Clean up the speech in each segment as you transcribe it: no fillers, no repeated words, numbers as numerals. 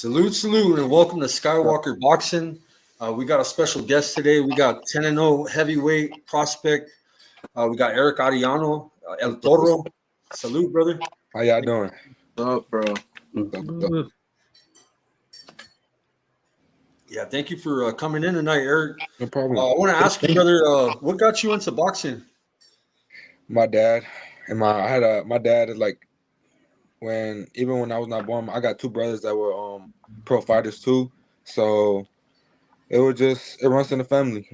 Salute, and welcome to Skywalker Boxing. We got a special guest today. We got 10-0 heavyweight prospect. We got Erick Arellano, El Toro. Salute, brother. How y'all doing? What's up, bro? Yeah, thank you for coming in tonight, Erick. No problem. I want to ask you, brother, what got you into boxing? My dad and my dad is like when I was not born, I got two brothers that were pro fighters too. So it runs in the family.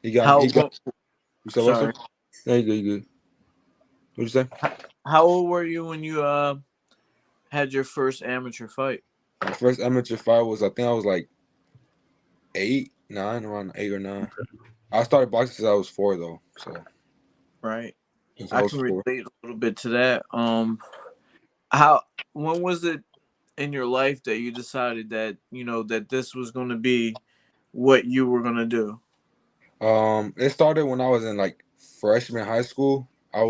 He got you said what's up? Yeah, you good. What'd you say? How old were you when you had your first amateur fight? My first amateur fight was I was like 8, 9, around 8 or 9. I started boxing since I was 4 though. So right. I can relate a little bit to that. When was it in your life that you decided that that this was going to be what you were going to do? It started when I was in like freshman high school. I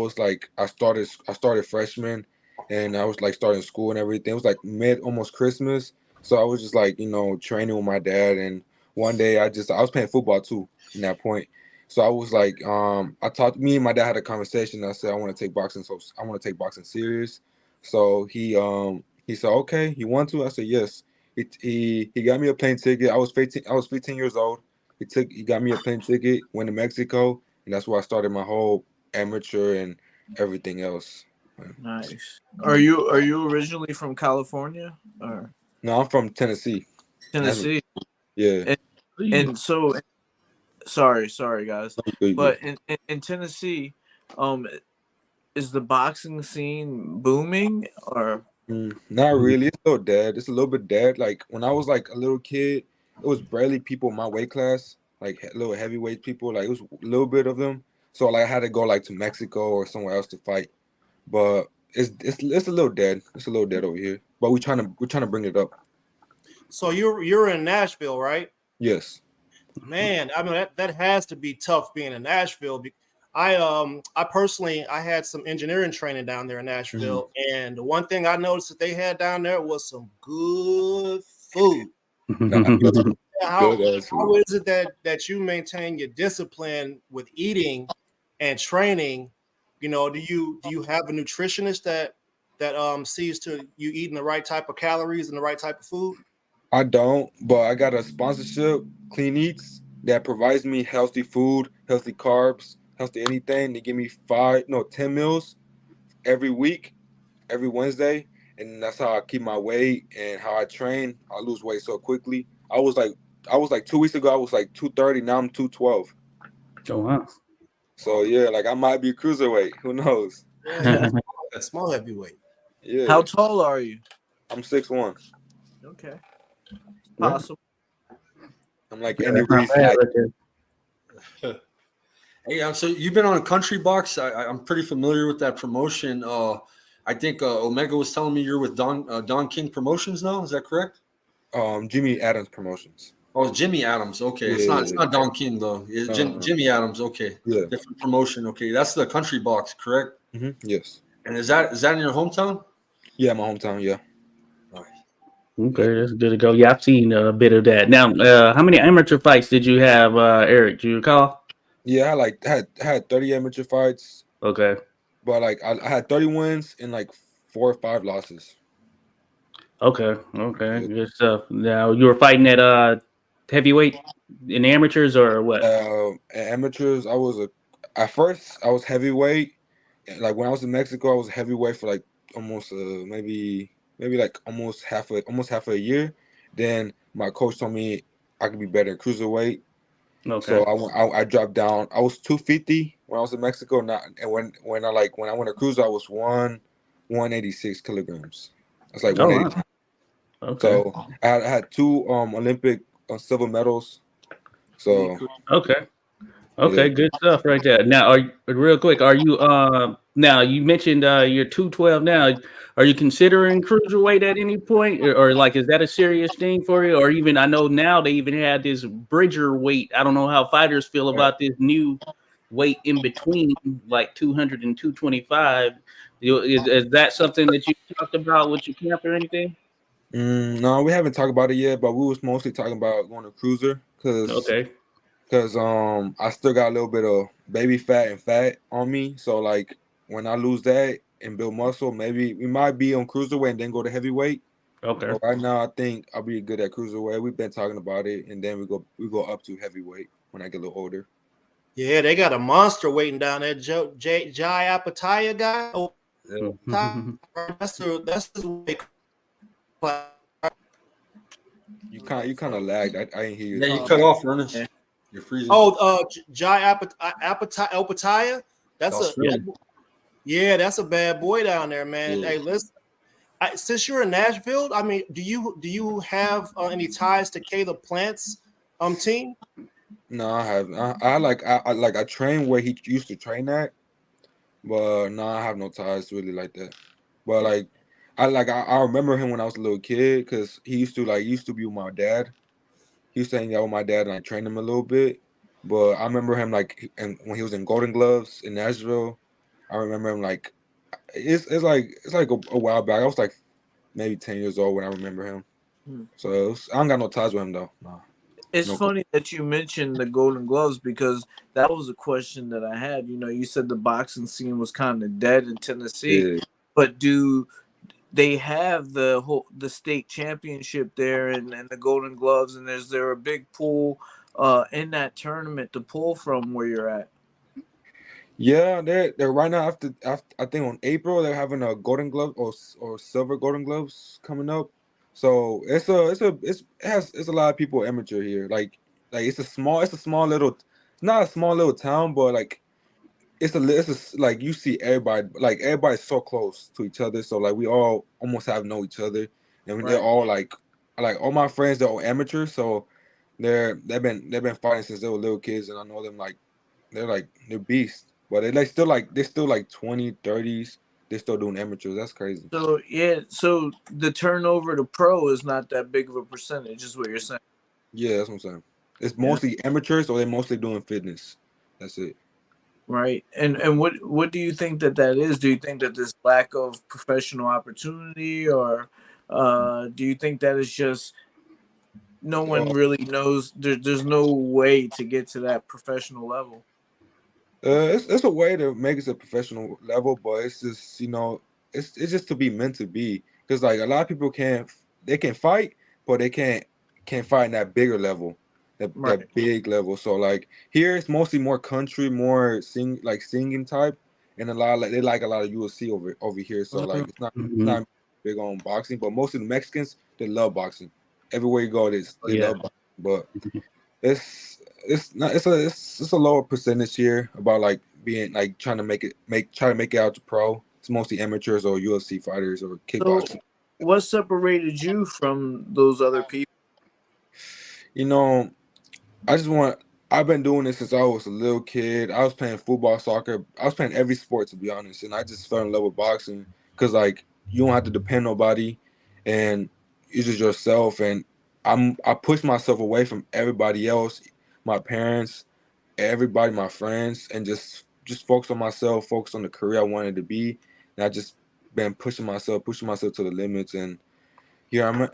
started freshman, and I was like starting school and everything. It was like almost Christmas, so I was just like training with my dad. And one day I was playing football too in that point. So I was like, me and my dad had a conversation. I said I want to take boxing, serious. So he said, okay, you want to? I said yes. He got me a plane ticket. I was 15 years old. He got me a plane ticket, went to Mexico, and that's where I started my whole amateur and everything else. Nice. Are you originally from California or? No, I'm from Tennessee. Tennessee. Yeah. And so, sorry guys, but in Tennessee, is the boxing scene booming or? Not really. It's still dead. It's a little bit dead. Like when I was like a little kid, it was barely people in my weight class, like little heavyweight people. Like it was a little bit of them. So like I had to go like to Mexico or somewhere else to fight. But it's a little dead. It's a little dead over here. But we're trying to bring it up. So you're in Nashville, right? Yes. Man, I mean that has to be tough being in Nashville. I personally had some engineering training down there in Nashville, and the one thing I noticed that they had down there was some good food. How is it that you maintain your discipline with eating and training? Do you have a nutritionist that sees to you eating the right type of calories and the right type of food? I don't, but I got a sponsorship, Clean Eats, that provides me healthy food, healthy carbs, healthy anything. They give me 10 meals every week, every Wednesday, and that's how I keep my weight and how I train. I lose weight so quickly. I was like 2 weeks ago, I was like 230. Now I'm 212. Oh wow! So yeah, like I might be cruiserweight. Who knows? Yeah, a small heavyweight. Yeah. How tall are you? I'm 6'1". Okay. Possible. I'm like Andy Reid's height. Hey, so you've been on Country Box. I'm pretty familiar with that promotion. I think Omega was telling me you're with Don King Promotions now. Is that correct? Jimmy Adams Promotions. Oh, Jimmy Adams. Okay, Yeah, it's not Don King though. It's Jimmy Adams. Okay, yeah, different promotion. Okay, that's the Country Box, correct? Mm-hmm. Yes. And is that in your hometown? Yeah, my hometown. Yeah. Okay, that's good to go. Yeah, I've seen a bit of that. Now, how many amateur fights did you have, Erick? Do you recall? Yeah, I had 30 amateur fights. Okay. But like I had 30 wins and like 4 or 5 losses. Okay, good stuff. Now you were fighting at heavyweight in amateurs or what? Amateurs, at first I was heavyweight. Like when I was in Mexico, I was heavyweight for like almost maybe like almost half a year. Then my coach told me I could be better at cruiserweight. Okay. So I dropped down. I was 250 when I was in Mexico. And when I went to cruiser, I was 186 kilograms. That's like 180. Wow. Okay. So I had 2 Olympic silver medals. So okay, yeah. Good stuff right there. Now, real quick, are you now you mentioned you're 212 now. Are you considering cruiserweight at any point, or like is that a serious thing for you? Or even I know now they even had this bridger weight. I don't know how fighters feel about this new weight in between, like 200 and 225. Is that something that you talked about with your camp or anything? No, we haven't talked about it yet, but we was mostly talking about going to cruiser because Okay. I still got a little bit of baby fat and fat on me. So like when I lose that and build muscle, maybe we might be on cruiserweight and then go to heavyweight. Okay. But right now, I think I'll be good at cruiserweight. We've been talking about it, and then we go up to heavyweight when I get a little older. Yeah, they got a monster waiting down there. Jai Apataya guy. Oh, that's his weight class. You kind of lagged. I didn't hear you. Yeah, you cut off, Ernest. Yeah. You're freezing. Oh, Jai Apataya. That's Australian. that's a bad boy down there, man. Yeah. Hey, listen. Since you're in Nashville, I mean, do you have any ties to Caleb Plant's team? No, I haven't. I train where he used to train at, but no, I have no ties really like that. But I remember him when I was a little kid because he used to be with my dad. He used to hang out with my dad and I trained him a little bit. But I remember him and when he was in Golden Gloves in Nashville, I remember him like it's like a while back. I was like maybe 10 years old when I remember him. So I don't got no ties with him though. No. It's No. funny that you mentioned the Golden Gloves because that was a question that I had. You know, you said the boxing scene was kind of dead in Tennessee, Yeah. but do they have the state championship there and the Golden Gloves? And is there a big pool in that tournament to pull from where you're at? Yeah, they're right now after I think on April they're having a Golden Glove or silver Golden Gloves coming up. So it's a lot of people amateur here. Like it's a small little, not a small little town, but like it's like you see everybody, like everybody's so close to each other. So like we all almost have know each other, and they're all like all my friends, they're all amateurs. So they've been fighting since they were little kids, and I know them they're beasts. But they're still like 20, 30s. They're still doing amateurs. That's crazy. So so the turnover to pro is not that big of a percentage, is what you're saying. Yeah, that's what I'm saying. It's mostly amateurs, or they're mostly doing fitness. That's it. Right. And what do you think that is? Do you think that this lack of professional opportunity, or do you think that it's just no one really knows? There's no way to get to that professional level. It's a way to make it a professional level, but it's just it's just to be meant to be, because like a lot of people can fight, but they can't fight in that bigger level, that big level. So like here it's mostly more country, more singing type, and they like a lot of UFC over here. So like it's not big on boxing, but most of the Mexicans, they love boxing. Everywhere you go, they love boxing, but it's a lower percentage here about like being like trying to make it out to pro. It's mostly amateurs or UFC fighters or kickboxing. So what separated you from those other people? I've been doing this since I was a little kid. I was playing football, soccer. I was playing every sport, to be honest, and I just fell in love with boxing because like you don't have to depend on nobody, and you're just yourself. And I pushed myself away from everybody else, my parents, everybody, my friends, and just focus on myself, focus on the career I wanted to be. And I just been pushing myself to the limits, and here am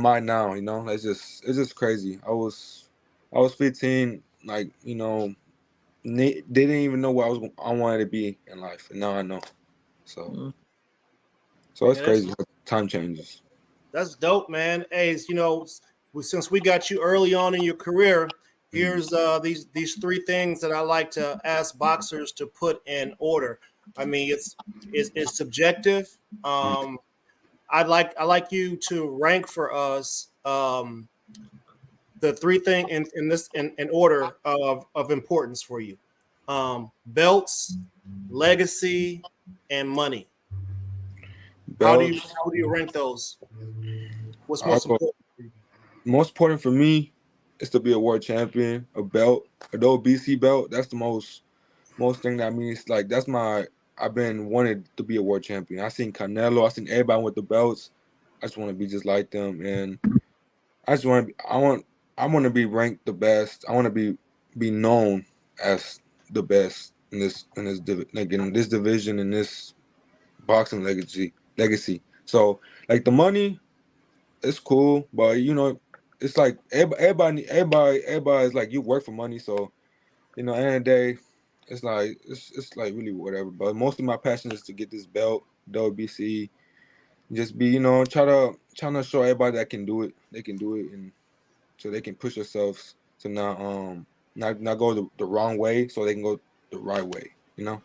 I now. It's just crazy. I was 15, like didn't even know what I wanted to be in life, and now I know. So it's crazy how time changes. That's dope, man. Hey, since we got you early on in your career, here's these three things that I like to ask boxers to put in order. I mean, it's subjective. I'd like you to rank for us the three things in order of importance for you: belts, legacy, and money. How do you rank those? What's most important? Most important for me is to be a world champion, a belt, a WBC belt. That's the most thing that means. Like I've been wanted to be a world champion. I seen Canelo, I seen everybody with the belts. I just want to be just like them, and I want to be ranked the best. I want to be known as the best in this division, in this boxing legacy. So like the money, it's cool, but you know, it's like everybody is like, you work for money, so you know, at the end of the day, it's like really whatever. But mostly my passion is to get this belt, WBC, just be, you know, trying to show everybody that can do it. They can do it, and so they can push themselves to not go the wrong way, so they can go the right way. You know.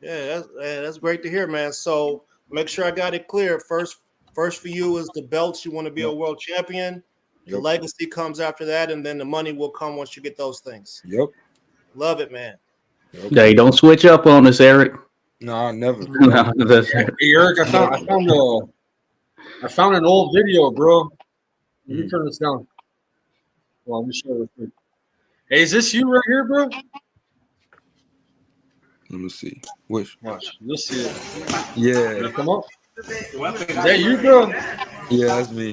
Yeah, that's great to hear, man. So make sure I got it clear. First for you is the belts. You want to be a Yep. world champion. The Yep. legacy comes after that, and then the money will come once you get those things. Yep. Love it, man. Yep. Hey, don't switch up on us, Eric. Nah, never. No, that's Hey, Eric, I found an old video, bro. Let me turn this down. Well, let me show this thing. Hey, is this you right here, bro? Let me see. Which? Watch, you'll see it. Yeah. Come up. Is that you, bro? Yeah, that's me.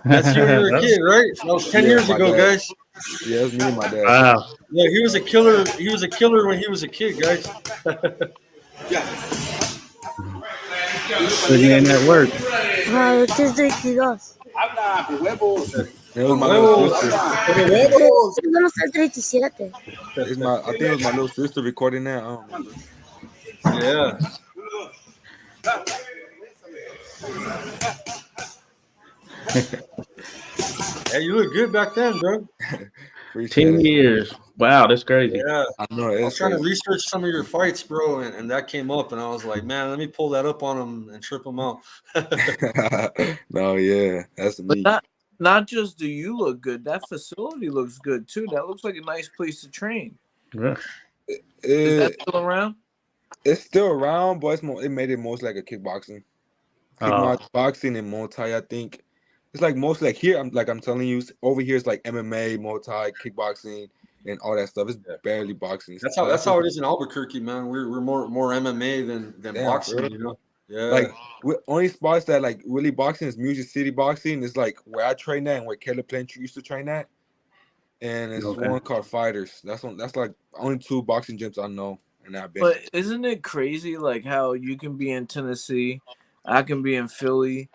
That's you when you were a kid, right? That was 10 years my ago, dad. guys. Yeah, that's me and my dad. Wow. Yeah, he was a killer. He was a killer when he was a kid, guys. Putting in that work. Este es 32. It was my little sister. No lo sé, 37. I think it was my little sister recording that. I don't remember. Yeah. Hey, you look good back then, bro. 10 years. Wow, that's crazy. Yeah. I know. I was It's trying to crazy. research some of your fights, bro, and that came up, and I was like, man, let me pull that up on him and trip him out. No, yeah, that's But me. not just do you look good, that facility looks good too. That looks like a nice place to train. Yeah. Is that It, still around? it's still around, but it made it most like a kickboxing. Boxing and multi, I think. It's like mostly like here. I'm telling you, over here it's like MMA, multi, kickboxing, and all that stuff. It's barely boxing. That's how it is in Albuquerque, man. We're more MMA than Damn, boxing, bro. you know. Yeah. Like only spots that like really boxing is Music City boxing. Is like where I train at and where Caleb Plantry used to train at. And it's one called Fighters. That's like only 2 boxing gyms I know, and I've been. But isn't it crazy like how you can be in Tennessee, I can be in Philly,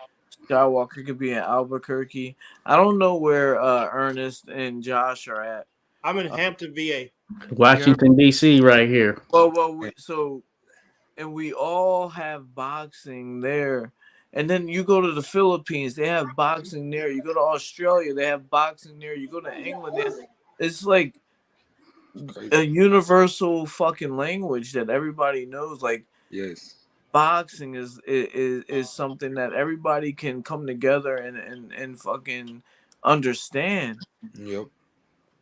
Skywalker could be in Albuquerque. I don't know where Ernest and Josh are at. I'm in Hampton, VA. Washington, D.C. right here. And we all have boxing there. And then you go to the Philippines, they have boxing there. You go to Australia, they have boxing there. You go to England, it's like a universal fucking language that everybody knows. Like, yes, boxing is something that everybody can come together and fucking understand. Yep.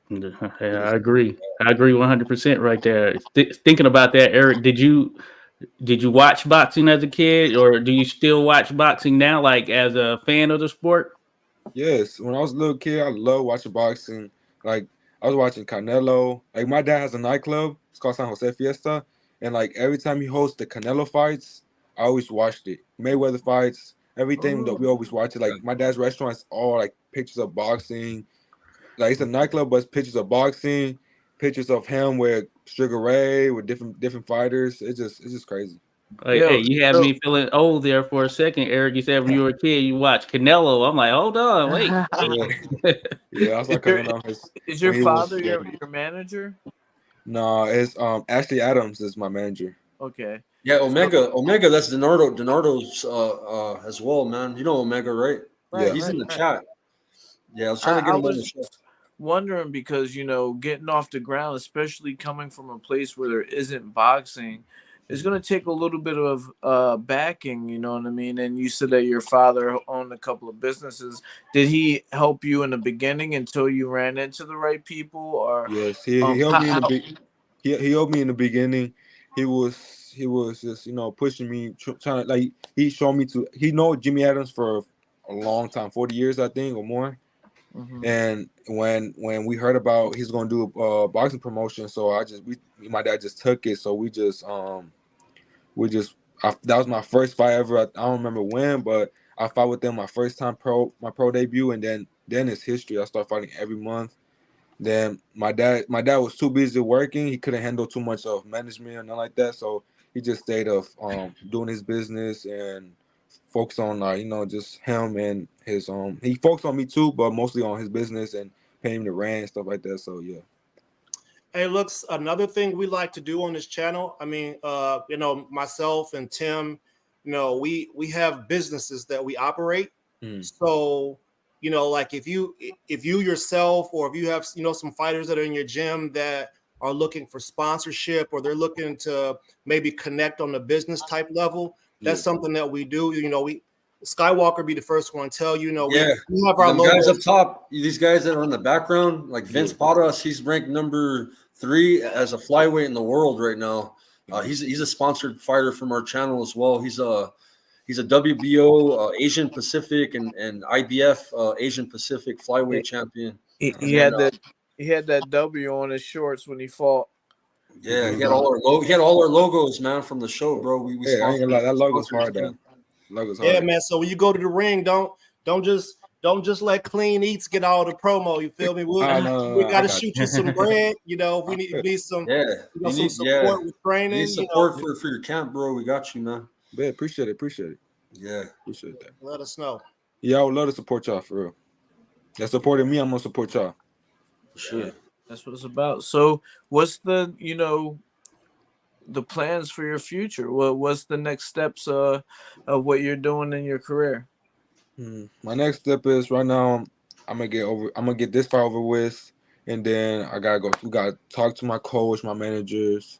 Yeah, I agree. I agree 100% right there. Thinking about that, Eric, did you watch boxing as a kid, or do you still watch boxing now, like as a fan of the sport? Yes, when I was a little kid, I loved watching boxing. Like I was watching Canelo. Like my dad has a nightclub. It's called San Jose Fiesta, and like every time he hosts the Canelo fights, I always watched it. Mayweather fights, everything that we always watch it. Like my dad's restaurants, all like pictures of boxing. Like it's a nightclub, but it's pictures of boxing, pictures of him with Sugar Ray, with different fighters. It's just crazy. Hey, you had me feeling old there for a second, Eric. You said when you were a kid, you watched Canelo. I'm like, hold on, wait. Yeah, I was like Canelo. Is your father your manager? No, it's Ashley Adams is my manager. Okay. Yeah, Omega. That's Donardo's as well, man. You know Omega, right? Yeah, he's in the chat. Yeah, I was trying to get him on the show. Wondering because getting off the ground, especially coming from a place where there isn't boxing, is going to take a little bit of backing. You know what I mean? And you said that your father owned a couple of businesses. Did he help you in the beginning until you ran into the right people? Or yes, he helped me in the he helped me in the beginning. He was just pushing me, trying to like he showed me to know Jimmy Adams for a long time, 40 years I think or more. Mm-hmm. And when we heard about he's gonna do a boxing promotion, so my dad just took it. So that was my first fight ever. I don't remember when, but I fought with them my first time my pro debut, and then it's history. I started fighting every month. Then my dad was too busy working. He couldn't handle too much of management or nothing like that. So he just stayed of doing his business and focus on just him and his he focused on me too, but mostly on his business and paying the rent and stuff like that. So yeah. Hey, looks, another thing we like to do on this channel. I mean, myself and Tim, we have businesses that we operate. So, like if you yourself, or if you have some fighters that are in your gym that are looking for sponsorship, or they're looking to maybe connect on the business type level, that's something that we do. Skywalker be the first one to tell you, we have our guys logo up top, these guys that are in the background, like Vince Paras, he's ranked number 3 as a flyweight in the world right now. He's a sponsored fighter from our channel as well. He's a WBO Asian Pacific and IBF Asian Pacific flyweight champion. He had that W on his shorts when he fought. Yeah, he had all our logos, man, from the show, bro. We I ain't gonna lie, that logo's hard, though. Yeah, man. So when you go to the ring, don't just let Clean Eats get all the promo. You feel me? We got to shoot you some bread. If we need some, some support with training. You need support for your camp, bro. We got you, man. Yeah, appreciate it. Yeah, appreciate that. Let us know. Yeah, I would love to support y'all for real. That supported me, I'm gonna support y'all. Sure. Yeah, that's what it's about. So, what's the the plans for your future? What's the next steps of what you're doing in your career? My next step is right now I'm gonna get this fight over with, and then we gotta talk to my coach, my managers,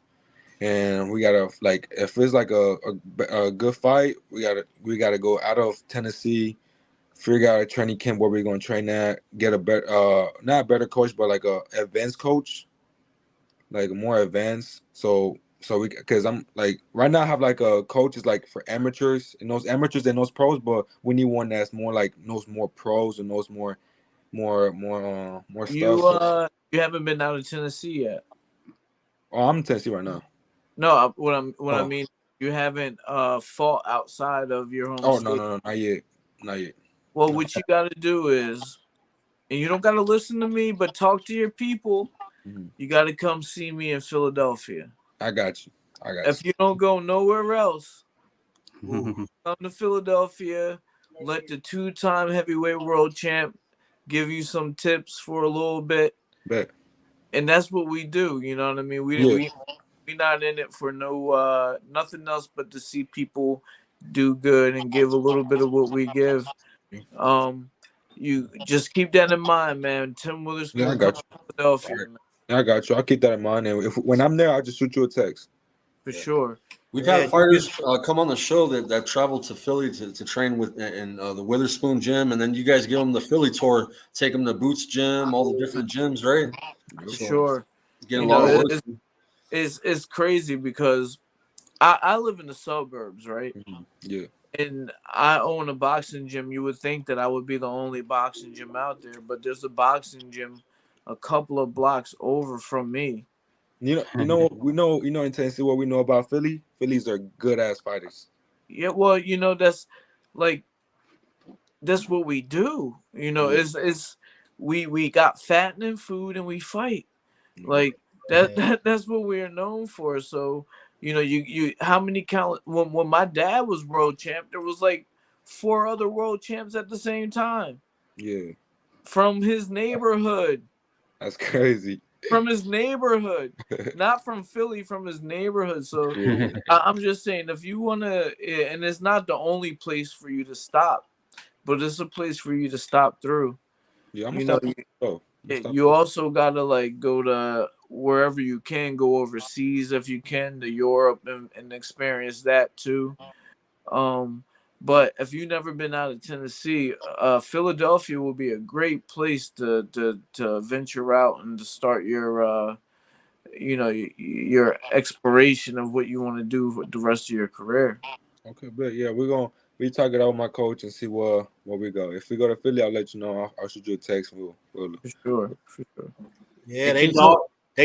and we gotta, like, if it's like a good fight, we gotta go out of Tennessee, figure out a training camp where we're gonna train at, get a better not a better coach, but like a advanced coach, like more advanced. So because I'm like right now I have like a coach is like for amateurs and those pros, but we need one that's more like knows more pros and knows more stuff. You haven't been out of Tennessee yet. Oh, I'm in Tennessee right now. No, I mean, you haven't fought outside of your home state. No, not yet. Well, what you got to do is, and you don't got to listen to me, but talk to your people. You got to come see me in Philadelphia. I got you. If you don't go nowhere else, come to Philadelphia. Let the 2-time heavyweight world champ give you some tips for a little bit. Bet. And that's what we do. You know what I mean? We not in it for nothing else but to see people do good and give a little bit of what we give. You just keep that in mind, man. Tim Witherspoon, yeah, I got you. Philadelphia. Right. I got you. I'll keep that in mind, and when I'm there, I'll just shoot you a text. For sure. We've had fighters come on the show that travel to Philly to train with in the Witherspoon gym, and then you guys give them the Philly tour, take them to Boots gym, all the different gyms, right? For sure. Get a lot of work. It's crazy because I live in the suburbs, right? Yeah. And I own a boxing gym. You would think that I would be the only boxing gym out there, but there's a boxing gym a couple of blocks over from me. We know in Tennessee what we know about Philly. Phillies are good ass fighters. Yeah, well, that's what we do. It's we got fattening food and we fight. Like that's what we're known for. So, you how many when my dad was world champ, there was like 4 other world champs at the same time. Yeah. From his neighborhood. That's crazy. From his neighborhood, not from Philly, from his neighborhood. So I'm just saying, if you want to, and it's not the only place for you to stop, but it's a place for you to stop through. Yeah, you also gotta like go to wherever you can, go overseas if you can, to Europe and experience that too. But if you've never been out of Tennessee, Philadelphia will be a great place to venture out and to start your your exploration of what you want to do for the rest of your career. Okay, but yeah, we talk it out with my coach and see where we go. If we go to Philly, I'll let you know. I'll shoot you a text. We'll For sure. Yeah, they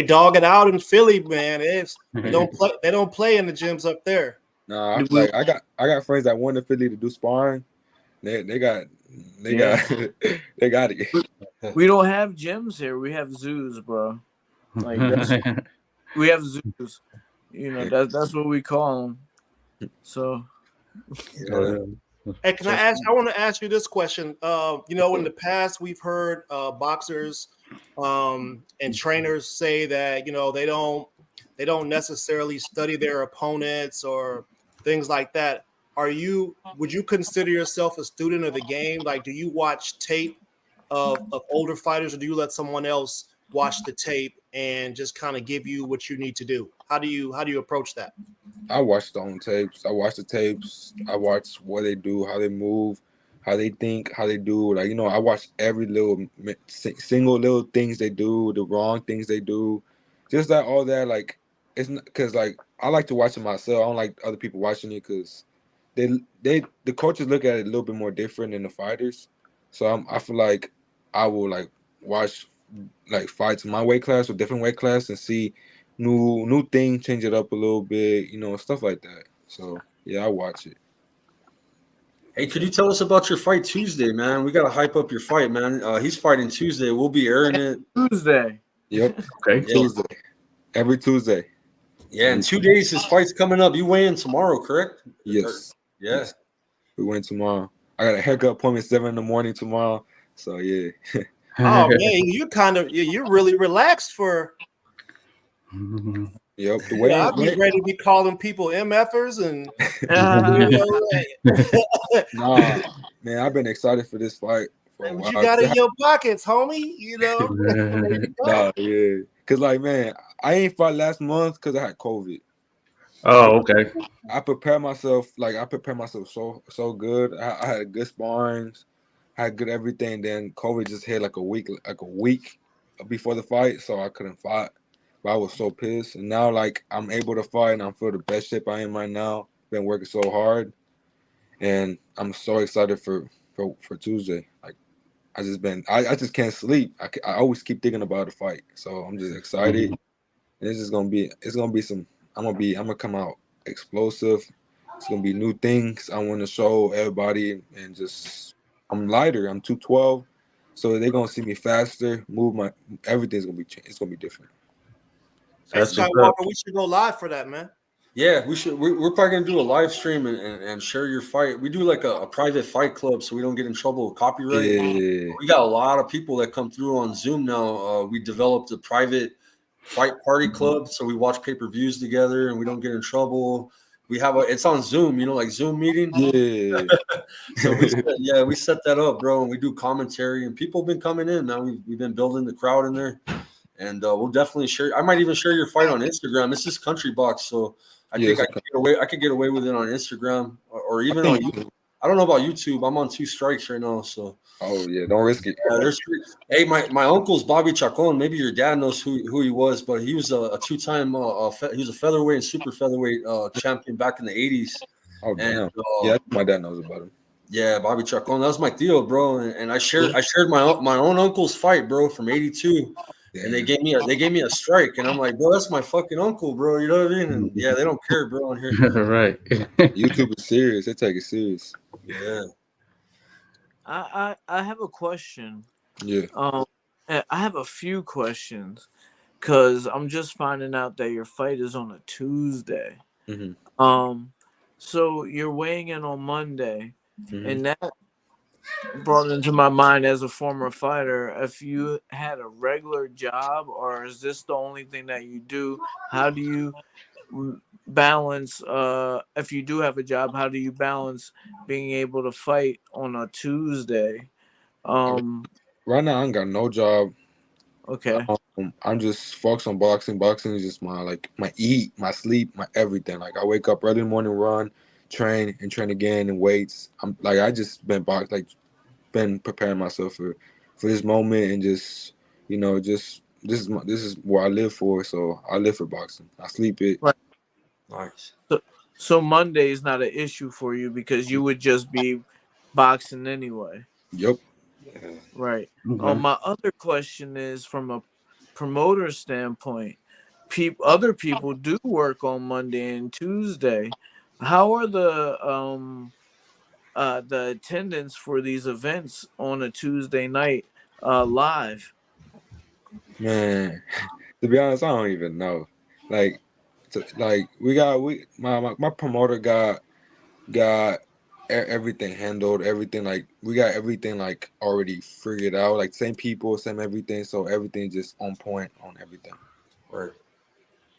dog it out in Philly, man. They don't play in the gyms up there. Nah, I got friends that went to Philly to do sparring. They got it. We don't have gyms here. We have zoos, bro. Like we have zoos. You know, that's what we call them. So, Yeah. Hey, can I ask? I want to ask you this question. You know, in the past, we've heard boxers and trainers say that they don't necessarily study their opponents or things like that. Would you consider yourself a student of the game? Like, do you watch tape of older fighters, or do you let someone else watch the tape and just kind of give you what you need to do? How do you approach that? I watch the own tapes. I watch the tapes. I watch what they do, how they move, how they think, how they do. Like, I watch every little single little things they do, the wrong things they do, just that all that. Like, it's because like I like to watch it myself. I don't like other people watching it because the coaches look at it a little bit more different than the fighters. So I feel like I will like watch like fights in my weight class or different weight class and see new thing, change it up a little bit, stuff like that. So yeah, I watch it. Hey, could you tell us about your fight Tuesday, man? We gotta hype up your fight, man. He's fighting Tuesday. We'll be airing it Tuesday. Yep. Okay. Tuesday. Every Tuesday. Yeah, in 2 days his fight's coming up. You weigh in tomorrow, correct? Yes. Yeah. Yes. We went tomorrow. I got a haircut appointment 7 a.m. tomorrow. So yeah. Oh man, you're really relaxed for. Yep. The way I'd be ready to be calling people MFers and. Nah, man, I've been excited for this fight for a What while. you got in your pockets, homie? Nah, yeah. Cause like, man, I ain't fought last month because I had COVID. Oh, okay. I prepared myself so good. I had good sparrings, had good everything. Then COVID just hit like a week before the fight, so I couldn't fight. But I was so pissed, and now like I'm able to fight, and I'm feel the best shape I am right now. Been working so hard, and I'm so excited for Tuesday. Like I just can't sleep. I always keep thinking about the fight, so I'm just excited. And it's gonna be some. I'm gonna come out explosive. It's gonna be new things I want to show everybody, and just I'm lighter. I'm 212, so they're gonna see me faster. Everything's gonna be changed. It's gonna be different. Hey, Skywalker, we should go live for that, man. Yeah, we should. We're probably gonna do a live stream and share your fight. We do like a private fight club, so we don't get in trouble with copyright. Yeah. We got a lot of people that come through on Zoom now. We developed a private fight party club, so we watch pay-per-views together and we don't get in trouble. It's on Zoom, like Zoom meeting. Yeah. So we set that up, bro, and we do commentary, and people have been coming in. Now we've been building the crowd in there, and we'll definitely share. I might even share your fight on Instagram. This is Country Box, so I think I could get away with it on Instagram or even on YouTube. I don't know about YouTube. I'm on 2 strikes right now, so. Oh yeah, don't risk it. Hey, my uncle's Bobby Chacon. Maybe your dad knows who he was, but he was a 2-time. He was a featherweight and super featherweight champion back in the 80s. Oh damn! Yeah, my dad knows about him. Yeah, Bobby Chacon. That was my deal, bro. And I shared my own uncle's fight, bro, from '82. And they gave me a strike, and I'm like, bro, that's my fucking uncle, bro. You know what I mean? And yeah, they don't care, bro, on here. Right. YouTube is serious. They take it serious. Yeah. I have a question. Yeah. I have a few questions because I'm just finding out that your fight is on a Tuesday. Mm-hmm. So you're weighing in on Monday, Mm-hmm. and that brought into my mind as a former fighter, if you had a regular job or is this the only thing that you do? How do you balance, if you do have a job, how do you balance being able to fight on a Tuesday? Right now I ain't got no job. Okay. I'm just focused on boxing. Boxing is just my eat, my sleep, my everything. Like I wake up early in the morning, run, train again, and weights. I just been been preparing myself for this moment, and just this is what I live for. So I live for boxing. I sleep it. Right. Nice. So Monday is not an issue for you because you would just be boxing anyway. Yep. Yeah. Right. Okay. My other question is from a promoter standpoint. Other people do work on Monday and Tuesday. How are the attendance for these events on a Tuesday night live? Man, to be honest, I don't even know. Like Like my promoter got everything handled, everything like we got everything like already figured out, like same people, same everything, so everything just on point on everything. Right.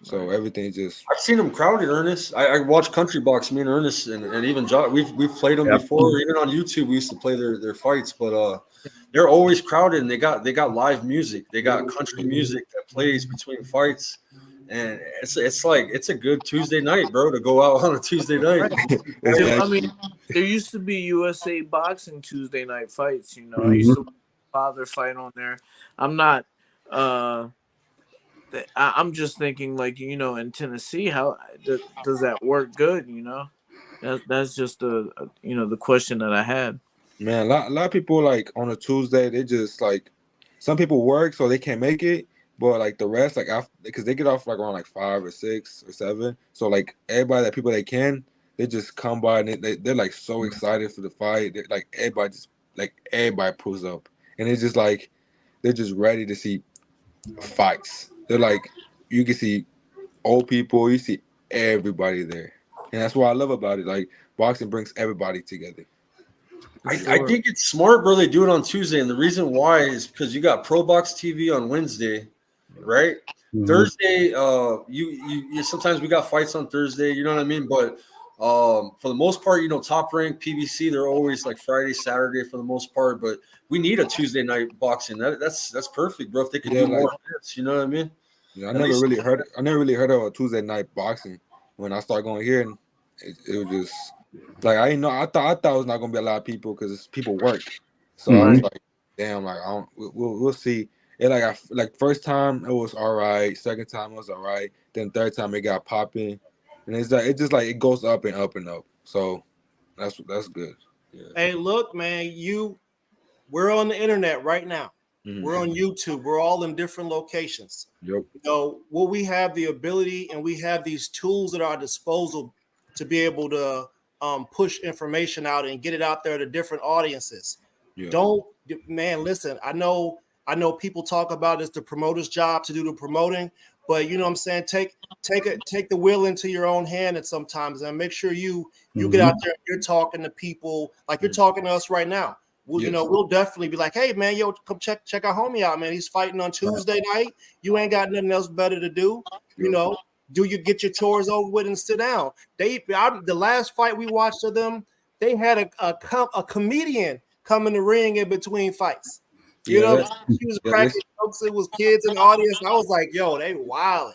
So everything just I've seen them crowded, Ernest. I watch Country Box, me and Ernest, and even John. We've played them Yep. before. Even on YouTube, we used to play their fights. But they're always crowded, and they got live music. They got country music that plays between fights, and it's like it's a good Tuesday night, bro, to go out on a Tuesday night. it's I actually, mean, there used to be USA Boxing Tuesday night fights. You know, I Mhm. used to father fight on there. I'm not. I'm just thinking, like, you know, in Tennessee, how does that work? Good, you know. That's just you know, the question that I had. man, a lot of people like on a Tuesday, they just like some people work so they can't make it, but like the rest, like after because they get off like around like 5 or 6 or 7, so like everybody that people they can, they just come by and they're like so excited for the fight. They're, like everybody pulls up, and it's just like they're just ready to see fights. They're like you can see old people, you see everybody there, and that's what I love about it. Like boxing brings everybody together. For I sure. think it's smart, bro. They do it on Tuesday, and the reason why is because you got Pro Box TV on Wednesday, right? Mhm. Thursday, you sometimes we got fights on Thursday. You know what I mean? But for the most part, you know, Top Rank, PBC, they're always like Friday, Saturday for the most part. But we need a Tuesday night boxing. That's perfect, bro. If they could Yeah, do like more events, you know what I mean? yeah, At least I never really heard of a Tuesday night boxing. When I started going here, and it was just like I didn't know. I thought it was not gonna be a lot of people because people work. So I was Mhm. Right. like, damn, like I don't. We'll see. It like first time it was all right. Second time it was all right. Then third time it got popping, and it's like it just like it goes up and up and up. So that's good. yeah. Hey, look, man, we're on the internet right now. Mhm. We're on YouTube. We're all in different locations. Yep. You know, will we have the ability and we have these tools at our disposal to be able to push information out and get it out there to different audiences. Yeah. Don't, man, listen, I know people talk about it's the promoter's job to do the promoting, but you know what I'm saying? Take the wheel into your own hand and sometimes and make sure you get Mhm. out there and you're talking to people like you're Mhm. talking to us right now. Yes. We'll definitely be like, hey man, yo, come check our homie out, man. He's fighting on Tuesday night. You ain't got nothing else better to do. You Yep. know, do you get your chores over with and sit down? The last fight we watched of them, they had a comedian come in the ring in between fights. You Yeah. know, she was Yeah. cracking jokes. It was kids in the audience. I was like, yo, they wild.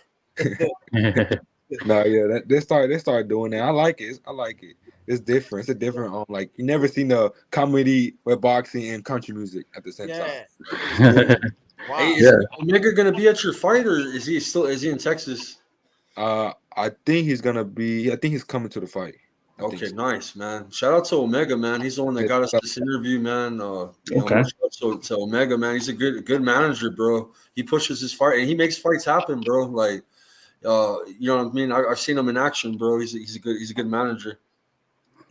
No, yeah, they started doing that. I like it. I like it. It's different. It's a different like you never seen a comedy with boxing and country music at the same time. Yeah, It's cool. Hey, wow. is Omega gonna be at your fight, or is he in Texas? I think he's gonna be. I think he's coming to the fight. I think Okay, so. nice, man. Shout out to Omega, man. He's the one that Yeah, got us this interview, man. Okay. Much love to Omega, man. He's a good manager, bro. He pushes his fight and he makes fights happen, bro. Like, you know what I mean? I've seen him in action, bro. He's a good manager.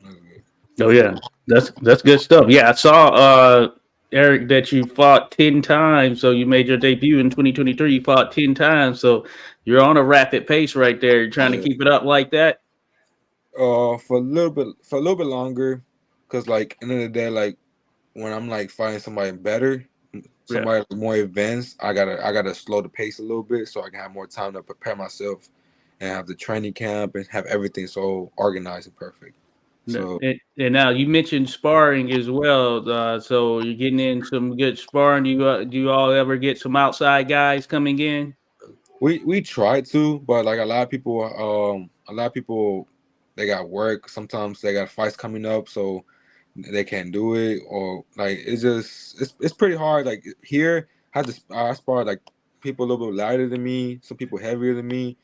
that's good. Oh yeah, that's good stuff. Yeah, I saw Eric that you fought 10 times. So you made your debut in 2023. You fought 10 times. So you're on a rapid pace right there. You're trying to Yeah. keep it up like that. For a little bit longer, cause like end of the day, like when I'm like fighting somebody better, Yeah. somebody more advanced, I gotta slow the pace a little bit so I can have more time to prepare myself and have the training camp and have everything so organized and perfect. So And now you mentioned sparring as well. So you're getting in some good sparring. Do you all ever get some outside guys coming in? we try to, but like a lot of people they got work. Sometimes they got fights coming up, so they can't do it, or like it's pretty hard. Like here, I spar like people a little bit lighter than me, some people heavier than me.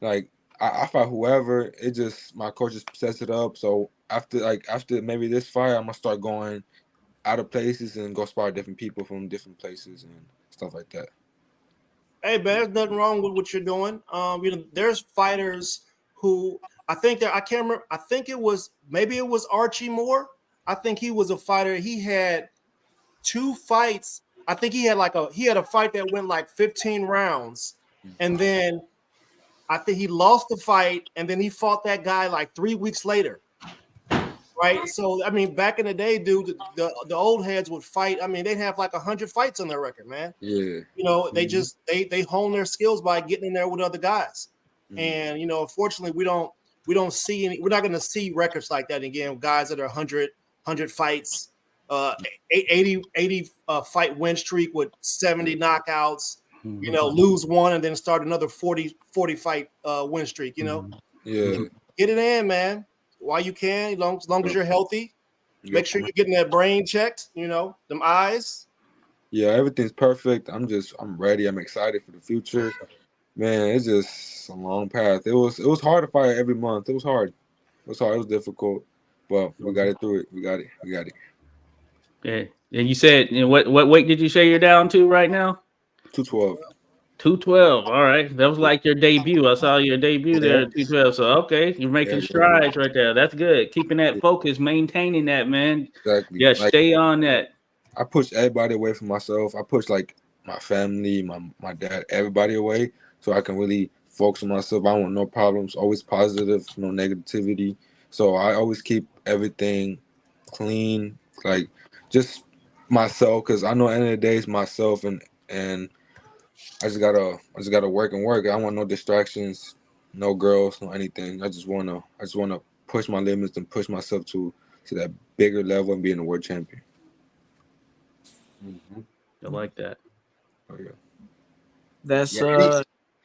Like I fight whoever. It just my coach just sets it up. So after maybe this fight, I'm gonna start going out of places and go spar different people from different places and stuff like that. Hey, man, there's nothing wrong with what you're doing. There's fighters who I think that I can't remember. I think maybe it was Archie Moore. I think he was a fighter. He had two fights. I think he had a fight that went like 15 rounds, and then I think he lost the fight, and then he fought that guy like 3 weeks later. Right. So I mean, back in the day, dude, the old heads would fight. I mean, they'd have like 100 fights on their record, man. Yeah. You know, they just they hone their skills by getting in there with other guys. And you know, unfortunately, we don't see any. We're not going to see records like that again. Guys that are 100 fights, 80 fight win streak with 70 knockouts. You know, lose one and then start another 40 fight win streak. You know, Yeah. get it in, man. While you can, as long as you're healthy. Make sure you're getting that brain checked. You know, them eyes. Yeah, everything's perfect. I'm ready. I'm excited for the future. Man, it's just a long path. It was hard to fight every month. It was hard. It was hard. It was difficult, but we got it through it. We got it. Yeah. And you said, what weight did you say you're down to right now? 212. 212. All right. That was like your debut. I saw your debut there at 212. So, okay. You're making strides right there. That's good. Keeping that focus, maintaining that, man. Exactly. Yeah, stay on that. I push everybody away from myself. I push like my family, my dad, everybody away so I can really focus on myself. I don't want no problems, always positive, no negativity. So I always keep everything clean, like just myself, because I know at the end of the day it's myself and I just gotta work and work. I don't want no distractions, no girls, no anything. I just wanna push my limits and push myself to that bigger level and being a world champion. I like that. Oh, yeah. That's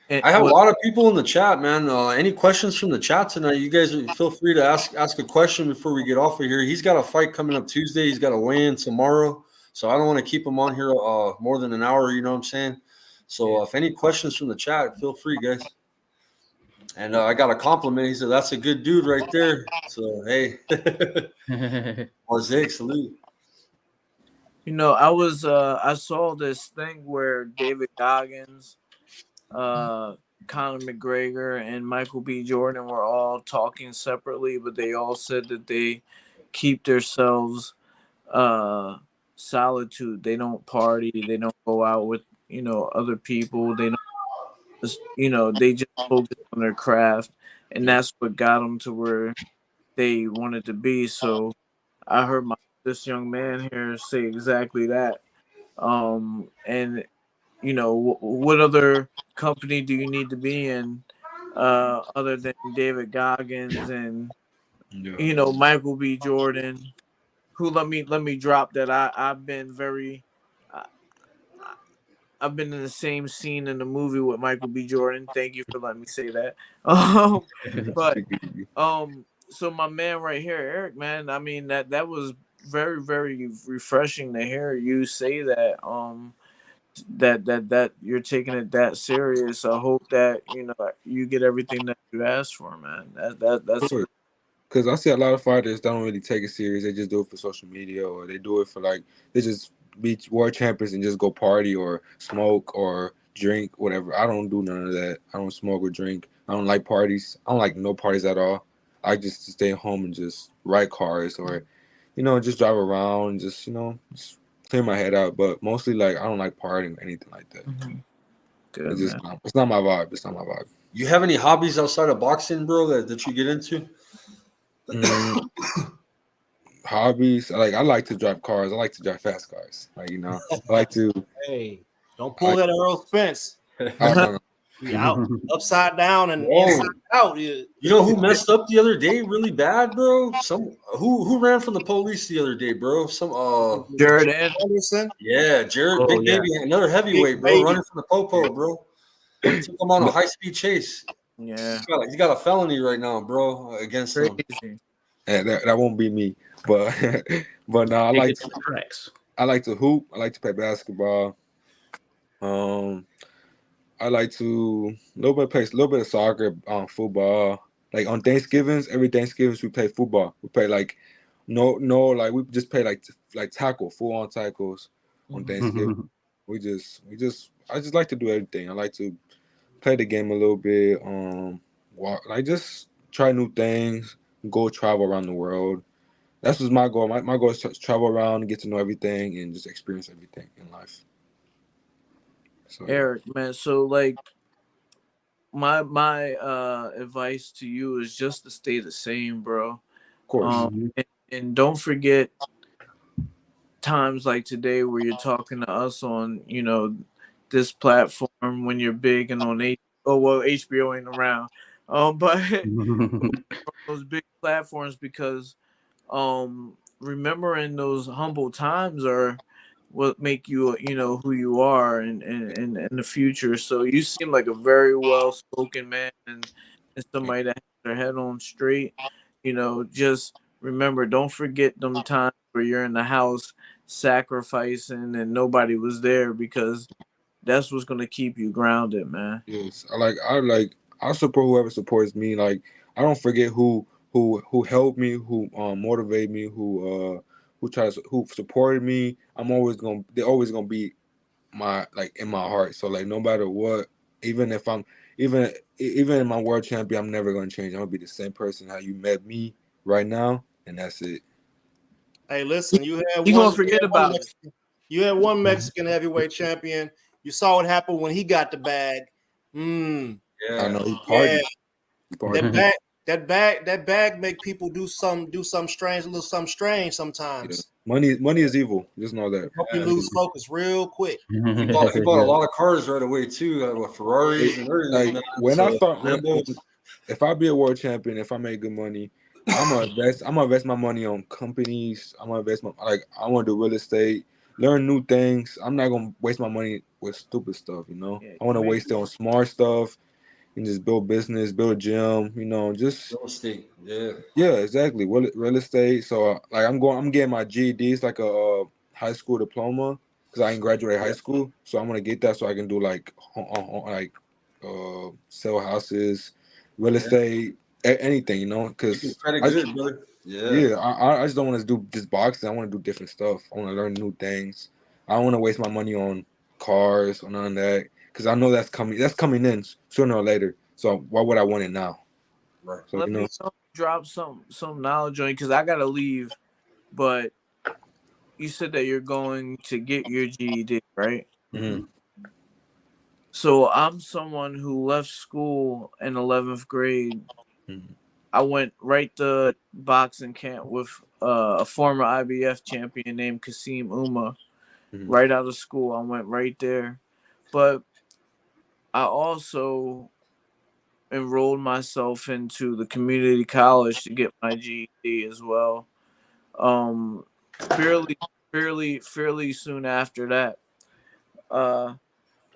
I have a lot of people in the chat, man. Any questions from the chat tonight? You guys feel free to ask a question before we get off of here. He's got a fight coming up Tuesday. He's got a weigh-in tomorrow. So I don't want to keep him on here more than an hour, you know what I'm saying? So if any questions from the chat, feel free, guys. And I got a compliment. He said, that's a good dude right there. So, hey. Jose, salute. You know, I saw this thing where David Goggins, Conor McGregor, and Michael B. Jordan were all talking separately, but they all said that they keep themselves solitude. They don't party. They don't go out with, other people. They don't, they just focus on their craft, and that's what got them to where they wanted to be. So I heard this young man here say exactly that. And what other company do you need to be in other than David Goggins and Michael B. Jordan? Who let me drop that I've been I've been in the same scene in the movie with Michael B. Jordan. Thank you for letting me say that. But so my man right here, Eric, man, I mean that was very, very refreshing to hear you say that. That you're taking it that serious. I hope that you get everything that you asked for, man. That's because I see a lot of fighters that don't really take it serious. They just do it for social media, or they do it for they just be world champions and just go party or smoke or drink, whatever. I don't do none of that. I don't smoke or drink. I don't like parties. I don't like no parties at all. I just stay home and just ride cars or, just drive around, just clear my head out. But mostly, I don't like partying or anything like that. Mm-hmm. Good, it's just it's not my vibe. It's not my vibe. You have any hobbies outside of boxing, bro, that you get into? Hobbies, I like to drive cars. I like to drive fast cars. I like to. Hey, don't pull that Earl Spence. Out, upside down and inside out. You know who messed up the other day really bad, bro? Who ran from the police the other day, bro? Jared Anderson. Yeah, Jared, baby, another heavyweight, bro, running from the popo, bro. Took him on a high-speed chase. Yeah, he's got a felony right now, bro, against him. Yeah, that won't be me, but no, I like to hoop. I like to play basketball. I like to play a little bit of soccer, football. Like on Thanksgivings, every Thanksgivings we play football. We play we just play like tackle, full on tackles on Thanksgiving. I just like to do everything. I like to play the game a little bit. Just try new things. Go travel around the world. That's what's my goal. My goal is to travel around and get to know everything and just experience everything in life. So, Eric, man, so my advice to you is just to stay the same, bro. Of course. And don't forget times like today where you're talking to us on, this platform when you're big and on HBO ain't around. But those big platforms, because remembering those humble times are what make you who you are in the future. So you seem like a very well spoken man, and somebody that has their head on straight. Just remember, don't forget them times where you're in the house sacrificing and nobody was there, because that's what's gonna keep you grounded, man. Yes, I support whoever supports me. Like, I don't forget who helped me, who motivated me, who supported me. They're always gonna be in my heart. So like, no matter what, even if I'm even in my world champion, I'm never gonna change. I'm gonna be the same person how you met me right now, and that's it. Hey, listen, You gonna forget about it. You had one Mexican heavyweight champion. You saw what happened when he got the bag. I know he Yeah. partied. He partied. That bag make people do something strange, a little something strange sometimes. Yeah. Money is evil. Just know that. Help you lose focus real quick. He bought a lot of cars right away too, with Ferraris and everything. Like, when I start, if I be a world champion, if I make good money, I'm gonna invest my money on companies. I want to do real estate, learn new things. I'm not gonna waste my money with stupid stuff. Yeah, I want to waste it on smart stuff and just build business, build a gym. Just real estate. Yeah. Yeah, exactly. Real estate. So I'm getting my GED. It's like a high school diploma because I didn't graduate high school. So I'm gonna get that so I can do sell houses, real estate, anything. Because good, brother. I just don't want to do just boxing. I want to do different stuff. I want to learn new things. I don't want to waste my money on cars or none of that because I know that's coming. That's coming in sooner or later. So why would I want it now? Right. So, Let me drop some knowledge on you, because I gotta leave. But you said that you're going to get your GED, right? Mm-hmm. So I'm someone who left school in 11th grade. Mm-hmm. I went right to boxing camp with a former IBF champion named Kasim Uma. Mm-hmm. Right out of school, I went right there. But I also enrolled myself into the community college to get my GED as well. Fairly soon after that.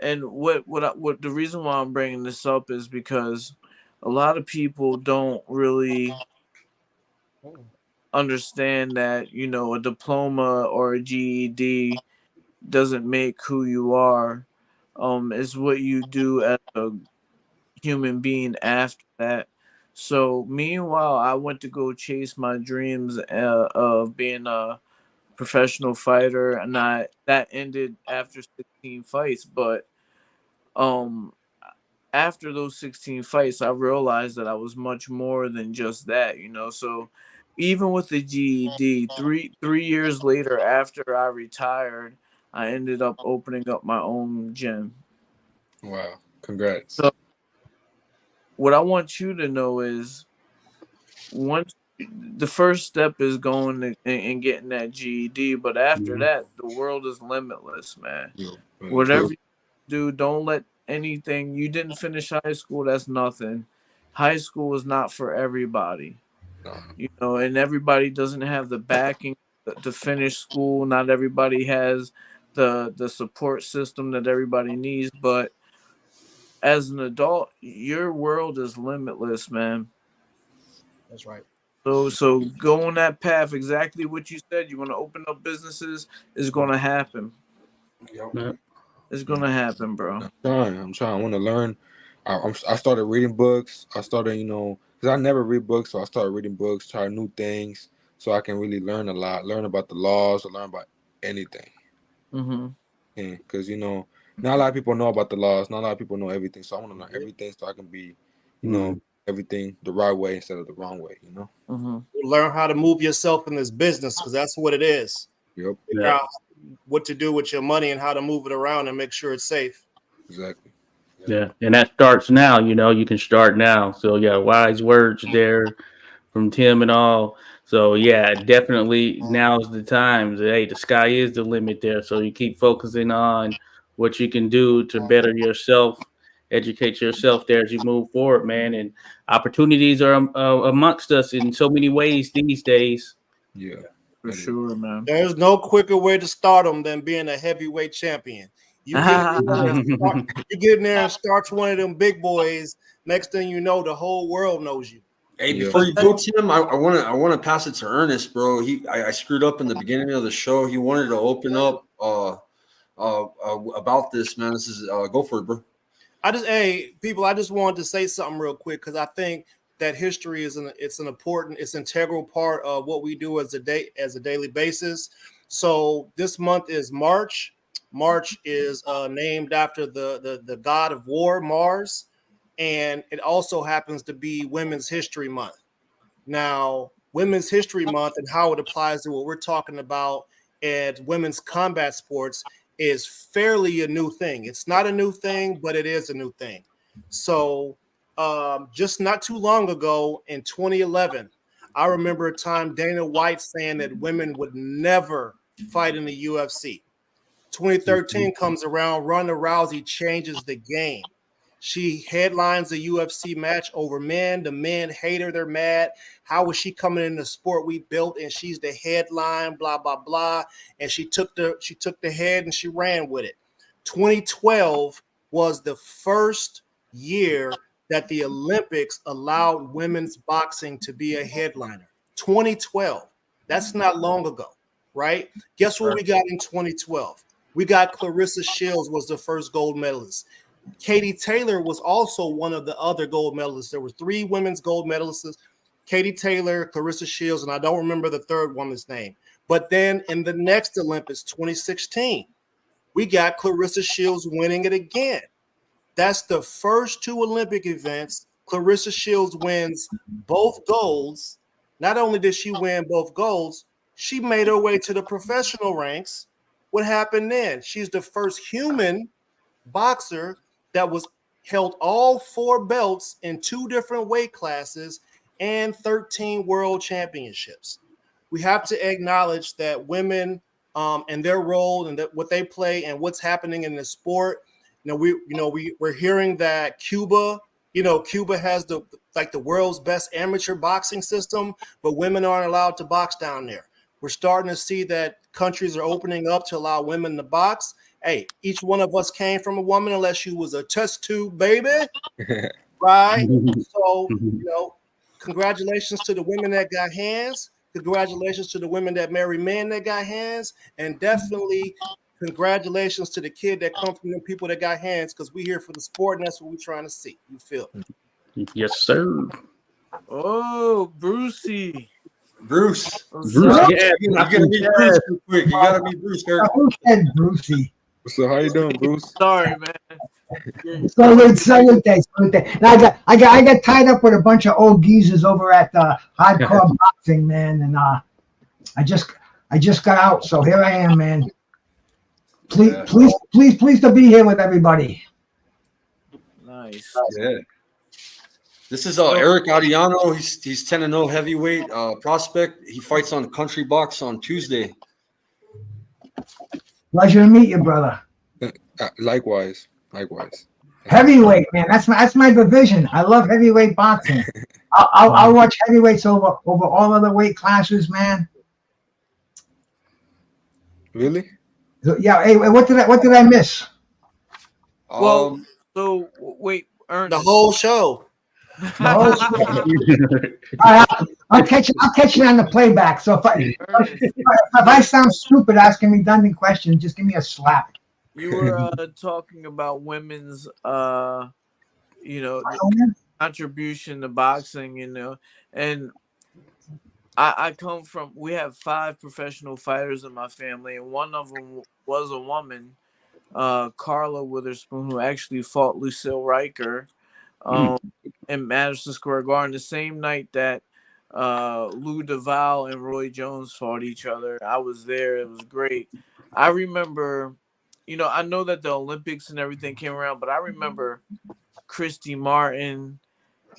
And what the reason why I'm bringing this up is because a lot of people don't really understand that a diploma or a GED doesn't make who you are. It's what you do as a human being after that. So meanwhile, I went to go chase my dreams of being a professional fighter, and that ended after 16 fights. But um, after those 16 fights, I realized that I was much more than just that. So even with the GED, three years later, after I retired, I ended up opening up my own gym. Wow! Congrats. So what I want you to know is, once the first step is going and getting that GED, but after that, the world is limitless, man. Whatever you do, don't let anything. You didn't finish high school, that's nothing. High school is not for everybody, and everybody doesn't have the backing to finish school. Not everybody has the support system that everybody needs, but as an adult, your world is limitless, man. That's right. So go on that path. Exactly what you said. You want to open up businesses, is going to happen. Yep. It's going to happen, bro. I'm trying. I want to learn. I started reading books. I started, because I never read books, so I started reading books, try new things, so I can really learn a lot, learn about the laws, or learn about anything. Mm-hmm. Yeah, because not a lot of people know about the laws. Not a lot of people know everything, so I want to learn everything so I can be, everything the right way instead of the wrong way. Mm-hmm. Learn how to move yourself in this business, because that's what it is. Yep. Figure out what to do with your money and how to move it around and make sure it's safe. Exactly. Yeah, and that starts now. You can start now. So yeah, wise words there from Tim and all. So yeah, definitely now's the time. Hey, the sky is the limit there. So you keep focusing on what you can do to better yourself, educate yourself there as you move forward, man. And opportunities are amongst us in so many ways these days. Yeah, For sure, man. There's no quicker way to start them than being a heavyweight champion. You get in there and you get in there and start one of them big boys. Next thing you know, the whole world knows you. Hey, Yeah. before you go, Tim, I want to pass it to Ernest, bro. I screwed up in the beginning of the show. He wanted to open up about this, man. This is go for it, bro. I just wanted to say something real quick because I think that history is it's integral part of what we do as a daily basis. So this month is March. March is named after the god of war, Mars, and it also happens to be Women's History Month. Now, Women's History Month and how it applies to what we're talking about at women's combat sports is fairly a new thing. It's not a new thing, but it is a new thing. So just not too long ago in 2011, I remember a time Dana White saying that women would never fight in the UFC. 2013 comes around, Ronda Rousey changes the game. She headlines a UFC match over men. The men hate her. They're mad. How is she coming in the sport we built? And she's the headline, blah, blah, blah. And she took the head and she ran with it. 2012 was the first year that the Olympics allowed women's boxing to be a headliner. 2012. That's not long ago, right? Guess what we got in 2012? We got Clarissa Shields was the first gold medalist. Katie Taylor was also one of the other gold medalists. There were 3 women's gold medalists: Katie Taylor, Clarissa Shields, and I don't remember the third woman's name. But then in the next Olympics, 2016, we got Clarissa Shields winning it again. That's the first 2 Olympic events. Clarissa Shields wins both golds. Not only did she win both golds, she made her way to the professional ranks. What happened then? She's the first human boxer that was held all 4 belts in 2 different weight classes and 13 world championships. We have to acknowledge that women and their role and what they play and what's happening in the sport. We're hearing that Cuba has the world's best amateur boxing system, but women aren't allowed to box down there. We're starting to see that countries are opening up to allow women to box. Hey, each one of us came from a woman, unless you was a test tube baby, right? So, congratulations to the women that got hands. Congratulations to the women that marry men that got hands, and definitely congratulations to the kid that come from the people that got hands, because we here for the sport, and that's what we're trying to see. You feel? Yes, sir. Oh, Brucey. Bruce. Yeah, You gotta meet Bruce real quick. You gotta meet Bruce, Eric. Who said Brucey? So how you doing, Bruce? Sorry, man. Salute. Now I got tied up with a bunch of old geezers over at Hardcore Boxing, man, and I just got out, so here I am, man. Please to be here with everybody. Nice. Yeah. This is Erick Arellano. He's 10-0 heavyweight prospect. He fights on Country Box on Tuesday. Pleasure to meet you, brother. Likewise. Heavyweight, man. That's my division. I love heavyweight boxing. I'll watch heavyweights over all other weight classes, man. Really? So, yeah. Hey, what did I miss? Well, so wait, Ernest. The whole show. All right, I'll catch you on the playback. So if I sound stupid asking redundant questions, just give me a slap. You were talking about women's, contribution to boxing, and I come from. We have 5 professional fighters in my family, and one of them was a woman, Carla Witherspoon, who actually fought Lucille Riker. In Madison Square Garden the same night that Lou Duval and Roy Jones fought each other. I was there. It was great. I remember, I know that the Olympics and everything came around, but I remember Christy Martin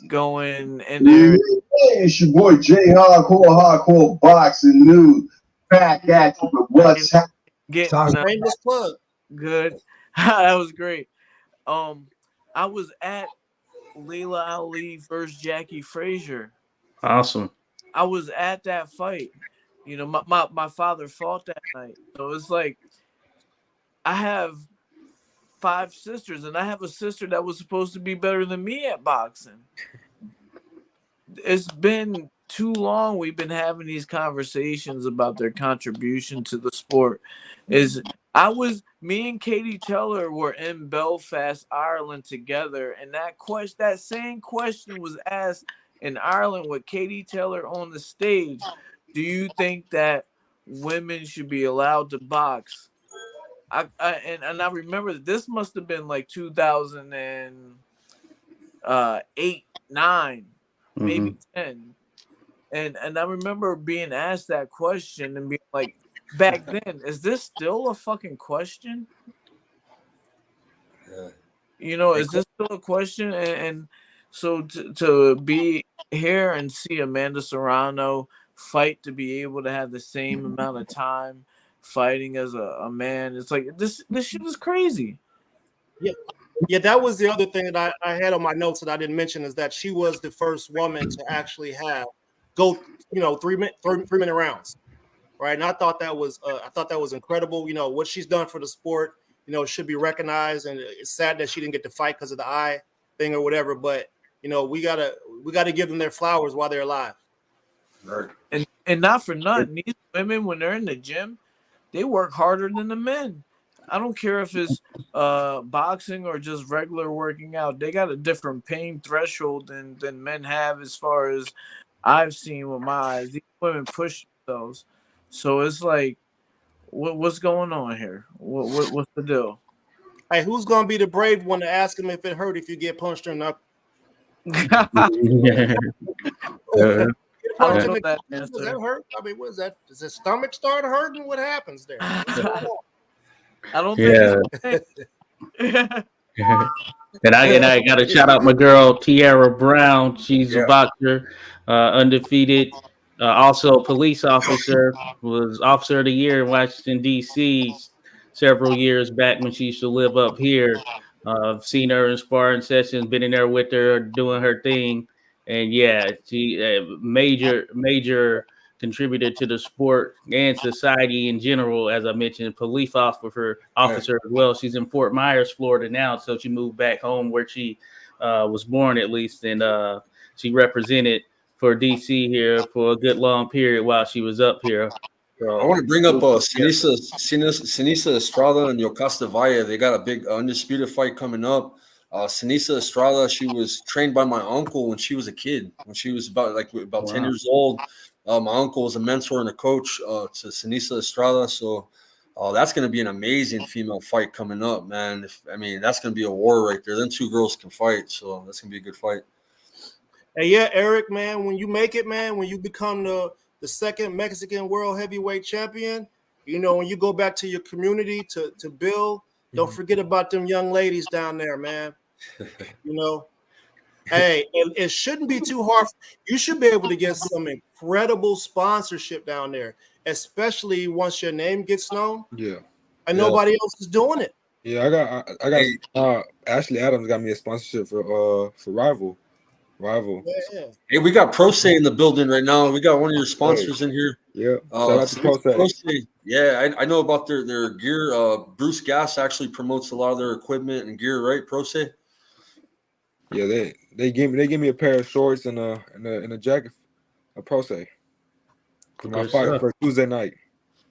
going in there. It's your boy Jay Hardcore Boxing News. Back at you with what's happening. Shameless plug. Good. That was great. I was at Layla Ali versus Jackie Frazier. Awesome. I was at that fight. My father fought that night. So it's like I have 5 sisters, and I have a sister that was supposed to be better than me at boxing. It's been too long we've been having these conversations about their contribution to the sport. Me and Katie Taylor were in Belfast, Ireland together, and that same question was asked in Ireland with Katie Taylor on the stage. Do you think that women should be allowed to box? I remember that this must have been like 2008, 9, maybe 10. And I remember being asked that question and being like, back then, is this still a fucking question? Is this still a question? And so to be here and see Amanda Serrano fight, to be able to have the same amount of time fighting as a man, it's like this shit is crazy. Yeah, that was the other thing that I had on my notes that I didn't mention, is that she was the first woman to actually go 3-minute rounds, right? And I thought that was incredible. What she's done for the sport, should be recognized, and it's sad that she didn't get to fight because of the eye thing or whatever. But we gotta give them their flowers while they're alive. Right. And not for nothing, these women, when they're in the gym, they work harder than the men. I don't care if it's boxing or just regular working out. They got a different pain threshold than men have, as far as I've seen with my eyes. These women push themselves. So it's like, what's going on here? What's the deal? Hey, who's gonna be the brave one to ask him if it hurt if you get punched or not? I don't know that Does answer. that hurt? I mean, what is that? Does his stomach start hurting? What happens there? I don't think. And I got to shout out my girl Tiara Brown. She's a boxer, undefeated. Also a police officer, was officer of the year in Washington, D.C. several years back when she used to live up here. I've seen her in sparring sessions, been in there with her, doing her thing. And she major contributor to the sport and society in general. As I mentioned, police officer as well. She's in Fort Myers, Florida now, so she moved back home where she was born, at least, and she represented for DC here for a good long period while she was up here. So, I want to bring up Sinisa Estrada and Yocasta Valle. They got a big undisputed fight coming up. Sinisa Estrada, she was trained by my uncle when she was a kid. When she was about 10 years old, my uncle was a mentor and a coach to Sinisa Estrada. So that's going to be an amazing female fight coming up, man. That's going to be a war right there. Them two girls can fight, so that's going to be a good fight. Hey, yeah, Eric, man, when you make it, man, when you become the second Mexican world heavyweight champion, when you go back to your community to build, don't forget about them young ladies down there, man. Hey, it shouldn't be too hard. You should be able to get some incredible sponsorship down there, especially once your name gets known. Yeah. And nobody else is doing it. Yeah, I got Ashley Adams got me a sponsorship for Rival. Yeah. Hey, we got Pro Se in the building right now. We got one of your sponsors in here. Yeah. Shout out to Pro Se. Yeah, I know about their gear. Bruce Gass actually promotes a lot of their equipment and gear, right? Pro Se. Yeah, they give me a pair of shorts and a jacket, a Pro Se for my fight for Tuesday night.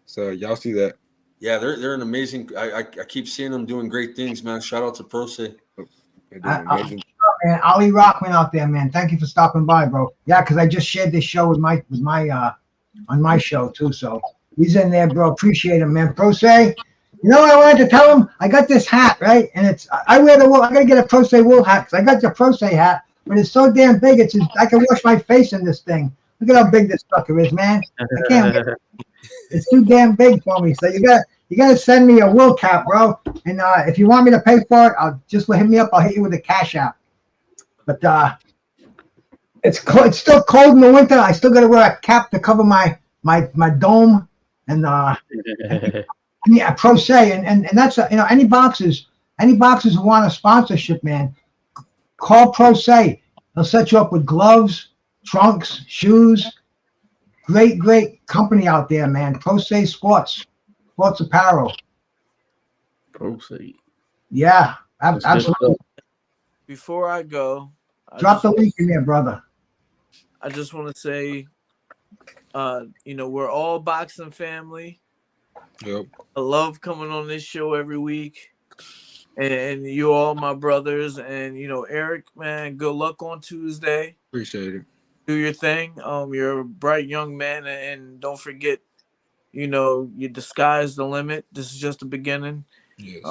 So y'all see that. Yeah, they're an amazing. I keep seeing them doing great things, man. Shout out to Pro Se. Man, Ali Rock went out there, man. Thank you for stopping by, bro. Yeah, because I just shared this show with my on my show too. So he's in there, bro. Appreciate him, man. Pro Se. You know what I wanted to tell him? I got this hat, right? And it's I wear the wool. I gotta get a Pro Se wool hat because I got the Pro Se hat, but it's so damn big. It's just, I can wash my face in this thing. Look at how big this sucker is, man. I can't. It's too damn big for me. So you send me a will cap, bro. And if you want me to pay for it, I'll just hit me up. I'll hit you with a cash app. But it's cold. It's still cold in the winter. I still got to wear a cap to cover my dome and yeah, pro se. And that's any boxers who want a sponsorship, man, call pro se. They'll set you up with gloves, trunks, shoes. Great company out there, man. Pro se sports apparel. Pro se. Yeah, absolutely. Before I go, Drop the link in there, brother. I just want to say, we're all boxing family. Yep. I love coming on this show every week. And you all my brothers. And, Erick, man, good luck on Tuesday. Appreciate it. Do your thing. You're a bright young man. And don't forget, your the sky's the limit. This is just the beginning. Yes.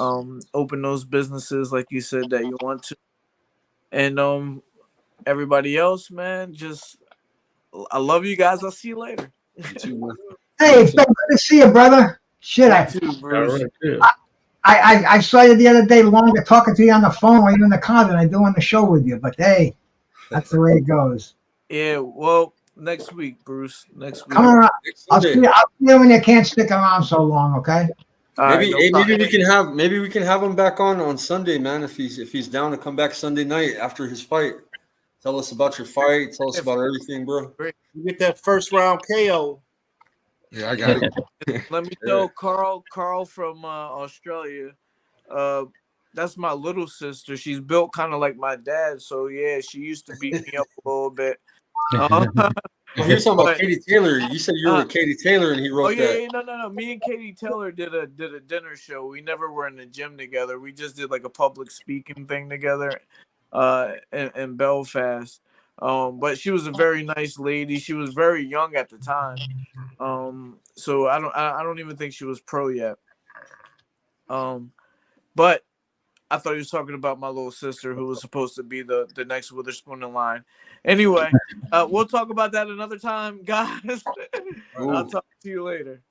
Open those businesses like you said that you want to. And everybody else, man, I love you guys. I'll see you later. Hey, it's been good to see you, brother. Shit, I saw you the other day longer talking to you on the phone while you're in the car than I do on the show with you. But hey, that's the way it goes. Yeah, well, next week, Bruce. Next week. Come on, I'll see you when you can't stick around so long, okay? Maybe we can have him back on Sunday, man. If he's down to come back Sunday night after his fight. Tell us about your fight. Tell us about everything, bro. You get that first round KO. Yeah, I got it. Let me know, Carl from Australia. That's my little sister. She's built kind of like my dad. So yeah, she used to beat me up a little bit. Here's something about Katie Taylor. You said you were with Katie Taylor, and he wrote that. No. Me and Katie Taylor did a dinner show. We never were in the gym together. We just did like a public speaking thing together, in Belfast. But she was a very nice lady. She was very young at the time. So I don't even think she was pro yet. But I thought he was talking about my little sister who was supposed to be the next Witherspoon in line. Anyway, we'll talk about that another time, guys. I'll talk to you later.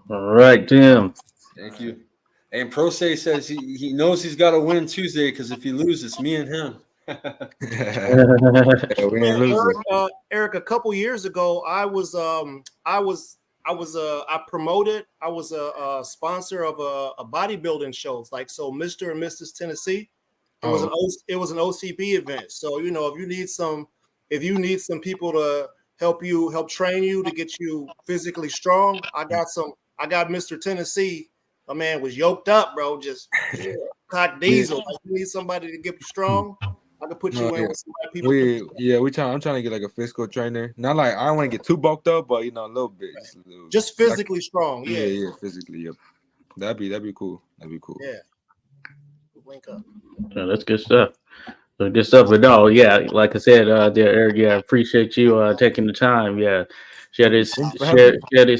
All right, Tim. Thank you. And Pro Se says he knows he's got to win Tuesday because if he loses, it's me and him. Erick, a couple years ago, I was a sponsor of a bodybuilding shows, like so Mr. and Mrs. Tennessee. It was an OCB event. So if you need some people to help train you to get you physically strong, I got Mr. Tennessee. My man was yoked up, bro. Just cock diesel. Like, you need somebody to get you strong. I could put you in with some people. I'm trying to get like a physical trainer. Not like I don't want to get too bulked up, but a little bit. Just physically strong. Yeah, physically. Yep. That'd be cool. Yeah. Link up. Yeah, that's good stuff. Good stuff. But no, yeah, like I said, there, Erick, I appreciate you taking the time. Yeah. Share this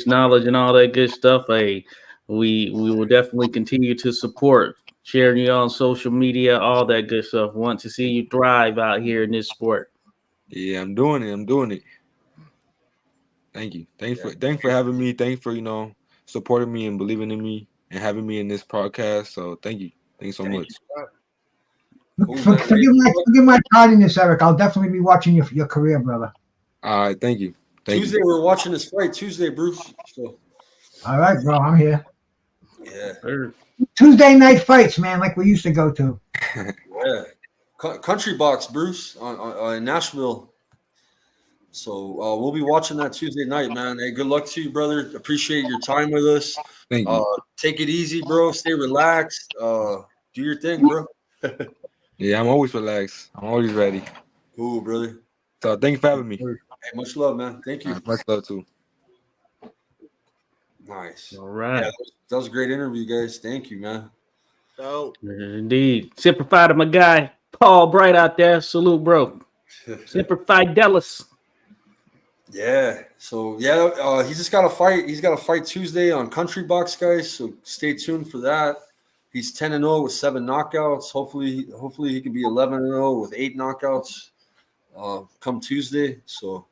knowledge and all that good stuff. Hey, we will definitely continue to support. Sharing you on social media, all that good stuff. Want to see you thrive out here in this sport. Yeah, I'm doing it. Thank you. Thanks for having me. Thanks for supporting me and believing in me and having me in this podcast. So thank you. Thanks so much. Forgive my tardiness, Erick. I'll definitely be watching your career, brother. All right, thank you. Tuesday we're watching this fight. Tuesday, Bruce. So. All right, bro. I'm here. Yeah. Tuesday night fights, man, like we used to go to. Yeah. Country Box, Bruce, in Nashville. So we'll be watching that Tuesday night, man. Hey, good luck to you, brother. Appreciate your time with us. Thank you. Take it easy, bro. Stay relaxed. Do your thing, bro. Yeah, I'm always relaxed. I'm always ready. Cool, brother. So thank you for having me. Hey, much love, man. Thank you. Much love, too. Nice. All right. Yeah, that was a great interview, guys. Thank you, man. So indeed. Simplified to my guy, Paul Bright out there. Salute, bro. Simplified Dallas. Yeah. So he's just got to fight. He's got to fight Tuesday on Country Box, guys. So stay tuned for that. He's 10-0 with 7 knockouts. Hopefully he can be 11-0 with 8 knockouts come Tuesday. So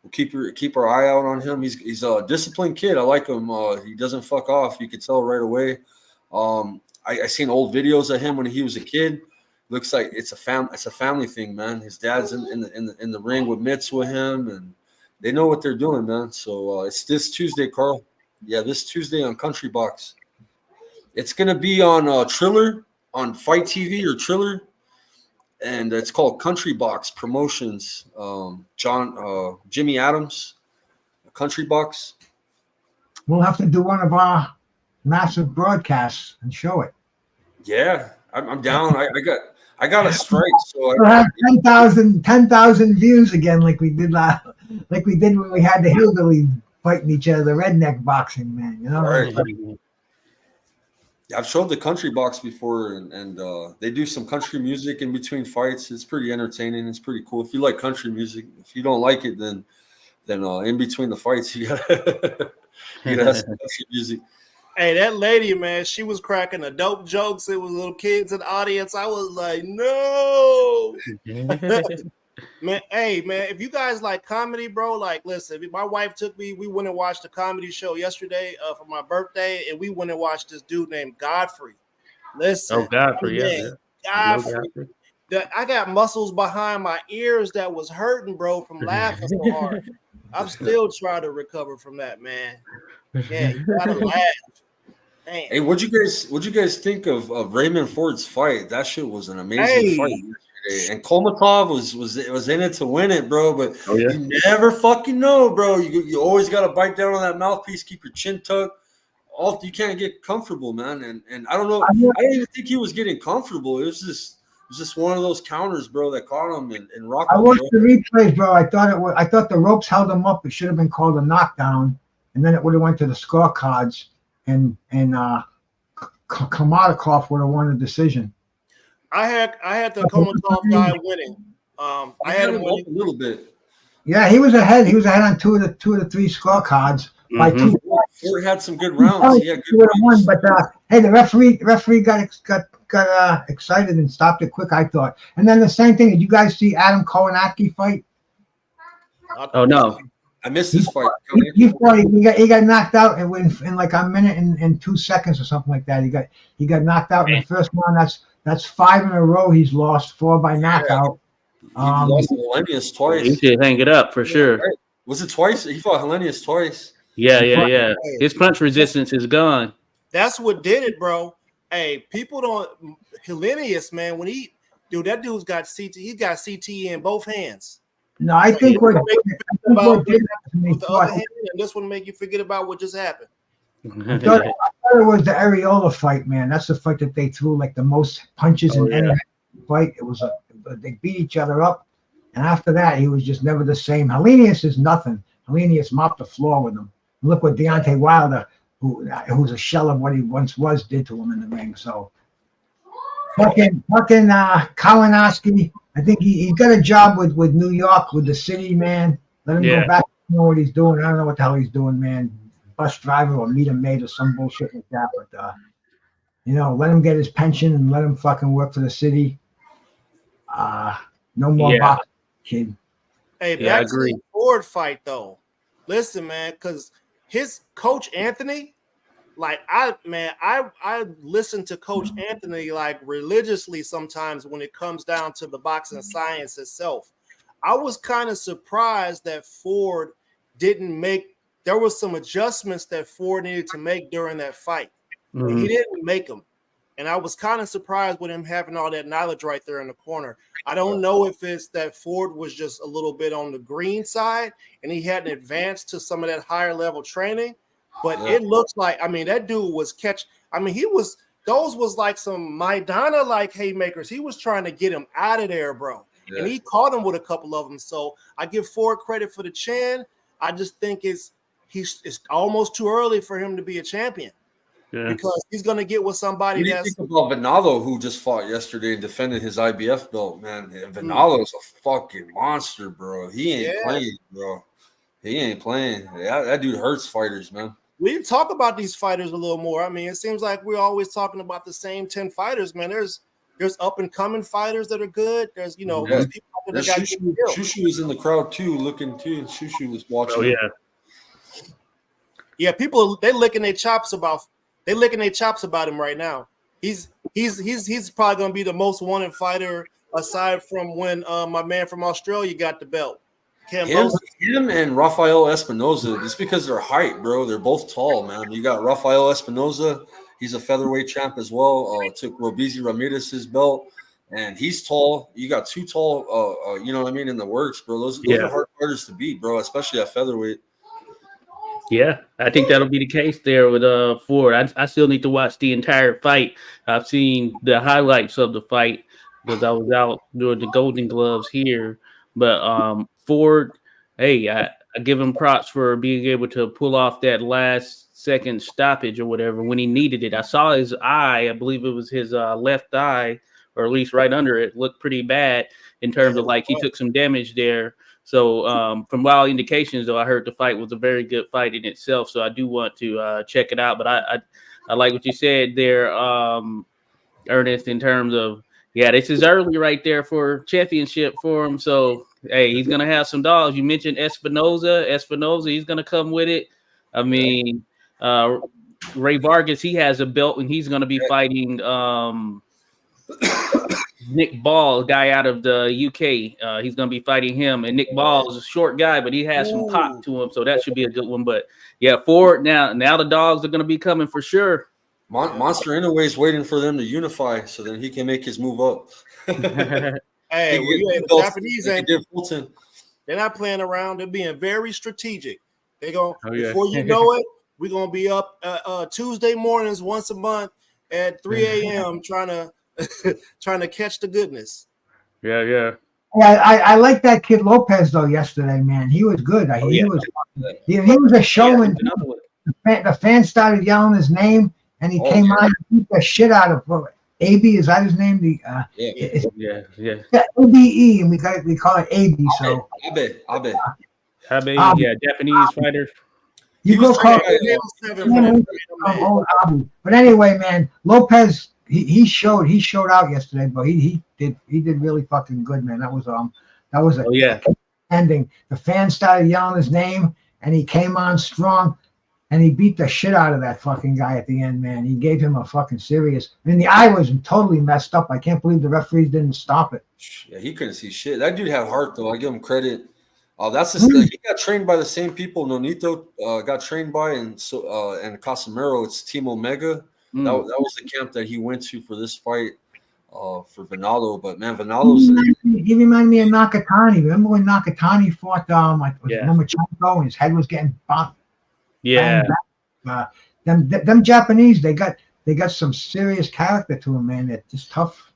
we'll keep our eye out on him. He's a disciplined kid. I like him. He doesn't fuck off. You could tell right away. I seen old videos of him when he was a kid. Looks like it's a family thing, man. His dad's in the ring with mitts with him, and they know what they're doing, man. So it's this Tuesday, Carl. Yeah, this Tuesday on Country Box. It's gonna be on Triller, on Fight TV or Triller, and it's called Country Box Promotions. Jimmy Adams, Country Box. We'll have to do one of our massive broadcasts and show it. Yeah, I'm down. I got a strike, so we'll have 10,000 views again, like we did when we had the hillbilly fighting each other, the redneck boxing, man. You know. Right. I've showed the Country Box before, and they do some country music in between fights. It's pretty entertaining. It's pretty cool. If you like country music, if you don't like it, then in between the fights, you gotta have some country music. Hey, that lady, man, she was cracking the dope jokes. It was little kids in the audience. I was like, no. Man, hey, man, if you guys like comedy, bro, like, listen, my wife took me, we went and watched a comedy show yesterday for my birthday, and we went and watched this dude named Godfrey. Listen. Oh, Godfrey, man, Godfrey. I got muscles behind my ears that was hurting, bro, from laughing so hard. I'm still trying to recover from that, man. Yeah, you gotta laugh. Damn. Hey, what'd you guys think of Raymond Ford's fight? That shit was an amazing fight yesterday. And Kolmatov was in it to win it, bro. But you never fucking know, bro. You always gotta bite down on that mouthpiece, keep your chin tucked. You can't get comfortable, man. And I don't know. I didn't even think he was getting comfortable. It was just one of those counters, bro, that caught him and rocked him. I watched the replays, bro. I thought the ropes held him up. It should have been called a knockdown, and then it would have went to the scorecards. And Kamadakov would have won the decision. I had the Komatov guy winning. I had him winning a little bit. Yeah, he was ahead. He was ahead on two of the three scorecards by 2 points. Ford had some good rounds. He had good won, but hey, the referee got excited and stopped it quick, I thought. And then the same thing. Did you guys see Adam Kownacki fight? Oh no. I missed this fight. He got knocked out in like a minute and 2 seconds or something like that. He got knocked out in the first round. That's 5 in a row he's lost, 4 by knockout. He lost to Hellenius twice. He should hang it up for sure. Right. Was it twice? He fought Hellenius twice. Yeah. His punch resistance is gone. That's what did it, bro. Hey, people don't Hellenius, man. That dude's got CT. He got CT in both hands. No, I think what did with the other hand, and this one make you forget about what just happened. I thought it was the Areola fight, man. That's the fight that they threw like the most punches in any fight. It was they beat each other up, and after that, he was just never the same. Hellenius is nothing. Hellenius mopped the floor with him. Look what Deontay Wilder, who's a shell of what he once was, did to him in the ring. So, fucking Kalinowski. I think he got a job with New York, with the city, man. Let him go back and know what he's doing. I don't know what the hell he's doing, man. Bus driver or meter maid or some bullshit like that. But, let him get his pension and let him fucking work for the city. No more boxing, kid. Hey, back to the Ford fight, though. Listen, man, because his coach, Anthony, like I listen to Coach Anthony like religiously sometimes when it comes down to the boxing science itself. I was kind of surprised that Ford didn't make. There was some adjustments that Ford needed to make during that fight. Mm-hmm. He didn't make them, and I was kind of surprised with him having all that knowledge right there in the corner. I don't know if it's that Ford was just a little bit on the green side and he hadn't advanced to some of that higher level training. But it looks like, that dude was those was like some Maidana-like haymakers. He was trying to get him out of there, bro. Yeah. And he caught him with a couple of them. So I give Ford credit for the chin. I just think it's almost too early for him to be a champion. Yeah. Because he's going to get with somebody that's... Think about Vinalo, who just fought yesterday and defended his IBF belt, man. Vinalo's a fucking monster, bro. He ain't playing, bro. He ain't playing. That dude hurts fighters, man. We didn't talk about these fighters a little more. It seems like we're always talking about the same 10 fighters, man. There's up and coming fighters that are good. There's there's people out there that got Shushu, Shushu is in the crowd too, looking too. Shushu was watching. Oh yeah. Yeah, people they licking their chops about him right now. He's probably gonna be the most wanted fighter aside from when my man from Australia got the belt. Him and Rafael Espinoza, just because they're height, bro. They're both tall, man. You got Rafael Espinoza, he's a featherweight champ as well. Took Robeisy Ramirez's belt, and he's tall. You got two tall, you know what I mean, in the works, bro. Those are hard fighters to beat, bro, especially at featherweight. Yeah, I think that'll be the case there with Ford. I still need to watch the entire fight. I've seen the highlights of the fight because I was out doing the Golden Gloves here. But Ford, hey, I give him props for being able to pull off that last second stoppage or whatever when he needed it. I saw his eye, I believe it was his left eye, or at least right under it, looked pretty bad in terms of like he took some damage there. So from all indications, though, I heard the fight was a very good fight in itself. So I do want to check it out. But I like what you said there, Ernest, in terms of, this is early right there for championship for him. So, hey, he's going to have some dogs. You mentioned Espinoza, he's going to come with it. I mean, Ray Vargas, he has a belt, and he's going to be fighting Nick Ball, guy out of the UK. He's going to be fighting him. And Nick Ball is a short guy, but he has some pop to him. So that should be a good one. But, Ford, now the dogs are going to be coming for sure. Monster Inoue is waiting for them to unify so then he can make his move up. Hey, the Japanese they're not playing around. They're being very strategic. They're going before you know it, we're gonna be up Tuesday mornings once a month at 3 a.m. trying to catch the goodness. Yeah, I like that kid Lopez though. Yesterday, man, he was good. He was a showman. The fans started yelling his name. And he came on and beat the shit out of AB. Is that his name? ABE, and we call it AB. So Abe. Japanese fighter. You go call But anyway, man, Lopez he showed out yesterday, but he did really fucking good, man. That was ending. The fans started yelling his name, and he came on strong. And he beat the shit out of that fucking guy at the end, man. He gave him a fucking serious. I mean, the eye was totally messed up. I can't believe the referees didn't stop it. Yeah, he couldn't see shit. That dude had heart, though. I give him credit. That's he got trained by the same people Nonito got trained by, and Casimiro. It's Team Omega. That was the camp that he went to for this fight for Vinalo. But man, Vinalo's he reminded me of Nakatani. Remember when Nakatani fought Lomachenko and his head was getting bumped? Yeah, them Japanese, they got some serious character to them, man. They're just tough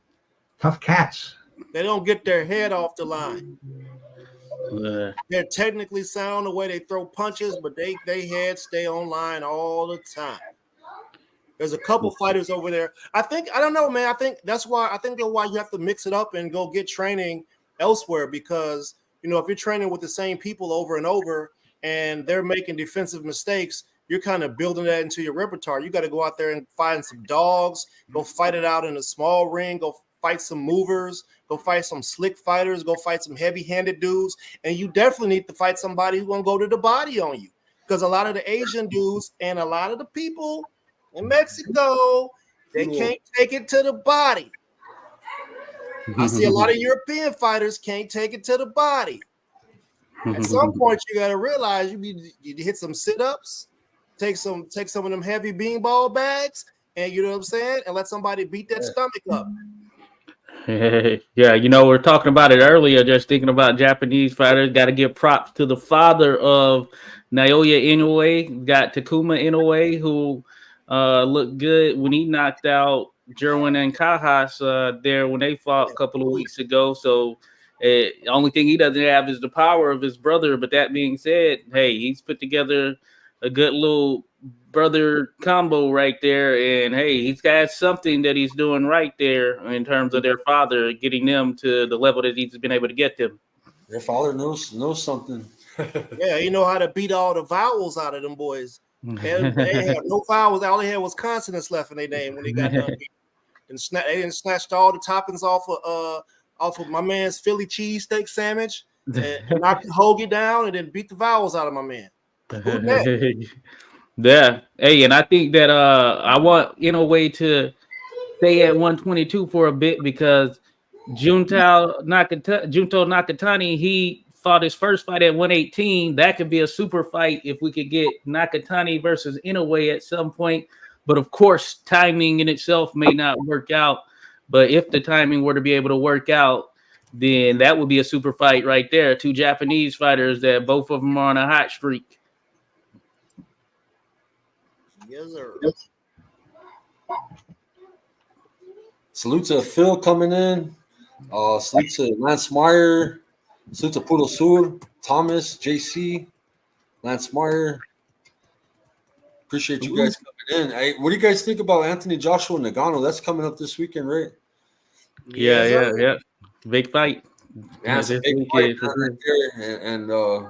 cats. They don't get their head off the line. They're technically sound the way they throw punches, but they heads stay on line all the time. There's a couple fighters over there. I don't know, man. I think that's why you have to mix it up and go get training elsewhere, because if you're training with the same people over and over, and they're making defensive mistakes, you're kind of building that into your repertoire. You got to go out there and find some dogs, go fight it out in a small ring, go fight some movers, go fight some slick fighters, go fight some heavy-handed dudes, and you definitely need to fight somebody who's going to go to the body on you, because a lot of the Asian dudes and a lot of the people in Mexico, they can't take it to the body. I see a lot of European fighters can't take it to the body. At some point, you got to realize you hit some sit-ups, take some of them heavy beanball bags, and you know what I'm saying, and let somebody beat that stomach up. Yeah, we're talking about it earlier, just thinking about Japanese fighters. Got to give props to the father of Naoya Inoue, got Takuma Inoue, who looked good when he knocked out Jerwin and Kajas there when they fought a couple of weeks ago. So the only thing he doesn't have is the power of his brother. But that being said, hey, he's put together a good little brother combo right there. And, hey, he's got something that he's doing right there in terms of their father, getting them to the level that he's been able to get them. Their father knows something. Yeah, he know how to beat all the vowels out of them boys. They have no vowels. All they had was consonants left in their name when they got done. and they didn't snatched all the toppings off of my man's Philly cheesesteak sandwich and knocked the hoagie down and then beat the vowels out of my man. Who that? Yeah. Hey, and I think that I want in a way to stay at 122 for a bit because Junto Nakatani, he fought his first fight at 118. That could be a super fight if we could get Nakatani versus Inoue at some point. But of course, timing in itself may not work out. But if the timing were to be able to work out, then that would be a super fight right there. Two Japanese fighters that both of them are on a hot streak. Yes, sir. Salute to Phil coming in. Salute to Lance Meyer. Salute to Pudo Sur, Thomas, JC, Lance Meyer. Appreciate you guys coming in. Hey, what do you guys think about Anthony Joshua Nagano? That's coming up this weekend, right? Yeah. Big fight. Yeah, it's a big fight right there. And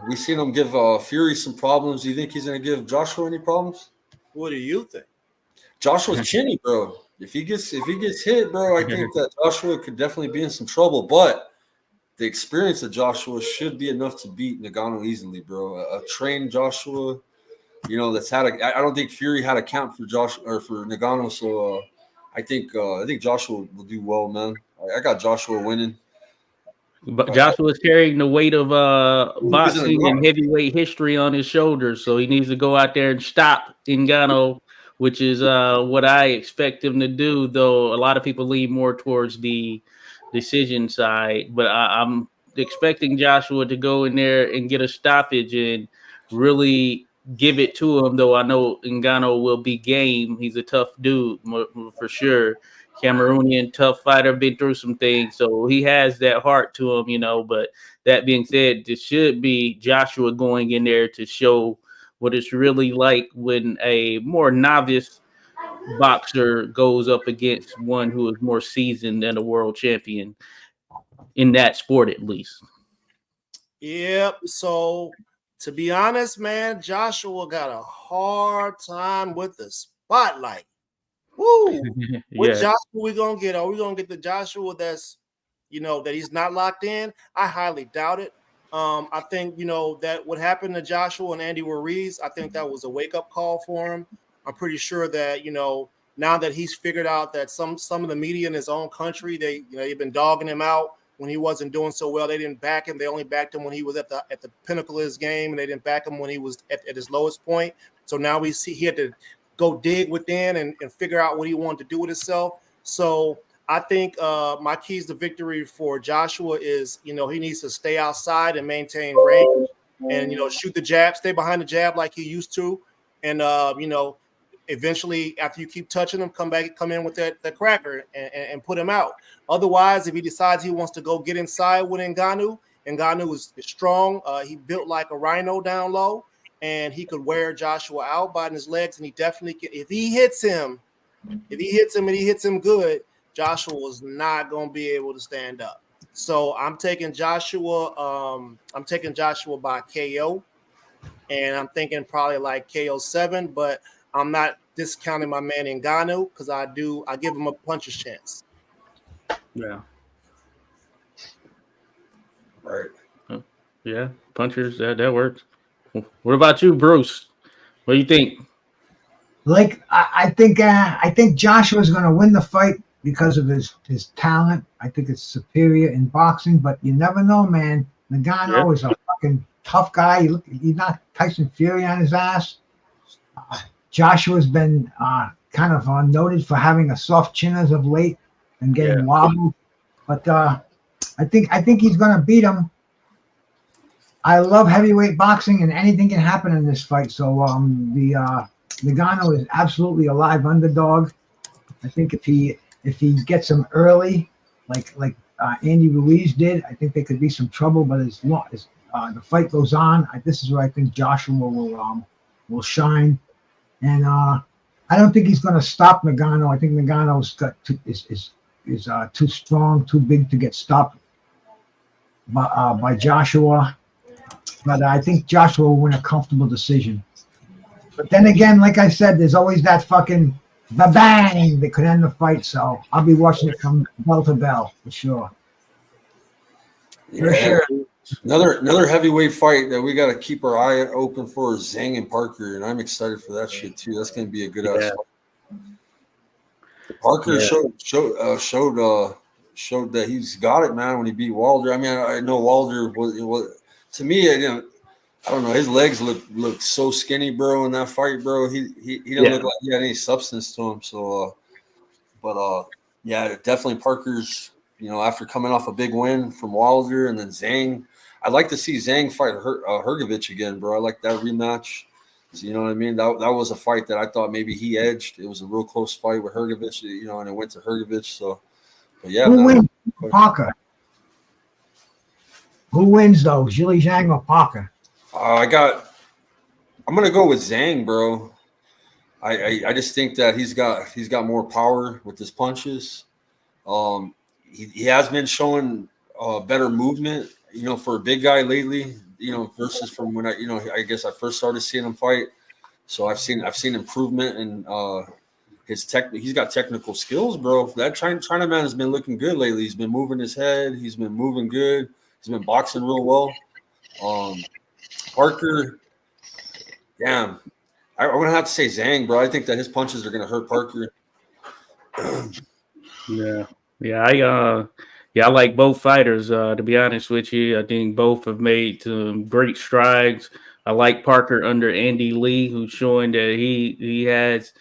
we seen him give Fury some problems. Do you think he's going to give Joshua any problems? What do you think? Joshua's chinny, bro. If he gets hit, bro, I think that Joshua could definitely be in some trouble. But the experience of Joshua should be enough to beat Nagano easily, bro. A trained Joshua, that's had I don't think Fury had a count for Joshua or for Nagano, so I think Joshua will do well, man. I got Joshua winning. But Joshua's carrying the weight of boxing and heavyweight history on his shoulders, so he needs to go out there and stop Ngannou, which is what I expect him to do. Though a lot of people lean more towards the decision side, but I'm expecting Joshua to go in there and get a stoppage and really give it to him. Though I know Ngannou will be game. He's a tough dude for sure. Cameroonian, tough fighter, been through some things, so he has that heart to him, But that being said, this should be Joshua going in there to show what it's really like when a more novice boxer goes up against one who is more seasoned and a world champion in that sport, at least. Yep. So to be honest, man, Joshua got a hard time with the spotlight. Woo! What Joshua we gonna get? Are we gonna get the Joshua that's that he's not locked in? I highly doubt it. I think that what happened to Joshua and Andy Ruiz, I think that was a wake-up call for him. I'm pretty sure that now that he's figured out that some of the media in his own country, they've been dogging him out when he wasn't doing so well. They didn't back him. They only backed him when he was at the pinnacle of his game, and they didn't back him when he was at his lowest point. So now we see he had to go dig within and figure out what he wanted to do with himself. So I think my keys to victory for Joshua is, he needs to stay outside and maintain range and, shoot the jab, stay behind the jab like he used to. And, eventually after you keep touching him, come in with that cracker and put him out. Otherwise, if he decides he wants to go get inside with Ngannou is strong. He built like a rhino down low. And he could wear Joshua out by his legs, and he definitely can. If he hits him and he hits him good, Joshua is not going to be able to stand up. So I'm taking Joshua. I'm taking Joshua by KO, and I'm thinking probably like KO 7. But I'm not discounting my man Ngannou because I give him a puncher's chance. Yeah. Right. Yeah, punchers. That works. What about you, Bruce? What do you think? I think Joshua's going to win the fight because of his talent. I think it's superior in boxing, but you never know, man. Ngannou is a fucking tough guy. He knocked Tyson Fury on his ass. Joshua's been kind of noted for having a soft chin as of late and getting wobbled, but I think he's going to beat him. I love heavyweight boxing, and anything can happen in this fight. So the Ngannou is absolutely a live underdog. I think if he gets him early, like Andy Ruiz did, I think there could be some trouble. But as long as the fight goes on, this is where I think Joshua will shine. And I don't think he's going to stop Ngannou. I think Ngannou's is too strong, too big to get stopped by Joshua. But I think Joshua will win a comfortable decision. But then again, like I said, there's always that fucking Ba-bang! They could end the fight, so I'll be watching it from bell to bell for sure. For Yeah. sure. Another heavyweight fight that we got to keep our eye open for is Zhang and Parker, and I'm excited for that shit too. That's going to be a good ass fight. Parker showed that he's got it, man. When he beat Wilder, I mean, I know Wilder was to me, I don't know. His legs look so skinny, bro. In that fight, bro, he didn't look like he had any substance to him. So, yeah, definitely Parker's. After coming off a big win from Wilder and then Zhang, I'd like to see Zhang fight Hrgovic again, bro. I like that rematch. So, you know what I mean? That was a fight that I thought maybe he edged. It was a real close fight with Hrgovic, and it went to Hrgovic. So, but yeah. Who wins, Parker? Who wins though, Zhilei Zhang or Parker? I'm gonna go with Zhang, bro. I just think that he's got more power with his punches. He has been showing better movement, for a big guy lately, versus from when I guess I first started seeing him fight. So I've seen improvement in his tech. He's got technical skills, bro. That China man has been looking good lately. He's been moving his head. He's been moving good. He's been boxing real well. Parker, damn. I'm going to have to say Zhang, bro. I think that his punches are going to hurt Parker. I like both fighters. To be honest with you, I think both have made some great strides. I like Parker under Andy Lee, who's showing that he has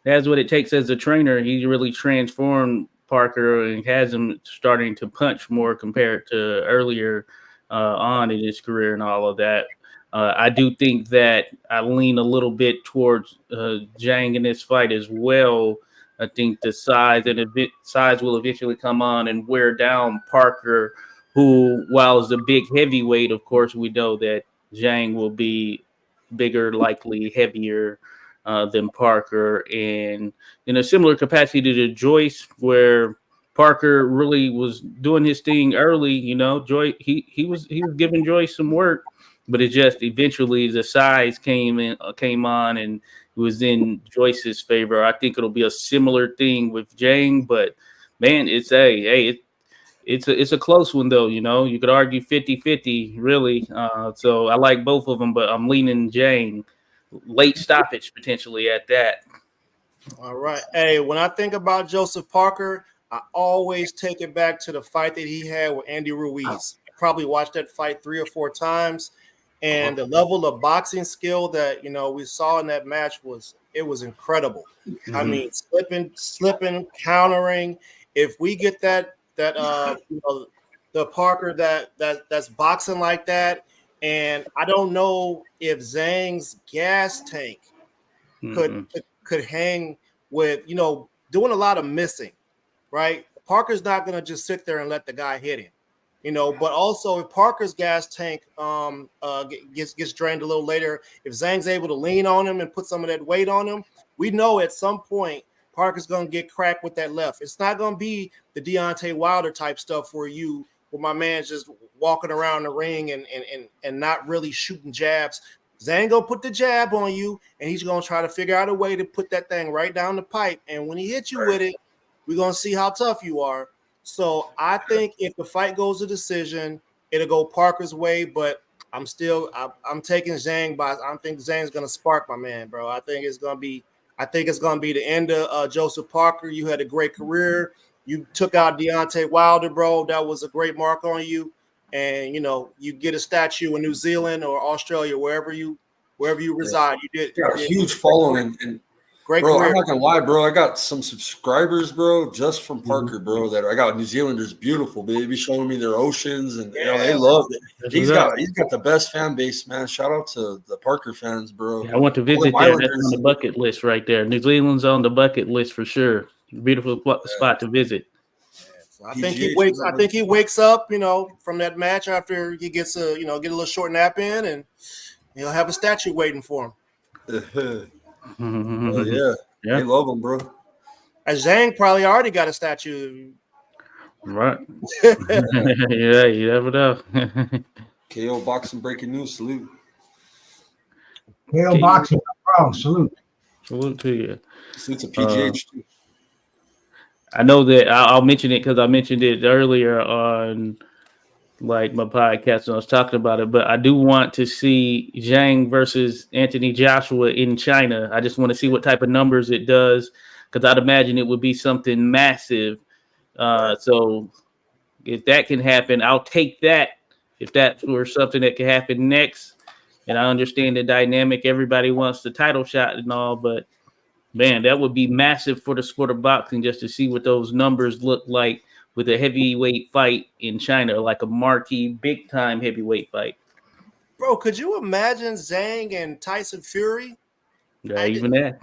what it takes as a trainer. He really transformed Parker and has him starting to punch more compared to earlier on in his career and all of that. I do think that I lean a little bit towards Zhang in this fight as well. I think the size will eventually come on and wear down Parker, who, while is a big heavyweight, of course, we know that Zhang will be bigger, likely heavier than Parker. And in a similar capacity to Joyce, where Parker really was doing his thing early, Joyce, he was giving Joyce some work, but it just eventually the size came on and it was in Joyce's favor. I think it'll be a similar thing with Zhang, but man, it's a close one though. You could argue 50-50 really. So I like both of them, but I'm leaning Zhang. Late stoppage potentially at that. All right. Hey, when I think about Joseph Parker, I always take it back to the fight that he had with Andy Ruiz. I probably watched that fight 3 or 4 times. And the level of boxing skill that we saw in that match was incredible. Mm-hmm. I mean, slipping, countering. If we get that the Parker that's boxing like that, and I don't know if Zhang's gas tank could hang with doing a lot of missing, right? Parker's not going to just sit there and let the guy hit him. But also if Parker's gas tank gets drained a little later, if Zhang's able to lean on him and put some of that weight on him, we know at some point Parker's going to get cracked with that left. It's not going to be the Deontay Wilder type stuff where my man's just walking around the ring and not really shooting jabs. Zhang going to put the jab on you, and he's going to try to figure out a way to put that thing right down the pipe. And when he hits you with it, we're going to see how tough you are. So I think if the fight goes to decision, it'll go Parker's way, but I'm taking Zhang by. I think Zhang's gonna spark my man, bro. I think it's gonna be the end of Joseph Parker. You had a great career. You took out Deontay Wilder, bro. That was a great mark on you. And you get a statue in New Zealand or Australia, wherever you reside. You did a huge following and great bro, career. I'm not gonna lie, bro. I got some subscribers, bro, just from Parker, bro. That I got New Zealanders, beautiful. They be showing me their oceans, and they love it. He's got the best fan base, man. Shout out to the Parker fans, bro. Yeah, I want to visit there. That's on the bucket list right there. New Zealand's on the bucket list for sure. Beautiful spot to visit. So I think he wakes up, from that match after he gets get a little short nap in, and he'll have a statue waiting for him. Yeah, they love him, bro. Zhang probably already got a statue. Right. Yeah, you never know. KO Boxing breaking news. Salute. KO Boxing, bro. Salute. Salute to you. Salute to PGH too. I know that I'll mention it because I mentioned it earlier on like my podcast when I was talking about it, but I do want to see Zhang versus Anthony Joshua in China. I just want to see what type of numbers it does because I'd imagine it would be something massive. So if that can happen, I'll take that if that were something that could happen next. And I understand the dynamic. Everybody wants the title shot and all, but man, that would be massive for the sport of boxing just to see what those numbers look like with a heavyweight fight in China, like a marquee, big-time heavyweight fight. Bro, could you imagine Zhang and Tyson Fury? Yeah, even that.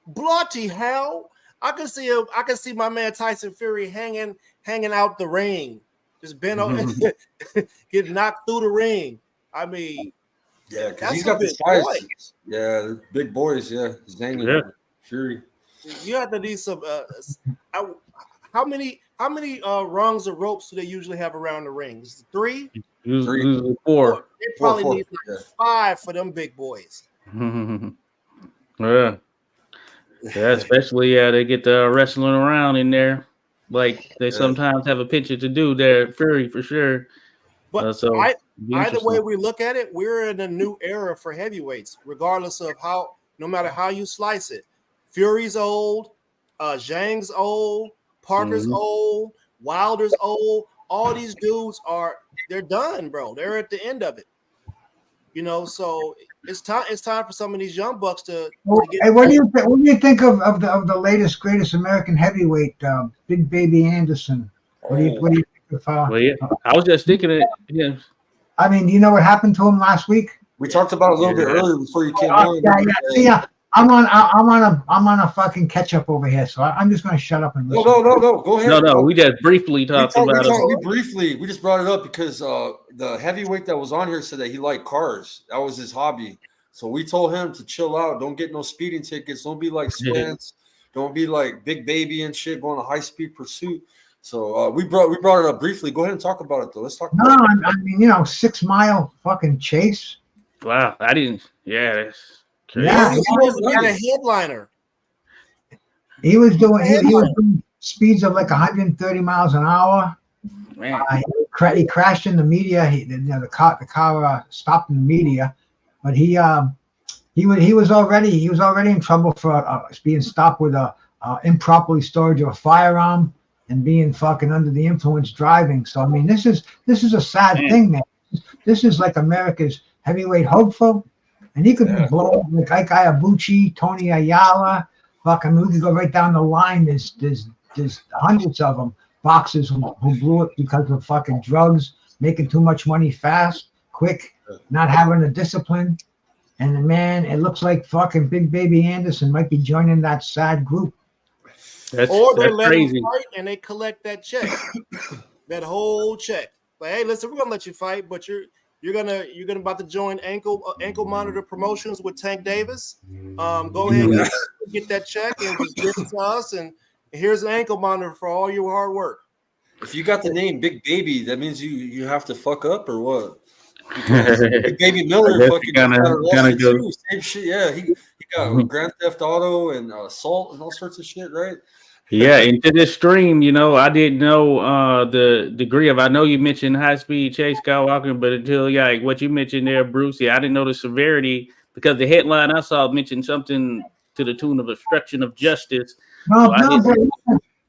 Bloody hell! I could see my man Tyson Fury hanging out the ring, just bent over, get knocked through the ring. I mean, yeah, because he's got the size. Yeah, big boys. Yeah, Zhang and Fury. You have to need some. How many rungs of ropes do they usually have around the rings? Three? Four. They probably need like 5 for them big boys. Yeah, especially they get the wrestling around in there, like they sometimes have a picture to do there. Fury for sure. But either way we look at it, we're in a new era for heavyweights, regardless of no matter how you slice it. Fury's old, Zhang's old, Parker's old, Wilder's old. All these dudes they're done, bro. They're at the end of it. You know, so it's time for some of these young bucks to get. Hey, what do you think of the latest greatest American heavyweight, Big Baby Anderson? What do you think of? Well, yeah, I was just thinking it. Yeah. I mean, do you know what happened to him last week? We talked about it a little bit earlier before you came on. Yeah. I'm on a fucking catch up over here, so I'm just gonna shut up and listen. No. Go ahead. No. We just briefly talked about it. We just brought it up because the heavyweight that was on here said that he liked cars. That was his hobby. So we told him to chill out. Don't get no speeding tickets. Don't be like Spence. Don't be like Big Baby and shit going a high speed pursuit. So we brought it up briefly. Go ahead and talk about it though. Let's talk. I mean, 6 mile fucking chase. Wow, I didn't. Yeah, that's crazy. Yeah, he was a headliner. He was doing speeds of like 130 miles an hour. Man, he crashed in the media. The car stopped in the media, but he was already in trouble for being stopped with a improperly storage of a firearm and being fucking under the influence driving. So I mean, this is a sad thing, man. This is like America's heavyweight hopeful, and he could be blown like Ike Iyabuchi, Tony Ayala. Fucking, we could go right down the line. There's hundreds of them, boxers who blew it because of fucking drugs, making too much money fast, quick, not having the discipline. And man, it looks like fucking Big Baby Anderson might be joining that sad group. Or they let him fight and they collect that check, that whole check. Like, hey, listen, we're gonna let you fight, but you're gonna about to join ankle monitor promotions with Tank Davis. Go ahead and get that check and just give it to us. And here's an ankle monitor for all your hard work. If you got the name Big Baby, that means you have to fuck up or what? Big Baby Miller fucking too. Same shit. Yeah, he got Grand Theft Auto and assault and all sorts of shit, right? Yeah, into this stream, I didn't know the degree of. I know you mentioned high speed chase Skywalker, but until what you mentioned there, Bruce, I didn't know the severity because the headline I saw mentioned something to the tune of obstruction of justice. No,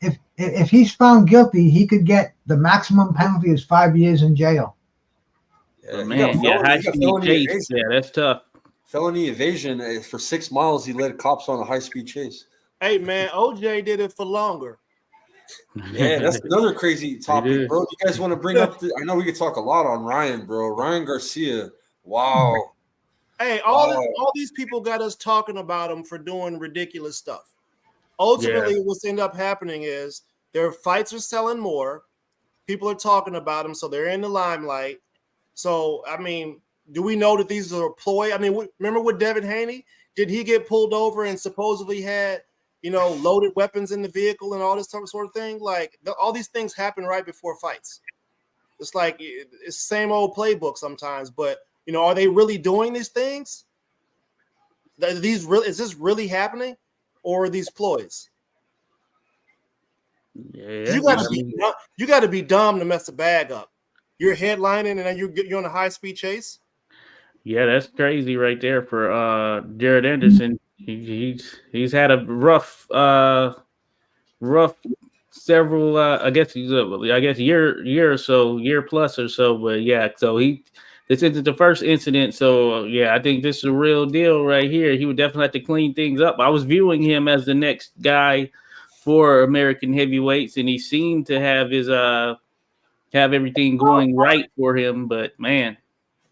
but if he's found guilty, he could get the maximum penalty is 5 years in jail. Yeah, man, high speed chase, that's tough. Felony evasion for 6 miles. He led cops on a high speed chase. Hey man, OJ did it for longer. Yeah, that's another crazy topic, bro. You guys want to bring up? I know we could talk a lot on Ryan, bro. Ryan Garcia. Wow. Hey, all these people got us talking about him for doing ridiculous stuff. Ultimately, what's end up happening is their fights are selling more. People are talking about them, so they're in the limelight. So, I mean, do we know that these are a ploy? I mean, remember with Devin Haney? Did he get pulled over and supposedly had loaded weapons in the vehicle and all this sort of thing? Like all these things happen right before fights. It's like it's the same old playbook sometimes, but are they really doing these things? Is this really happening? or these ploys? Yeah, You got to be dumb to mess the bag up. You're headlining and then you're on a high speed chase. Yeah, that's crazy right there for Jared Anderson. He's had a rough several I guess year or so, year plus or so, but yeah, so this isn't the first incident, so yeah, I think this is a real deal right here. He would definitely have to clean things up. I was viewing him as the next guy for American heavyweights, and he seemed to have his have everything going right for him, but man,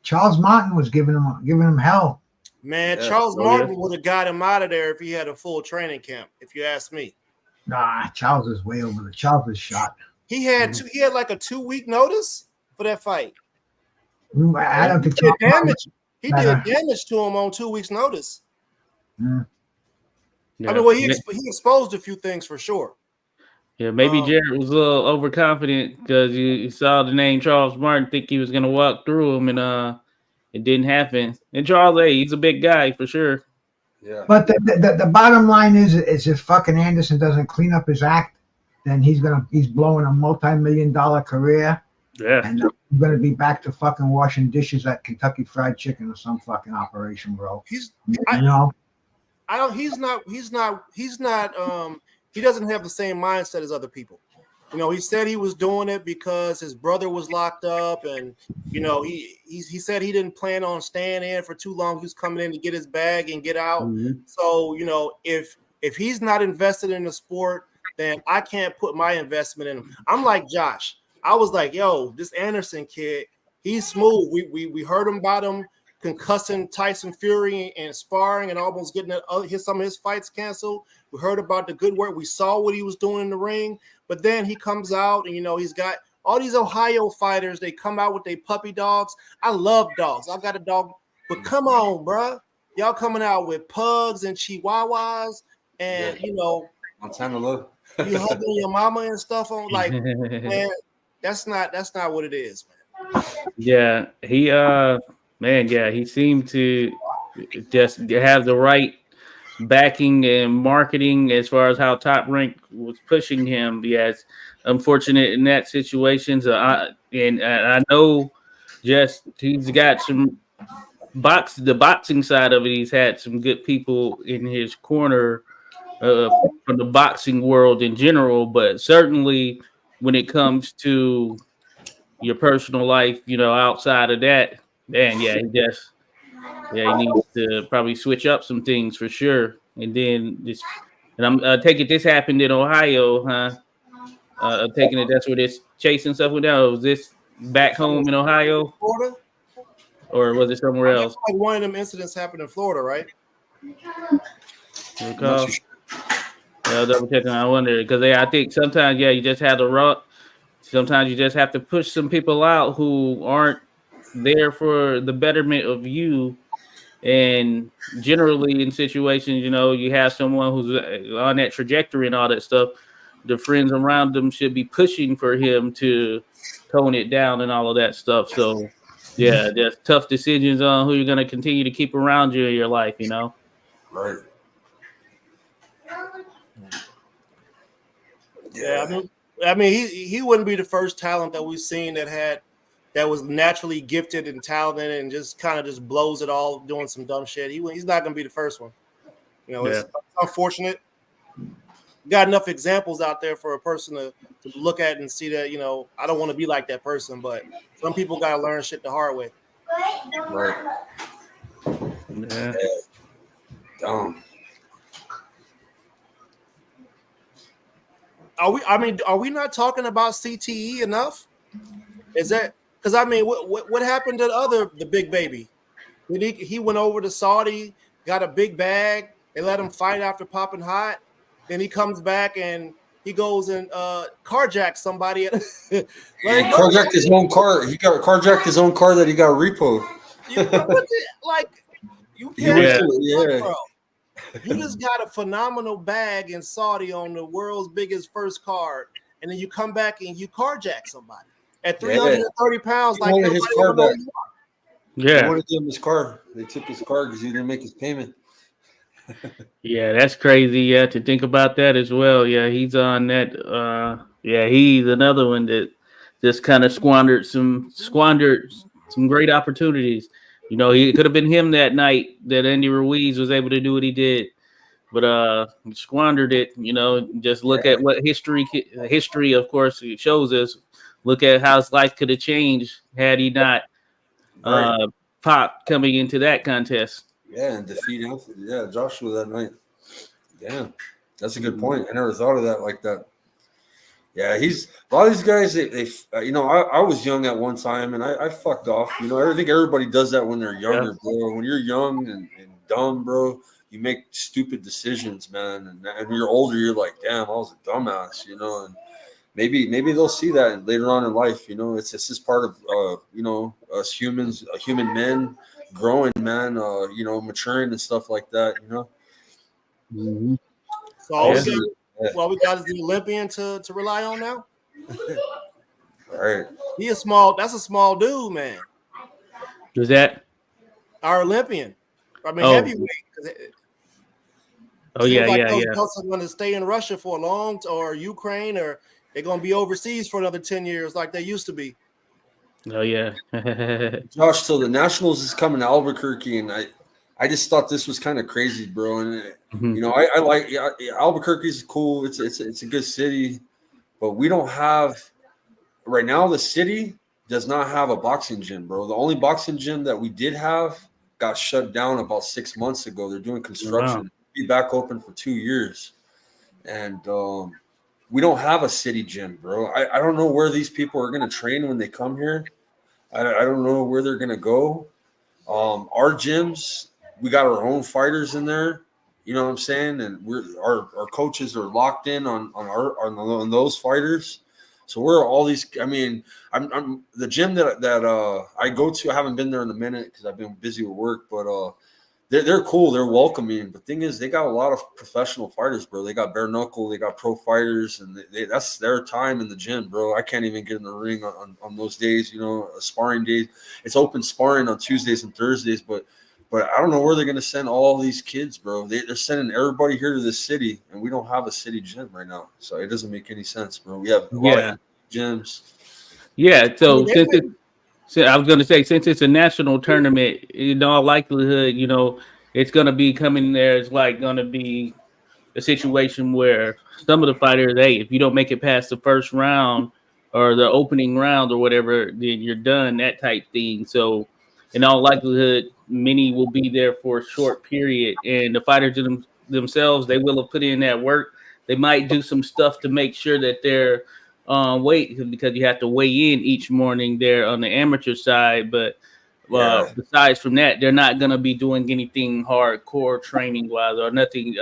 Charles Martin was giving him hell. Man, Charles Martin would have got him out of there if he had a full training camp, if you ask me. Nah, Charles is way over. Charles is shot. He had like a 2-week notice for that fight. I don't think he did damage to him on 2 weeks' notice. Mm. yeah. I mean, well, he exposed a few things for sure. Yeah, maybe Jared was a little overconfident because you saw the name Charles Martin, think he was going to walk through him, and it didn't happen. And Charles, he's a big guy for sure. Yeah. But the bottom line is if fucking Anderson doesn't clean up his act, then he's blowing a multi-million-dollar career. Yeah. And he's gonna be back to fucking washing dishes at Kentucky Fried Chicken or some fucking operation, bro. He doesn't have the same mindset as other people. You know, he said he was doing it because his brother was locked up, and you know, he said he didn't plan on staying in for too long. He was coming in to get his bag and get out. Mm-hmm. So, you know, if he's not invested in the sport, then I can't put my investment in him. I'm like Josh. I was like, yo, this Anderson kid, he's smooth. We heard about him concussing Tyson Fury and sparring and almost getting some of his fights canceled. We heard about the good work. We saw what he was doing in the ring. But then he comes out and, you know, he's got all these Ohio fighters. They come out with their puppy dogs. I love dogs. I got a dog. But come on, bro. Y'all coming out with pugs and chihuahuas and, you know, Montana love. You hugging your mama and stuff on. Like, man, that's not what it is, man. Yeah, he seemed to just have the right backing and marketing as far as how Top Rank was pushing him. Yes, unfortunate in that situation. So I know just he's got some the boxing side of it. He's had some good people in his corner from the boxing world in general, but certainly when it comes to your personal life, you know, outside of that, man, he needs to probably switch up some things for sure. And then I'm taking this happened in Ohio, huh? I'm taking it that's where this chasing stuff went down. Was this back home in Ohio, Florida, or was it somewhere else? Like one of them incidents happened in Florida, right? Recall? Yeah, double checking. I wonder because I think sometimes you just have to run. Sometimes you just have to push some people out who aren't there for the betterment of you. And generally in situations, you know, you have someone who's on that trajectory and all that stuff. The friends around them should be pushing for him to tone it down and all of that stuff. So, yeah, there's tough decisions on who you're going to continue to keep around you in your life, you know? Right. Yeah, I mean, he wouldn't be the first talent that we've seen that was naturally gifted and talented and just kind of just blows it all doing some dumb shit. He's not going to be the first one. You know, It's unfortunate. Got enough examples out there for a person to look at and see that, you know, I don't want to be like that person, but some people got to learn shit the hard way. Right. Yeah. Are we not talking about CTE enough? Is that because what happened to the big baby? He went over to Saudi, got a big bag. They let him fight after popping hot. Then he comes back and he goes and carjacks somebody. Carjacked his own car. He got carjacked his own car that he got repoed. You can't, bro. You just got a phenomenal bag in Saudi on the world's biggest first card, and then you come back and you carjack somebody at 330 pounds. He wanted his car back. Yeah, they wanted to give him his car. They took his car because he didn't make his payment. Yeah, that's crazy. Yeah, to think about that as well. Yeah, he's on that. Yeah, he's another one that just kind of squandered some great opportunities. You know, it could have been him that night that Andy Ruiz was able to do what he did, but he squandered it. You know, just look at what history, of course, it shows us. Look at how his life could have changed had he not Pop coming into that contest. Yeah, and defeat Anthony. Yeah, Joshua that night. Damn, that's a good point. I never thought of that like that. Yeah, he's a lot of these guys. They you know, I was young at one time and I fucked off. You know, I think everybody does that when they're younger, bro. When you're young and dumb, bro, you make stupid decisions, man. And when you're older, you're like, damn, I was a dumbass, you know. And maybe they'll see that later on in life. You know, it's just part of you know, us humans, human men growing, man. You know, maturing and stuff like that. You know. Mm-hmm. So we got is the Olympian to rely on now. All right. That's a small dude, man. Who's that? Our Olympian. I mean, heavyweight. Oh yeah, like yeah, those yeah. belts are going to stay in Russia for a long, or Ukraine, or they're going to be overseas for another 10 years, like they used to be. Oh yeah. Josh, so the Nationals is coming to Albuquerque, and I just thought this was kind of crazy, bro. And you know, I like Albuquerque's cool. It's a good city, but we don't have right now. The city does not have a boxing gym, bro. The only boxing gym that we did have got shut down about 6 months ago. They're doing construction. Wow. Be back open for 2 years, and we don't have a city gym, bro. I don't know where these people are going to train when they come here. I don't know where they're going to go. Our gyms, we got our own fighters in there. You know what I'm saying? And our coaches are locked in on those fighters. So we're all these. I mean, I'm the gym that I go to. I haven't been there in a minute because I've been busy with work, but they're cool. They're welcoming. But thing is, they got a lot of professional fighters, bro. They got bare knuckle. They got pro fighters, and that's their time in the gym, bro. I can't even get in the ring on those days. You know, sparring days. It's open sparring on Tuesdays and Thursdays, but I don't know where they're going to send all these kids, bro. They're sending everybody here to this city, and we don't have a city gym right now. So it doesn't make any sense, bro. We have a lot of gyms. Yeah, so I was going to say, since it's a national tournament, in all likelihood, you know, it's going to be coming there. It's like going to be a situation where some of the fighters, hey, if you don't make it past the first round or the opening round or whatever, then you're done, that type thing. So in all likelihood, many will be there for a short period, and the fighters themselves, they will have put in that work. They might do some stuff to make sure that they're weight, because you have to weigh in each morning there on the amateur side. But besides from that, they're not going to be doing anything hardcore training wise or nothing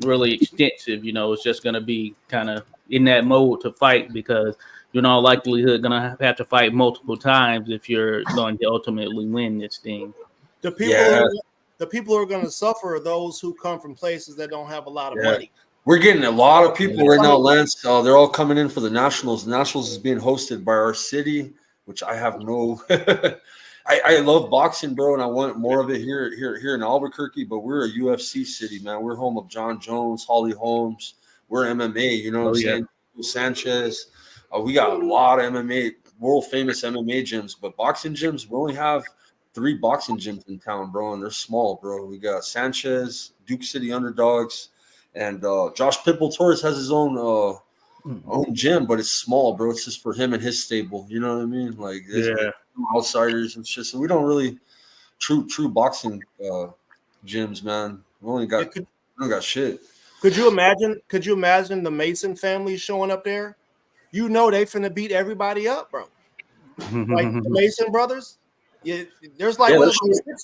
really extensive. You know, it's just going to be kind of in that mode to fight, because you're in all likelihood going to have to fight multiple times if you're going to ultimately win this thing. The people who are going to suffer are those who come from places that don't have a lot of money. We're getting a lot of people right now, Lance. They're all coming in for the Nationals. The Nationals is being hosted by our city, which I have no I love boxing, bro, and I want more of it here in Albuquerque, but we're a UFC city, man. We're home of John Jones, Holly Holmes. We're MMA, you know what I'm saying? Sanchez. We got a lot of MMA, world famous MMA gyms, but boxing gyms, we only have 3 boxing gyms in town, bro, and they're small, bro. We got Sanchez, Duke City Underdogs, and Josh Pitbull Torres has his own gym, but it's small, bro. It's just for him and his stable. You know what I mean? Like, like outsiders and shit. So we don't really true boxing gyms, man. We only got shit. Could you imagine the Mason family showing up there? You know they finna beat everybody up, bro. Like the Mason brothers. Yeah, there's like 6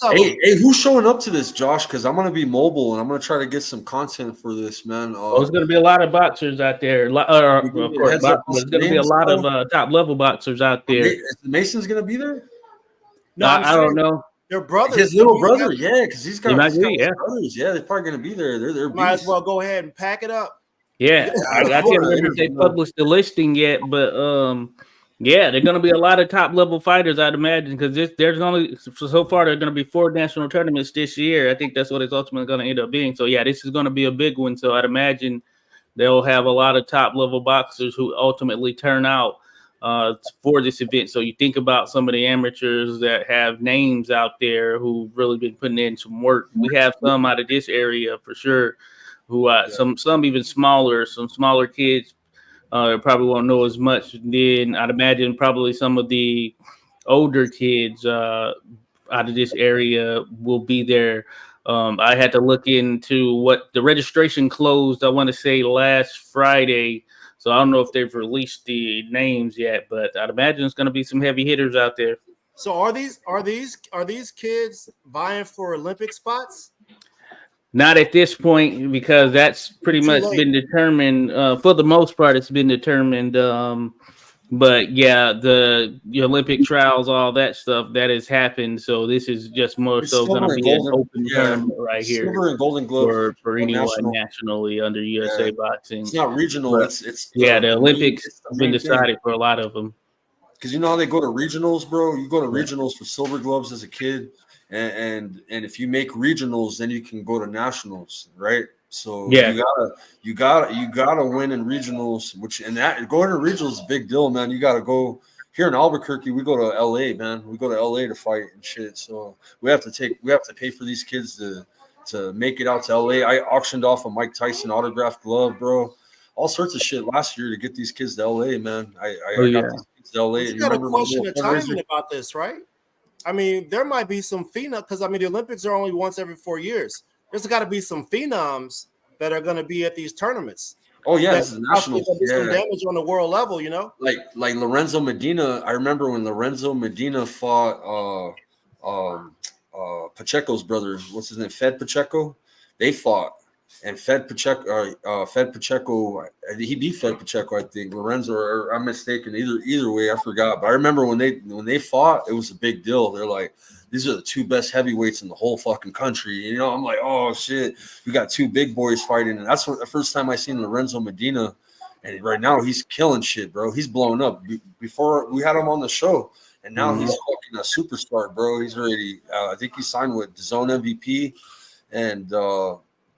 of them. Hey, who's showing up to this, Josh? Because I'm gonna be mobile and I'm gonna try to get some content for this, man. There's gonna be a lot of boxers out there. Of course, there's gonna be a lot of top level boxers out there. Is the Mason's gonna be there? No, I don't know. Their brothers, his little brother, because he's got brothers. Yeah, they're probably gonna be there. They're might as well go ahead and pack it up. Yeah, I can't remember if they published the listing yet, but Yeah, they're going to be a lot of top level fighters, I'd imagine, because there's only so far there are going to be 4 national tournaments this year. I think that's what it's ultimately going to end up being. So yeah, this is going to be a big one. So I'd imagine they'll have a lot of top level boxers who ultimately turn out for this event. So you think about some of the amateurs that have names out there who've really been putting in some work. We have some out of this area for sure, who some even smaller, some smaller kids. Probably won't know as much. Then I'd imagine probably some of the older kids out of this area will be there. I had to look into what the registration closed. I want to say last Friday, so I don't know if they've released the names yet, but I'd imagine it's going to be some heavy hitters out there. So are these kids vying for Olympic spots? Not at this point, because that's pretty much been determined. For the most part, it's been determined. But yeah, the Olympic trials, all that stuff, that has happened. So this is just more so going to be an open tournament right here. Silver and Golden Glove for anyone nationally under USA Boxing. It's not regional. But, it's the Olympics have been decided for a lot of them. Because you know how they go to regionals, bro. You go to regionals for silver gloves as a kid. And if you make regionals, then you can go to nationals, right? So you gotta win in regionals, going to regionals is a big deal, man. You gotta go here in Albuquerque. We go to LA, man. We go to LA to fight and shit. So we have to pay for these kids to make it out to LA. I auctioned off a Mike Tyson autographed glove, bro. All sorts of shit last year to get these kids to LA, man. I got these kids to LA. You got a question of timing about this, right? I mean, there might be some phenoms because I mean the Olympics are only once every 4 years. There's got to be some phenoms that are going to be at these tournaments. Oh yeah, this is national. Some damage on the world level, you know. Like Lorenzo Medina. I remember when Lorenzo Medina fought Pacheco's brother. What's his name? Fed Pacheco. They fought, and Fed Pacheco. He beat Fed Pacheco, I think. Lorenzo, or I'm mistaken. Either way, I forgot. But I remember when they fought, it was a big deal. They're like, these are the 2 best heavyweights in the whole fucking country. You know, I'm like, oh shit, we got 2 big boys fighting, and that's the first time I seen Lorenzo Medina, and right now he's killing shit, bro. He's blowing up. Before we had him on the show, and now he's fucking a superstar, bro. He's already, I think he signed with DAZN MVP, and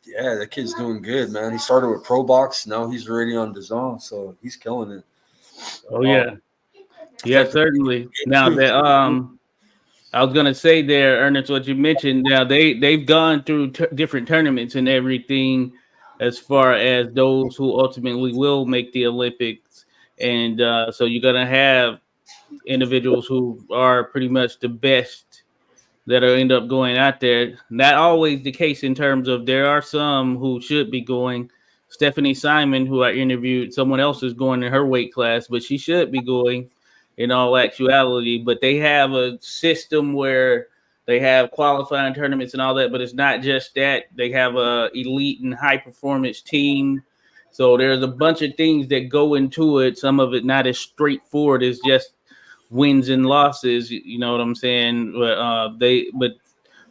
yeah, that kid's doing good, man. He started with Pro Box, now he's already on DAZN, so he's killing it. Oh yeah, certainly. Now that I was gonna say there, Ernest, what you mentioned. Now they've gone through different tournaments and everything, as far as those who ultimately will make the Olympics, and so you're gonna have individuals who are pretty much the best that'll end up going out there. Not always the case in terms of there are some who should be going. Stephanie Simon, who I interviewed, someone else is going in her weight class, but she should be going in all actuality. But they have a system where they have qualifying tournaments and all that, but it's not just that. They have a elite and high performance team. So there's a bunch of things that go into it. Some of it not as straightforward as just wins and losses, you know what I'm saying? But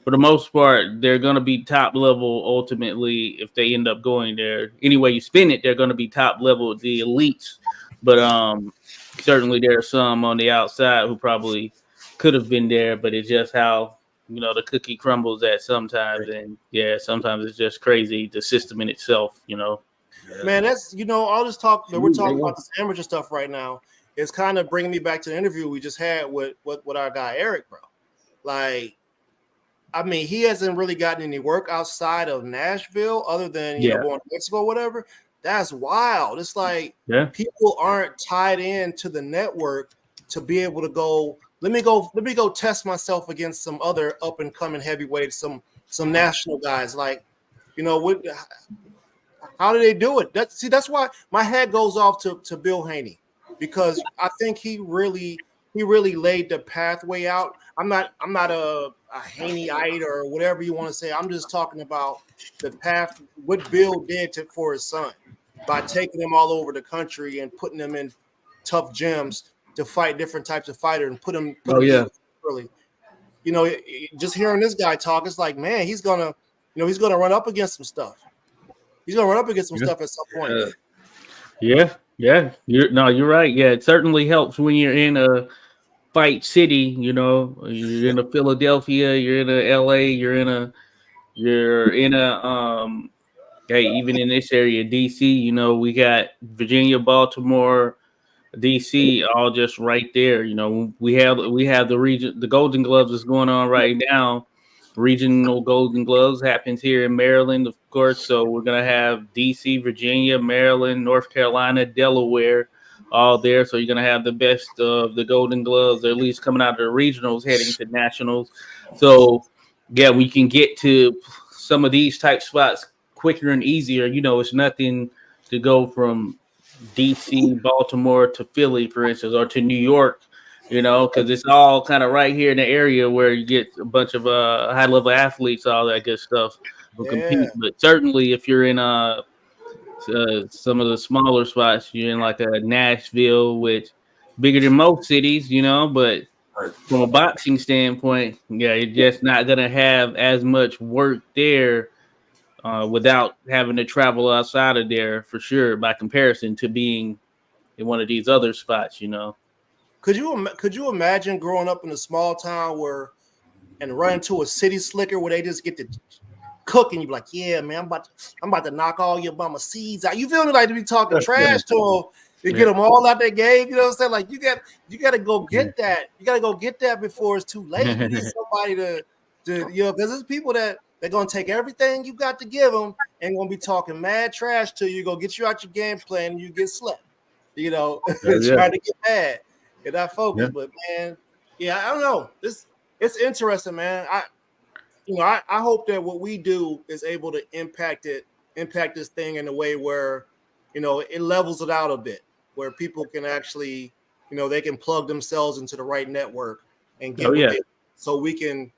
for the most part, they're going to be top level ultimately if they end up going there. Any way you spin it, they're going to be top level, the elites. But certainly there are some on the outside who probably could have been there, but it's just how, you know, the cookie crumbles at sometimes. And yeah, sometimes it's just crazy, the system in itself, you know. Man, that's, you know, all this talk that we're talking about, this amateur stuff right now, is kind of bringing me back to the interview we just had with our guy Erick, bro. Like, I mean, he hasn't really gotten any work outside of Nashville other than, you know, going to Mexico or whatever. That's wild. It's like people aren't tied in to the network to be able to go, let me go test myself against some other up and coming heavyweights, some national guys. Like, you know, how do they do it? That's why my head goes off to Bill Haney, because I think he really laid the pathway out. I'm not a Haneyite or whatever you want to say. I'm just talking about the path, what Bill did for his son by taking him all over the country and putting them in tough gyms to fight different types of fighter and put them early. You know, just hearing this guy talk, it's like, man, he's gonna run up against some stuff. He's gonna run up against some stuff at some point. Yeah, you're right. Yeah, it certainly helps when you're in a fight city. You know, you're in a Philadelphia, you're in a LA, you're in a hey, even in this area, DC. You know, we got Virginia, Baltimore, DC, all just right there. You know, we have the region, the Golden Gloves is going on right now. Regional Golden Gloves happens here in Maryland, of course. So we're gonna have DC, Virginia, Maryland, North Carolina, Delaware, all there. So you're gonna have the best of the Golden Gloves, or at least coming out of the regionals, heading to nationals. So yeah, we can get to some of these type spots quicker and easier. You know, it's nothing to go from DC, Baltimore to Philly, for instance, or to New York, you know, because it's all kind of right here in the area where you get a bunch of high level athletes, all that good stuff will Yeah. compete. But certainly, if you're in some of the smaller spots, you're in like a Nashville, which bigger than most cities, you know, but from a boxing standpoint, yeah, you're just not gonna have as much work there without having to travel outside of there for sure, by comparison to being in one of these other spots, you know. Could you imagine growing up in a small town where and run into a city slicker where they just get to cook and you be like, yeah, man, I'm about to knock all your bummer seeds out. You feel me? Like to be talking trash to them to get them all out their game. You know what I'm saying? Like you got to go get that. You got to go get that before it's too late. You need somebody to because there's people that they're gonna take everything you got to give them and gonna be talking mad trash to you. Go get you out your game plan and you get slept. You know, trying to get mad and not focus. But man, yeah, I don't know. It's interesting, man. I hope that what we do is able to impact this thing in a way where, it levels it out a bit, where people can actually, they can plug themselves into the right network and get so we can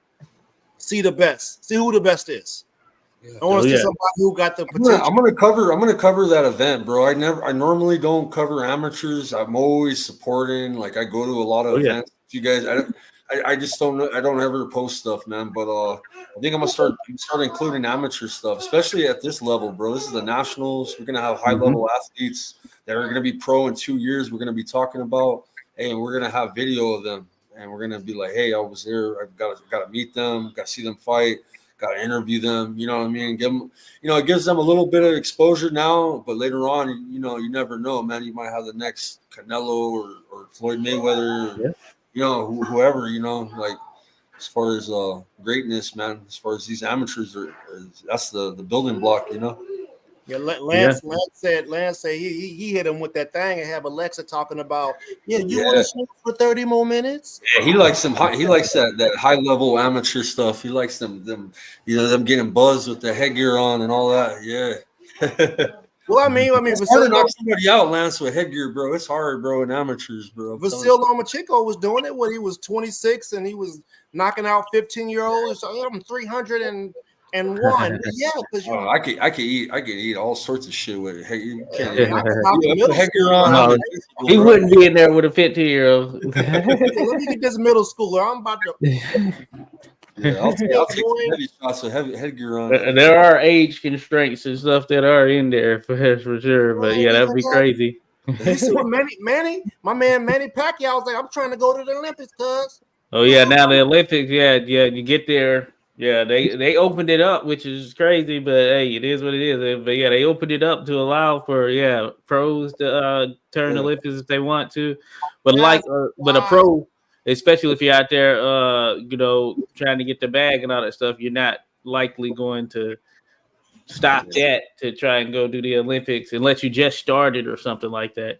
see who the best is. I want to see somebody who got the potential. I'm gonna cover that event, bro. I normally don't cover amateurs. I'm always supporting. Like I go to a lot of events. You guys, I just don't know. I don't ever post stuff, man. But I think I'm gonna start including amateur stuff, especially at this level, bro. This is the nationals. We're gonna have high level athletes that are gonna be pro in 2 years. We're gonna be talking about, hey, and we're gonna have video of them, and we're gonna be like, hey, I was there. I've got to meet them. Got to see them fight. Got to interview them. You know what I mean? Give them, it gives them a little bit of exposure now, but later on, you never know, man. You might have the next Canelo or Floyd Mayweather. Or, whoever, like as far as greatness, man, as far as these amateurs that's the building block, Yeah, Lance said he hit him with that thing and have Alexa talking about, want to shoot for 30 more minutes? Yeah, he likes that high level amateur stuff. He likes them them getting buzzed with the headgear on and all that. Yeah. Well, I mean, it's hard to knock somebody out, Lance, with headgear, bro. It's hard, bro, in amateurs, bro. Vasil Lomachenko was doing it when he was 26 and he was knocking out 15-year-olds. So I'm 301. Yeah, because I could eat all sorts of shit with it. Hey, you can't headgear on. No, he wouldn't be in there with a 15-year-old. Let me get this middle schooler. I'm about to. Yeah, I'll take heavy shots with headgear on. There are age constraints and stuff that are in there for sure. But yeah, that'd be crazy. You see what my man Manny Pacquiao was like, I'm trying to go to the Olympics, cuz. Oh yeah, now the Olympics, you get there. Yeah, they opened it up, which is crazy, but hey, it is what it is. But yeah, they opened it up to allow for pros to turn Olympics if they want to. But but a pro, especially if you're out there, trying to get the bag and all that stuff, you're not likely going to stop that to try and go do the Olympics unless you just started or something like that.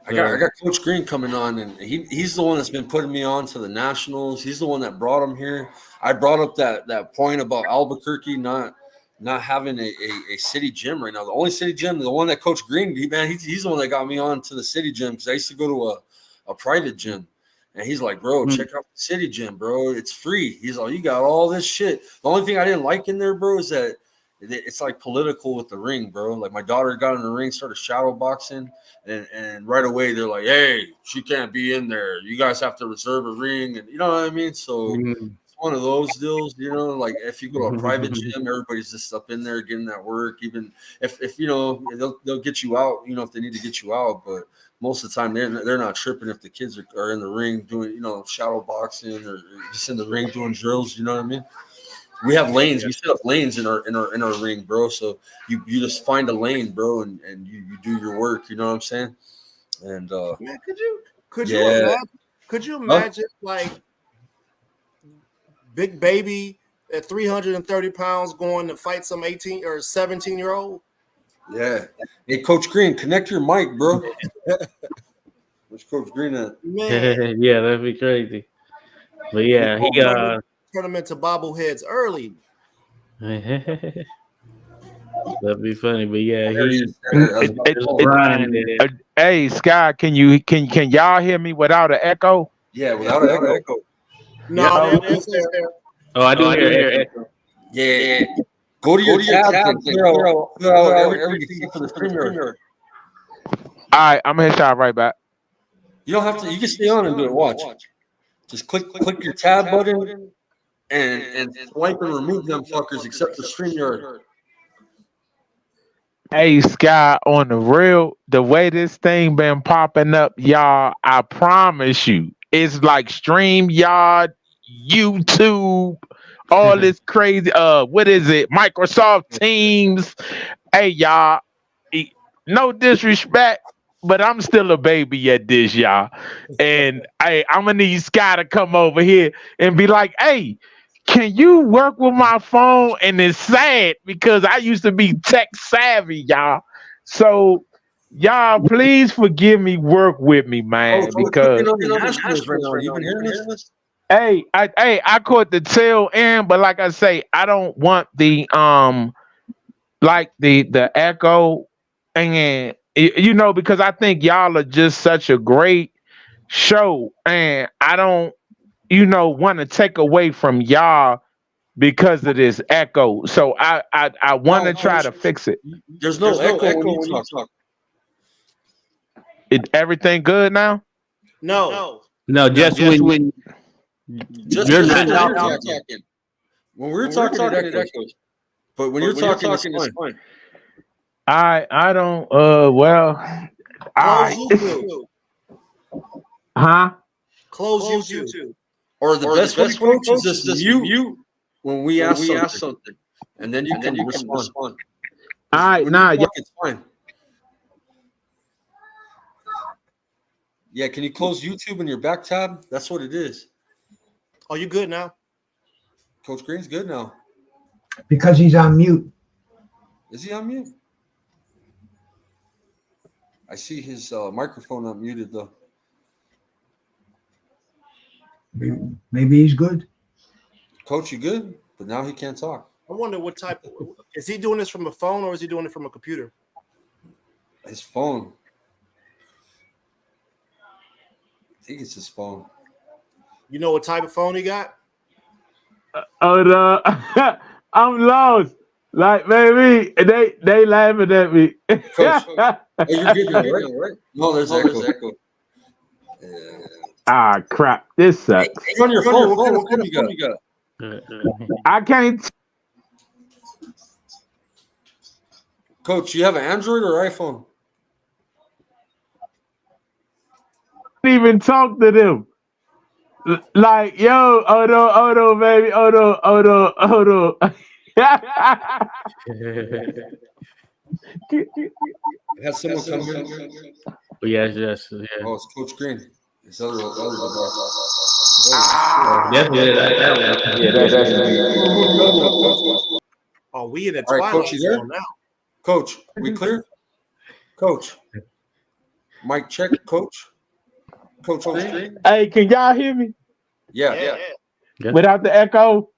I got Coach Green coming on, and he's the one that's been putting me on to the nationals. He's the one that brought him here. I brought up that point about Albuquerque not having a city gym right now. The only city gym, the one that Coach Green, he's the one that got me on to the city gym because I used to go to a private gym. And he's like, bro, check out the city gym, bro. It's free. He's like, you got all this shit. The only thing I didn't like in there, bro, is that it's like political with the ring, bro. Like my daughter got in the ring, started shadow boxing, and right away they're like, hey, she can't be in there. You guys have to reserve a ring, and you know what I mean? So one of those deals, you know, like if you go to a private gym, everybody's just up in there getting that work. Even if you know, they'll get you out, you know, if they need to get you out. But most of the time, they're not tripping if the kids are in the ring doing, you know, shadow boxing or just in the ring doing drills. You know what I mean? We have lanes. We set up lanes in our ring, bro. So you just find a lane, bro, and you do your work. You know what I'm saying? And man, could you imagine like Big Baby at 330 pounds going to fight some 18 or 17-year-old? Yeah. Hey, Coach Green, connect your mic, bro. Where's Coach Green at? Man. Yeah, that'd be crazy. But yeah, he turn them into bobbleheads early. that'd be funny. But yeah, hey, Sky, can y'all hear me without an echo? Yeah, without an echo. No, oh, I do hear echo. Yeah. Go to your tabs and clear out everything for the StreamYard. All right, I'm gonna hit y'all right back. You don't have to. You can stay on and do it. Watch. Just click your tab button and swipe and remove them fuckers except the StreamYard. Hey, Sky, on the real, the way this thing been popping up, y'all, I promise you, it's like StreamYard, YouTube, all this crazy. What is it? Microsoft Teams. Hey, y'all, no disrespect, but I'm still a baby at this, y'all. And I'm gonna need Sky to come over here and be like, hey, can you work with my phone? And it's sad because I used to be tech savvy, y'all. So y'all, please forgive me, work with me, man. Because hey, I caught the tail end, but like I say, I don't want the like the echo, and you know, because I think y'all are just such a great show, and I don't, you know, want to take away from y'all because of this echo. So I want to try to fix it. There's no echo when you talk. Everything good now? No, just when you're not talking. When we're talking, it echoes. But when you're talking, it's fine. I don't. Well, Close YouTube. Or the best way, Coach, is just mute when we ask something, and then you can respond. All right, it's fine. Yeah, can you close YouTube in your back tab? That's what it is. Are you good now? Coach Green's good now. Because he's on mute. Is he on mute? I see his microphone unmuted though. Maybe he's good. Coach, you good? But now he can't talk. I wonder what type of, is he doing this from a phone or is he doing it from a computer? His phone. I think it's his phone. You know what type of phone he got? I'm lost. Like, baby, they laughing at me. Coach, you're good now, right? No, there's echo. Ah, crap. This sucks. It's on your phone. What kind of phone you got? I can't. Coach, you have an Android or iPhone? Even talk to them. Like, yo, Odo, baby, Odo. Has someone come in? Yes. Yeah. Oh, it's Coach Green. It's other device. Oh, we in the twilight Coach, you there? Now. Coach, we clear? Coach. Mic check, Coach. Coach Green. Hey, can y'all hear me? Yeah. Without the echo?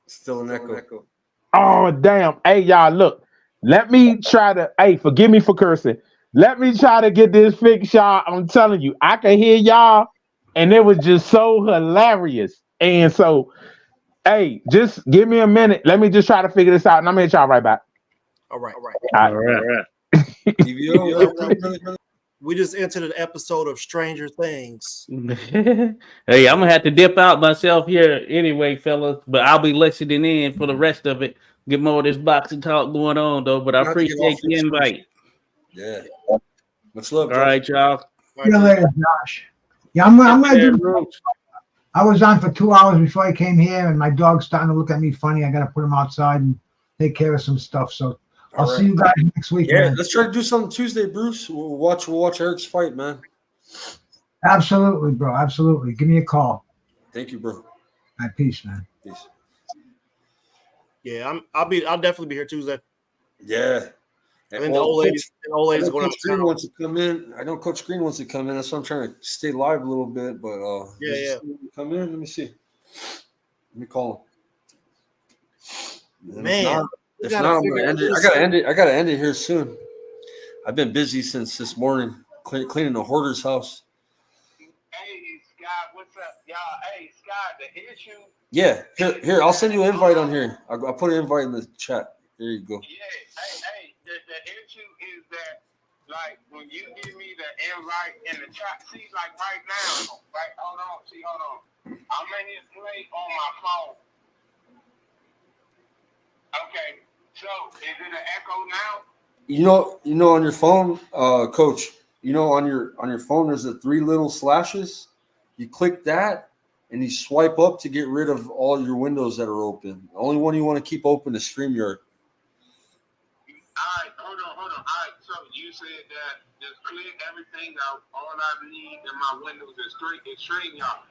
Still an echo. Oh, damn. Hey, y'all, look. Let me try to, forgive me for cursing. Let me try to get this fixed, y'all. I'm telling you, I can hear y'all, and it was just so hilarious. And so, just give me a minute. Let me just try to figure this out, and I'm going to hit y'all right back. All right. We just entered an episode of Stranger Things. Hey, I'm gonna have to dip out myself here anyway, fellas. But I'll be listening in for the rest of it. Get more of this boxing talk going on though. But I You have to get appreciate off the your invite. Yeah. Much love. All right, y'all. See you later, Josh. Yeah, I'm gonna Yeah, do. Bruce. I was on for 2 hours before I came here, and my dog's starting to look at me funny. I gotta put him outside and take care of some stuff. So I'll All see you guys next week, Yeah, man. let's try to do something Tuesday, Bruce. We'll watch Eric's fight, man. Absolutely, bro. Absolutely. Give me a call. Thank you, bro. All right, peace, man. Peace. Yeah, I'll definitely be here Tuesday. Yeah. I mean, the old lady's going out Coach Green wants to come in. I know Coach Green wants to come in. That's why I'm trying to stay live a little bit. But yeah. Come in. Let me see. Let me call him. Man, if not, I'm gonna end it. I gotta end it here soon. I've been busy since this morning cleaning the hoarder's house. Hey, Scott, what's up, y'all? Hey, Scott, the issue. Yeah, here. I'll send you an invite on here. I'll put an invite in the chat. There you go. Yeah, hey, the issue is that, like, when you give me the invite in the chat, see, like right now, right? Hold on. I'm in this play on my phone. Okay, so is it an echo now? You know, on your phone, Coach. You know, on your phone, there's the 3 little slashes. You click that, and you swipe up to get rid of all your windows that are open. The only one you want to keep open is StreamYard. All right, hold on. All right, so you said that just clear everything out. All I need in my windows is StreamYard.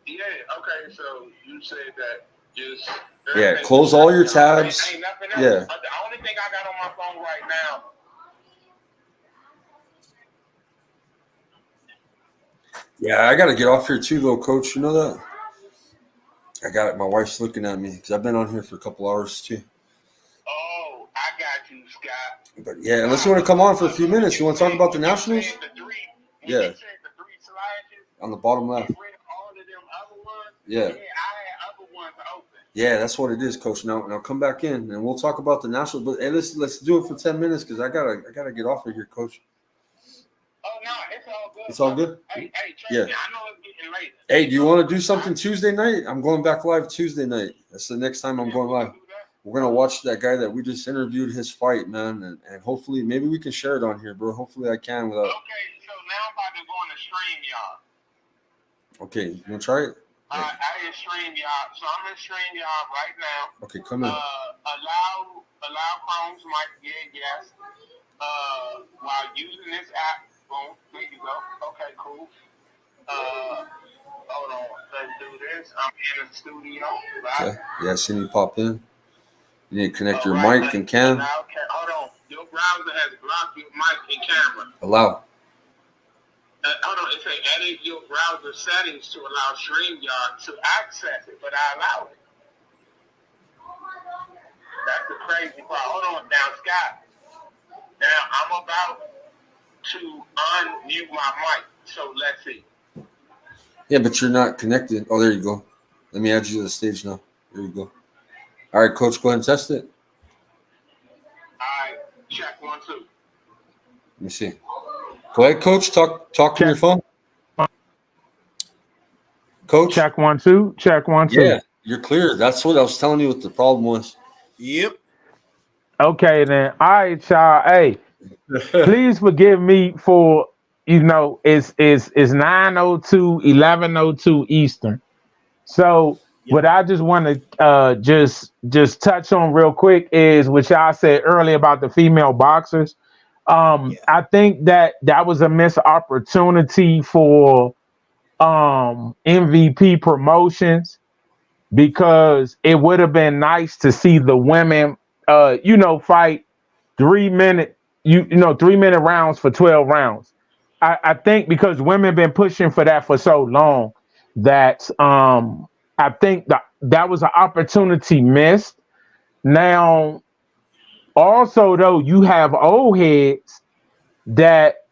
Yeah, okay, so you said that just... Yeah, close all your tabs. Ain't nothing else. Yeah. The only thing I got on my phone right now... Yeah, I got to get off here too, though, Coach. You know that? I got it. My wife's looking at me because I've been on here for a couple hours too. Oh, I got you, Scott. But yeah, unless you want to come on for a few minutes, you want to talk about the Nationals? Yeah. On the bottom left. Yeah. I had other ones open. Yeah, that's what it is, Coach. Now come back in and we'll talk about the Nationals. But hey, let's do it for 10 minutes because I gotta get off of here, Coach. Oh no, it's all good. It's all good? Hey, Yeah. me, I know it's getting late. Hey, do you want to do something Tuesday night? I'm going back live Tuesday night. That's the next time I'm going live. We're gonna watch that guy that we just interviewed his fight, man, and hopefully maybe we can share it on here, bro. Hopefully I can without. Okay, so now I'm about to go on the StreamYard. Okay, you wanna try it? I hit StreamYard, so I'm in StreamYard right now. Okay, come in. Allow Chrome's mic, yes. While using this app, boom, there you go. Okay, cool. Hold on, let's do this. I'm in the studio. Right? Okay. Yeah, see me pop in. You need to connect your right, mic and cam. Okay, hold on. Your browser has blocked your mic and camera. Allow. Hold on, it says edit your browser settings to allow StreamYard to access it, but I allow it. That's the crazy part. Hold on now, Scott. Now I'm about to unmute my mic, so let's see. Yeah, but you're not connected. Oh, there you go. Let me add you to the stage now. There you go. All right, Coach, go ahead and test it. All right, check 1, 2. Let me see. Go ahead, Coach. Talk to your phone. Coach. Check 1, 2. Check 1, 2. Yeah, you're clear. That's what I was telling you what the problem was. Yep. Okay, then. All right, y'all. Hey, please forgive me for, it's 9:02, 11:02 Eastern. So what I just want to just touch on real quick is what y'all said earlier about the female boxers. I think that was a missed opportunity for MVP Promotions, because it would have been nice to see the women fight 3 minute 3-minute rounds for 12 rounds. I think because women been pushing for that for so long that I think that was an opportunity missed. Now, also though, you have old heads that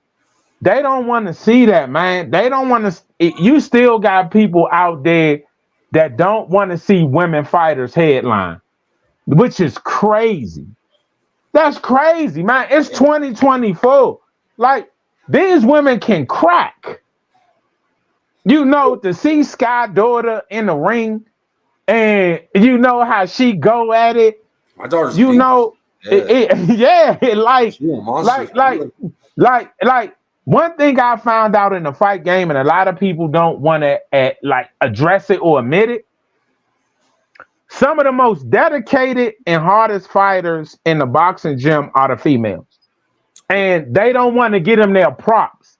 they don't want to see that, man. They don't want to. You still got people out there that don't want to see women fighters headline, which is crazy. That's crazy, man. It's 2024. Like, these women can crack. You know, to see Sky daughter in the ring, and you know how she go at it. My daughter's You big. know, Yeah. like She a monster. like one thing I found out in the fight game, and a lot of people don't want to like address it or admit it. Some of the most dedicated and hardest fighters in the boxing gym are the females, and they don't want to get them their props,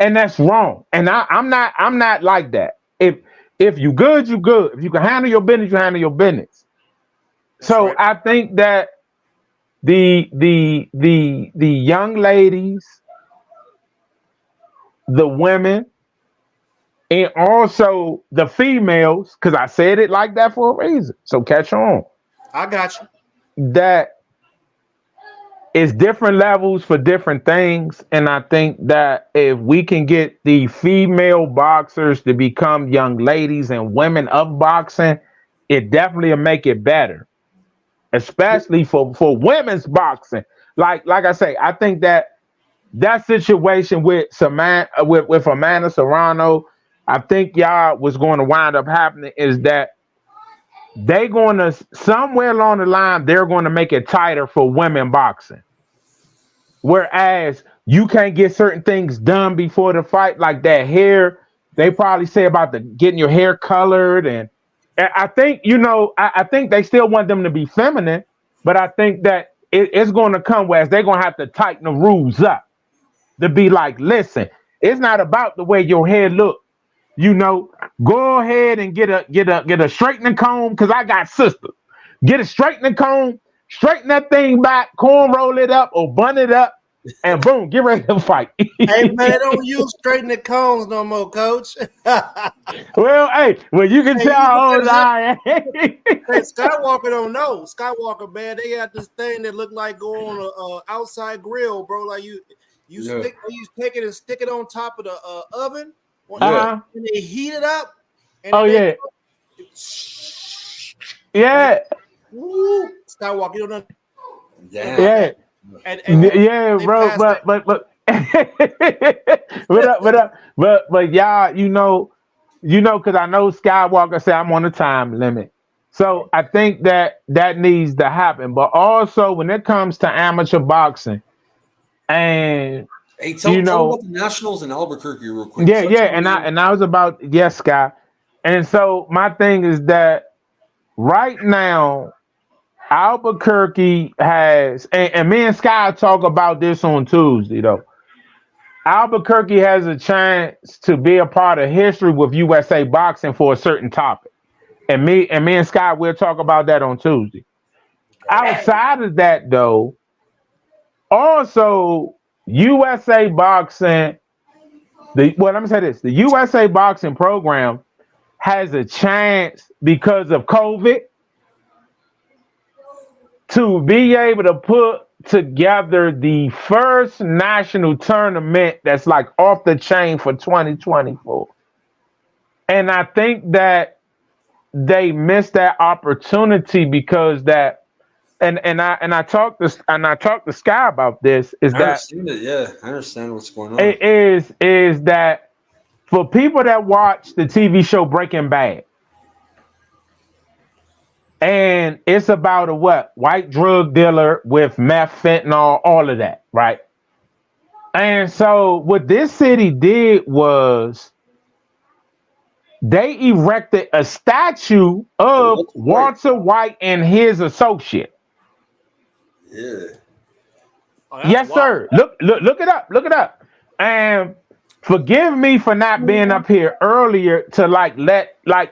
and that's wrong. And I'm not like that. If you good, you good. If you can handle your business, you handle your business. So right. I think that the young ladies, the women, and also the females, because I said it like that for a reason. So catch on. I got you. That is different levels for different things. And I think that if we can get the female boxers to become young ladies and women of boxing, it definitely will make it better. Especially for women's boxing. Like I say, I think that situation with Samantha, with Amanda Serrano, I think y'all was going to wind up happening is that they going to somewhere along the line they're going to make it tighter for women boxing. Whereas you can't get certain things done before the fight, like that hair. They probably say about getting your hair colored, and I think I think they still want them to be feminine, but I think that it's going to come where they're going to have to tighten the rules up to be like, listen, it's not about the way your hair look. Go ahead and get a straightening comb, because I got sisters. Get a straightening comb, straighten that thing back, corn roll it up or bun it up, and boom, get ready to fight. Hey man, don't use straightening combs no more, coach. Well, you can tell how old I am. Hey, Skywalker don't know. Skywalker, man, they got this thing that look like go on a outside grill, bro. Like you take it and stick it on top of the oven. And they heat it up. And Woo, Skywalker, you don't know. Yeah. Bro. But y'all, because I know Skywalker said I'm on a time limit. So I think that needs to happen. But also when it comes to amateur boxing, and hey, tell me about the Nationals in Albuquerque real quick. And I was about Sky. And so my thing is that right now Albuquerque has, and me and Sky talk about this on Tuesday though. Albuquerque has a chance to be a part of history with USA Boxing for a certain topic. And me and Sky will talk about that on Tuesday. Outside of that though, also USA Boxing, let me say this. The USA Boxing program has a chance because of COVID to be able to put together the first national tournament that's like off the chain for 2024. And I think that they missed that opportunity because that, and I talked to Sky about this, is that I understand what's going on. It is that for people that watch the TV show Breaking Bad, and it's about a white drug dealer with meth, fentanyl, all of that, right? And so what this city did was they erected a statue of Walter White and his associate. Yeah. Yes, sir. Look it up. Look it up. And forgive me for not being up here earlier to let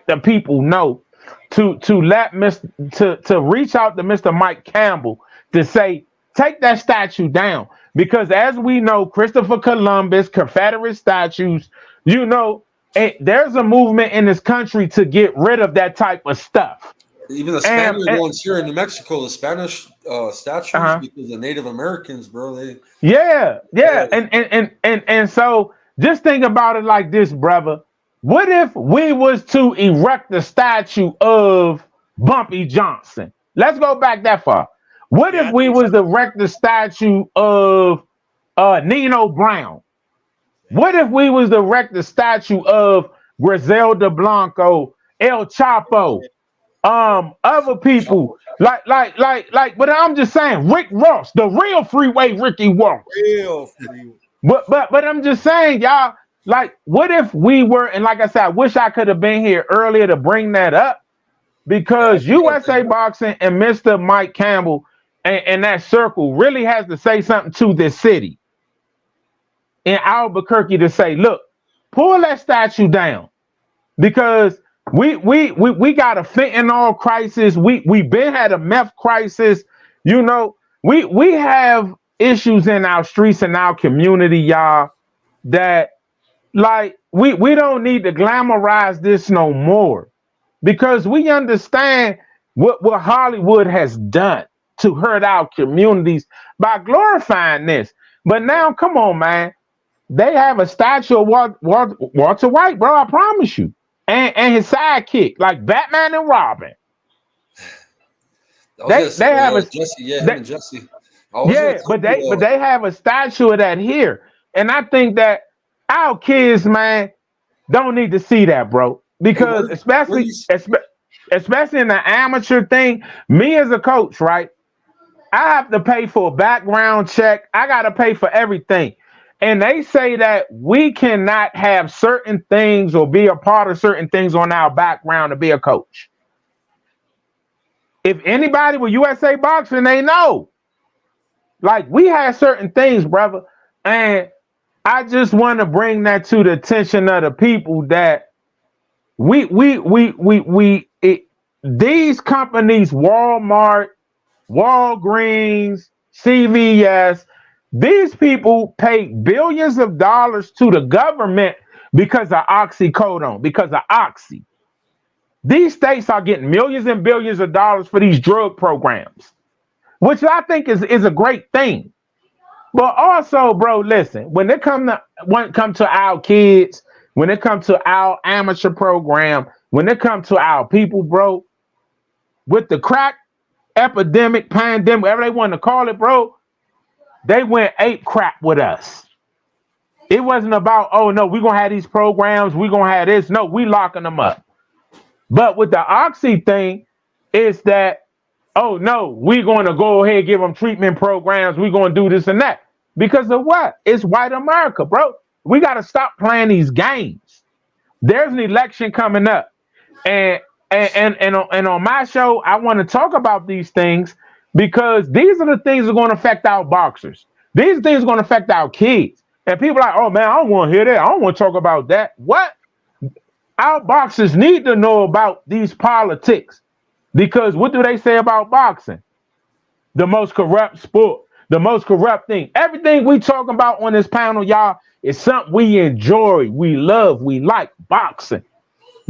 the people know to reach out to Mr. Mike Campbell to say take that statue down, because as we know, Christopher Columbus, Confederate statues, there's a movement in this country to get rid of that type of stuff. Even the Spanish ones here in New Mexico, the Spanish statues, because the Native Americans, bro. And so just think about it like this, brother. What if we was to erect the statue of Bumpy Johnson? Let's go back that far. What Yeah, if we was to erect the statue of Nino Brown? What if we was to erect the statue of Griselda Blanco, El Chapo, other people but I'm just saying Rick Ross, the real freeway Ricky Ross. real free. But I'm just saying, y'all, like, what if we were, and like I said, I wish I could have been here earlier to bring that up, because USA Boxing and Mr. Mike Campbell and that circle really has to say something to this city in Albuquerque to say, look, pull that statue down, because we got a fentanyl crisis. We been had a meth crisis. You know, we have issues in our streets and our community, y'all, that like we don't need to glamorize this no more, because we understand what Hollywood has done to hurt our communities by glorifying this. But now, come on, man. They have a statue of Walter White, bro. I promise you. And his sidekick, like Batman and Robin. They have a Jesse, him and Jesse. But they have a statue of that here. And I think that our kids, man, don't need to see that, bro. Because especially in the amateur thing, me as a coach, right? I have to pay for a background check. I gotta pay for everything. And they say that we cannot have certain things or be a part of certain things on our background to be a coach. If anybody with USA Boxing, they know. Like, we have certain things, brother. And I just want to bring that to the attention of the people that these companies, Walmart, Walgreens, CVS, these people pay billions of dollars to the government because of oxycodone, because of oxy. These states are getting millions and billions of dollars for these drug programs, which I think is a great thing. But also, bro, listen, when it come to our kids, when it comes to our amateur program, when it comes to our people, bro, with the crack epidemic, pandemic, whatever they want to call it, bro, they went ape crap with us. It wasn't about, oh no, we're gonna have these programs, we're gonna have this. No, we locking them up. But with the oxy thing, it's that, oh no, we're gonna go ahead and give them treatment programs, we're gonna do this and that. Because of what? It's white America, bro. We gotta stop playing these games. There's an election coming up. And on my show, I want to talk about these things, because these are the things that are going to affect our boxers. These things are going to affect our kids. And people are like, oh man, I don't want to hear that. I don't want to talk about that. What? Our boxers need to know about these politics, because what do they say about boxing? The most corrupt sport, the most corrupt thing. Everything we talk about on this panel, y'all, is something we enjoy, we love, we like boxing.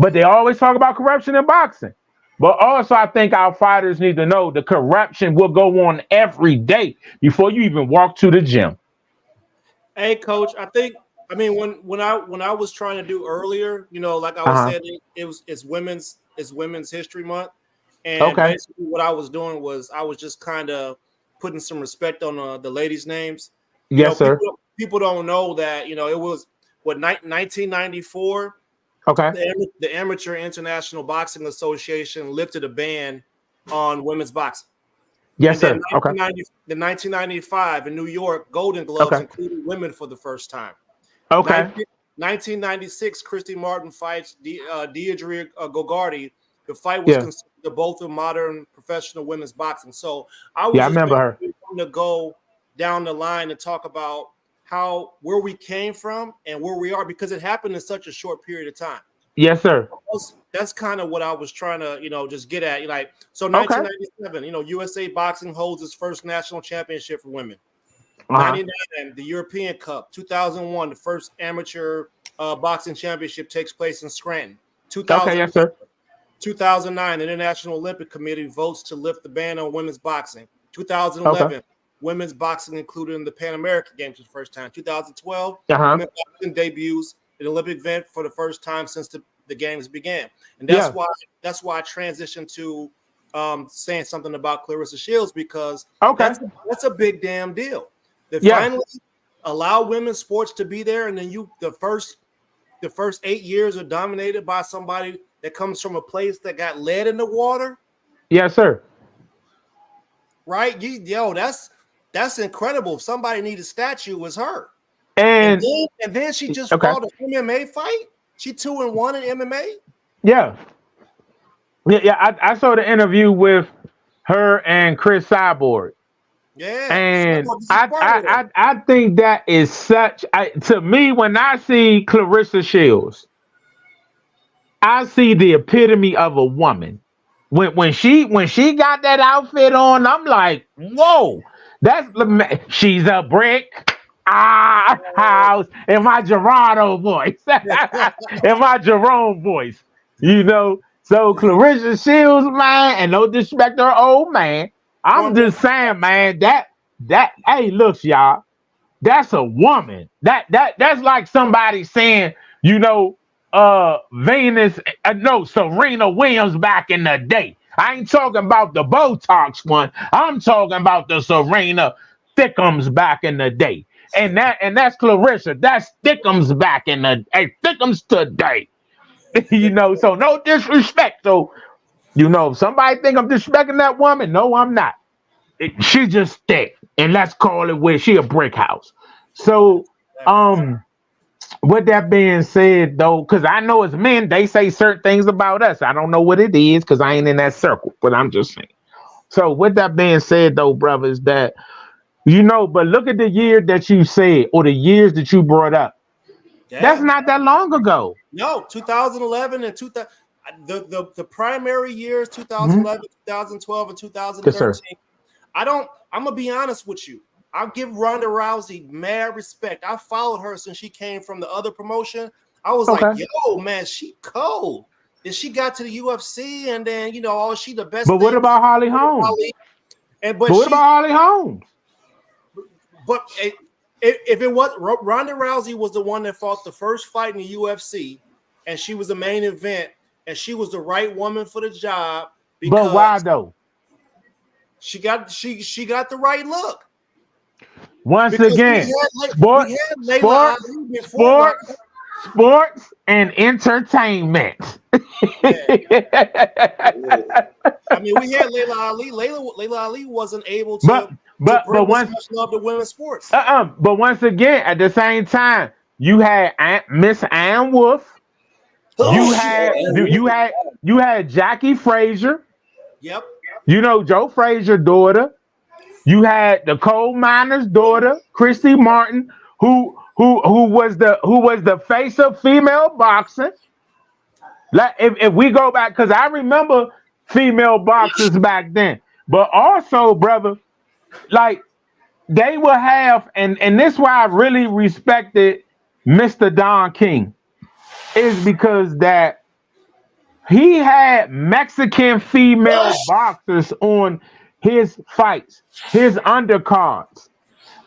But they always talk about corruption in boxing. But also, I think our fighters need to know the corruption will go on every day before you even walk to the gym. Hey, Coach, I mean, when I was trying to do earlier, you know, like I was saying, it's Women's History Month, and basically what I was doing was I was just kind of putting some respect on the ladies' names. Yes, sir. People don't know that, you know, it was 1994. Okay. The Amateur International Boxing Association lifted a ban on women's boxing. Yes, sir. Okay. The 1995 in New York, Golden Gloves included women for the first time. Okay. 1996, Christy Martin fights Deirdre Gogarty. The fight was considered the both of modern professional women's boxing. So I remember her. To go down the line and talk about where we came from and where we are, because it happened in such a short period of time. Yes, sir. That's kind of what I was trying to, you know, just get at. Like, so 1997, you know, USA Boxing holds its first national championship for women. 99, the European Cup. 2001, the first amateur boxing championship takes place in Scranton. yes, sir. 2009, the International Olympic Committee votes to lift the ban on women's boxing. 2011, women's boxing included in the Pan American Games for the first time. 2012, women's boxing debuts an Olympic event for the first time since the games began. And that's why I transitioned to saying something about Clarissa Shields because Okay. that's a big damn deal. They Yeah. finally allow women's sports to be there, and then the first 8 years are dominated by somebody that comes from a place that got lead in the water. Yes, sir. Right? That's incredible. If somebody needs a statue, it was her. And then she just okay. fought an MMA fight. She 2-1 in MMA. Yeah. I saw the interview with her and Chris Cyborg. Yeah. And I think that is such to me, when I see Clarissa Shields, I see the epitome of a woman. When she got that outfit on, I'm like, whoa, she's a brick. House in my Gerardo voice, in my Jerome voice, you know. So Clarissa Shields, man, and no disrespect to her old man, I'm just saying, man, that hey, look, y'all, that's a woman. That's like somebody saying, you know, Serena Williams back in the day. I ain't talking about the Botox one. I'm talking about the Serena Thickums back in the day. And that's Clarissa. That's Thickums back in the Thickums today. You know, so no disrespect. So, you know, if somebody think I'm disrespecting that woman, no, I'm not. She just thick. And let's call it where she a brick house. So, with that being said, though, because I know as men, they say certain things about us. I don't know what it is because I ain't in that circle, but I'm just saying. So with that being said, though, brothers, that, you know, but look at the year that you said or the years that you brought up. Yeah. That's not that long ago. No, 2011 and 2000. The primary years, 2011, 2012, and 2013. Yes, I'm gonna be honest with you. I'll give Ronda Rousey mad respect. I followed her since she came from the other promotion. I was like, yo, man, she cold. And she got to the UFC, and then, you know, she the best. But what about Holly Holmes? But what about Holly Holmes? But if it was Ronda Rousey was the one that fought the first fight in the UFC, and she was the main event, and she was the right woman for the job. But why though? She got the right look. Once because again, sports and entertainment. I mean, we had Layla Ali. Layla Ali wasn't able to bring much love to women's sports. But once again, at the same time, you had Miss Ann Wolf. You had Jackie Frazier. Yep. You know, Joe Frazier's daughter. You had the coal miner's daughter, Christy Martin, who was the face of female boxing. Like if we go back, because I remember female boxers back then. But also, brother, like they will have, and this is why I really respected Mr. Don King, is because that he had Mexican female boxers on his fights, his undercards,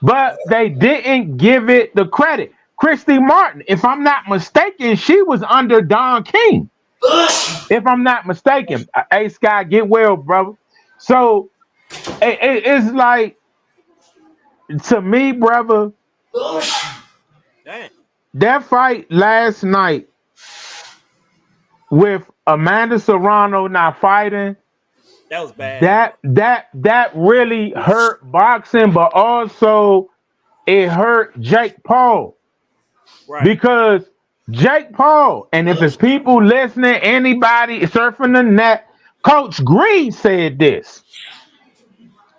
but they didn't give it the credit. Christy Martin, if I'm not mistaken, she was under Don King. If I'm not mistaken. Hey, Sky, get well, brother. So it's like, to me, brother, that fight last night with Amanda Serrano not fighting, that was bad. That really hurt boxing, but also it hurt Jake Paul. Right. Because Jake Paul, and if it's people listening, anybody surfing the net, Coach Green said this.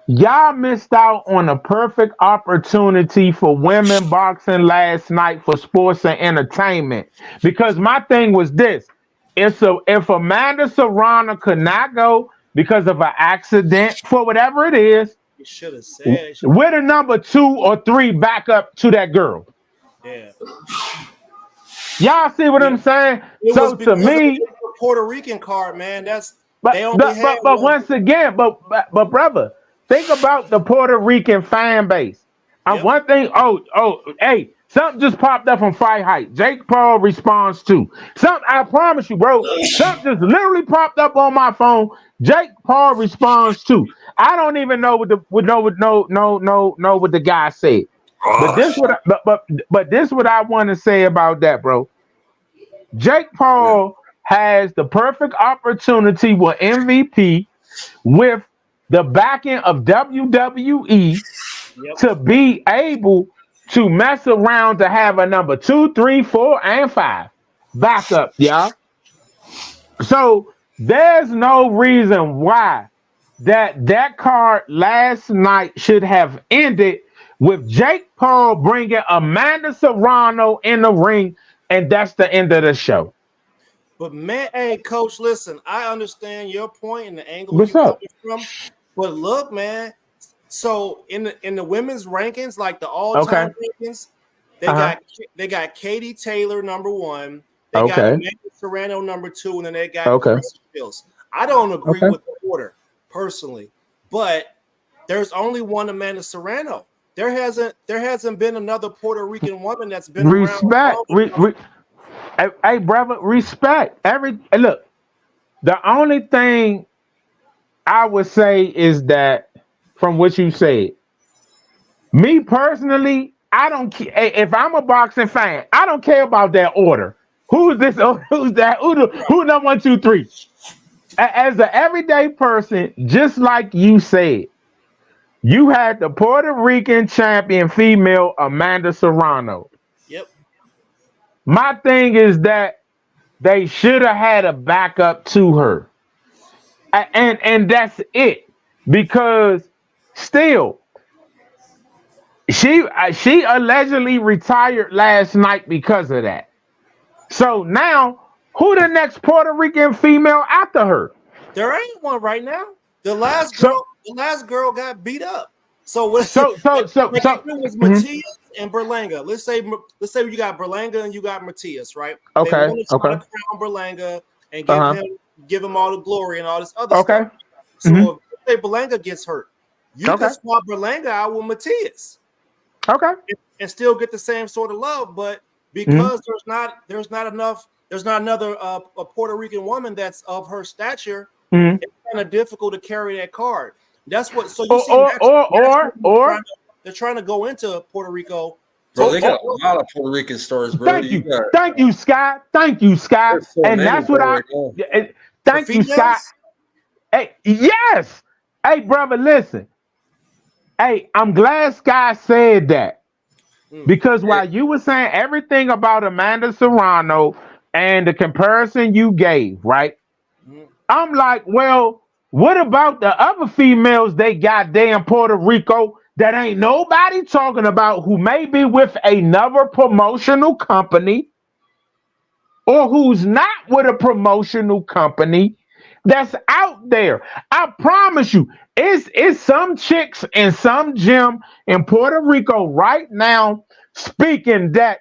Y'all missed out on a perfect opportunity for women boxing last night for sports and entertainment. Because my thing was this. If Amanda Serrano could not go because of an accident, for whatever it is, you should have said. We're the number 2 or 3 backup to that girl. Yeah. Y'all see what I'm saying? So to me, the Puerto Rican card, man, but once again, but brother, think about the Puerto Rican fan base. Yep. One thing. Hey, Something just popped up on Fight Hype. Jake Paul responds to. Something, I promise you, bro. Something just literally popped up on my phone. Jake Paul responds to. I don't even know what the guy said. But this what I want to say about that, bro. Jake Paul has the perfect opportunity with MVP with the backing of WWE to be able to mess around to have a number 2, 3, 4, and 5 backup, y'all. So there's no reason why that card last night should have ended with Jake Paul bringing Amanda Serrano in the ring, and that's the end of the show. But man, hey, coach, listen, I understand your point and the angle What's you're up? coming from. But look, man, so in the women's rankings, like the all-time rankings, they got Katie Taylor number 1, they got Amanda Serrano number 2, and then they got Chris Shields. I don't agree with the order personally, but there's only one Amanda Serrano. There hasn't been another Puerto Rican woman that's been around. Hey, brother, respect. Look, the only thing I would say is that from what you said, me personally, I don't care. If I'm a boxing fan, I don't care about that order. Who's this? Who's that? Who number 1, 2, 3? As an everyday person, just like you said, you had the Puerto Rican champion female Amanda Serrano. Yep. My thing is that they should have had a backup to her. And that's it. Because still, she allegedly retired last night because of that. So now, who the next Puerto Rican female after her? There ain't one right now. The last girl got beat up. So it was Matias and Berlanga. Let's say you got Berlanga and you got Matias, right? They want to try to crown Berlanga and give him all the glory and all this other stuff. So if say Berlanga gets hurt, you can swap Berlanga out with Matias. And still get the same sort of love, but because there's not another a Puerto Rican woman that's of her stature, it's kind of difficult to carry that card. That's what. So you see, they're trying to go into Puerto Rico. Bro, they got a lot of Puerto Rican stars, bro. Thank you, Scott. So and that's what thank you, Scott. Hey, yes. Hey, brother, listen. Hey, I'm glad Scott said that. Because while you were saying everything about Amanda Serrano and the comparison you gave, right? I'm like, well, what about the other females they got there in Puerto Rico that ain't nobody talking about, who may be with another promotional company or who's not with a promotional company that's out there? I promise you, it's some chicks in some gym in Puerto Rico right now speaking that,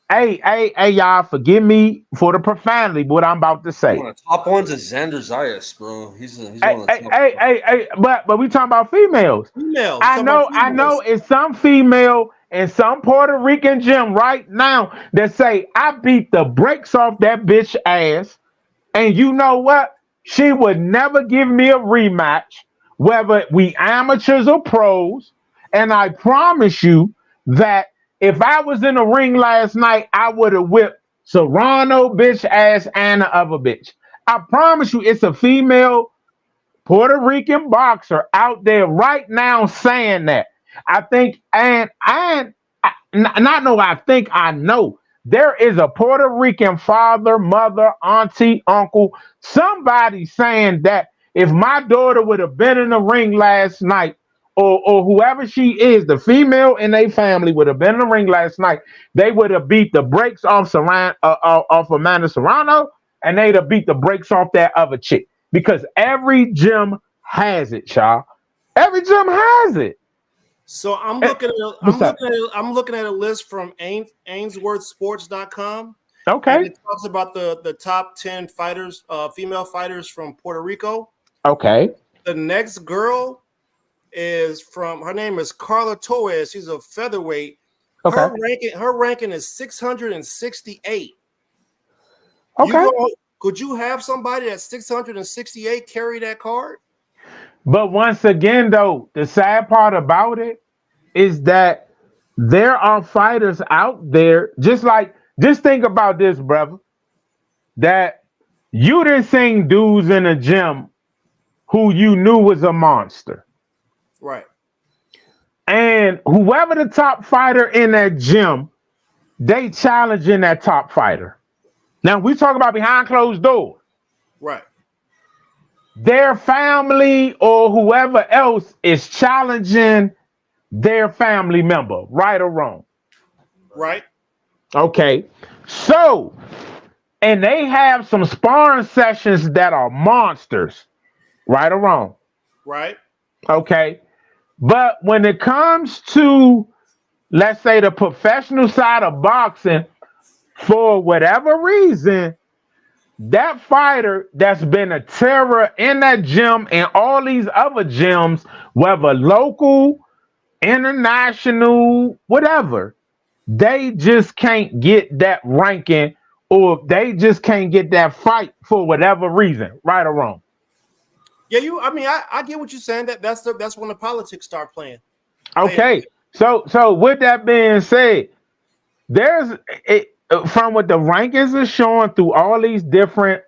hey, y'all, forgive me for the profanity, what I'm about to say. One of the top ones is Xander Zayas, bro. He's one of the top. But we talking about females. I know it's some female in some Puerto Rican gym right now that say, I beat the brakes off that bitch ass, and you know what? She would never give me a rematch, whether we amateurs or pros. And I promise you that if I was in the ring last night, I would have whipped Serrano bitch ass and the other bitch. I promise you, it's a female Puerto Rican boxer out there right now saying that. I think, I know there is a Puerto Rican father, mother, auntie, uncle, somebody saying that if my daughter would have been in the ring last night, or whoever she is, the female in their family would have been in the ring last night, they would have beat the brakes off Amanda Serrano, and they'd have beat the brakes off that other chick. Because every gym has it, y'all. Every gym has it. So I'm looking at a list from AinsworthSports.com. Okay. And it talks about the top 10 fighters, female fighters from Puerto Rico. Okay. The next girl is her name is Carla Torres. She's a featherweight. Okay. Her ranking is 668. Okay. Could you have somebody that's 668 carry that card? But once again, though, the sad part about it is that there are fighters out there, just think about this, brother, that you done seen dudes in a gym who you knew was a monster. Right. And whoever the top fighter in that gym, they challenging that top fighter. Now, we talk about behind closed doors. Right. Their family or whoever else is challenging their family member, right or wrong. Right. Okay. So, and they have some sparring sessions that are monsters, right or wrong. Right. Okay. But when it comes to, let's say, the professional side of boxing, for whatever reason, that fighter that's been a terror in that gym and all these other gyms, whether local, international, whatever, they just can't get that ranking or they just can't get that fight for whatever reason, right or wrong. Yeah, I get what you're saying. That's when the politics start playing. Okay. So with that being said, from what the rankings are showing through all these different,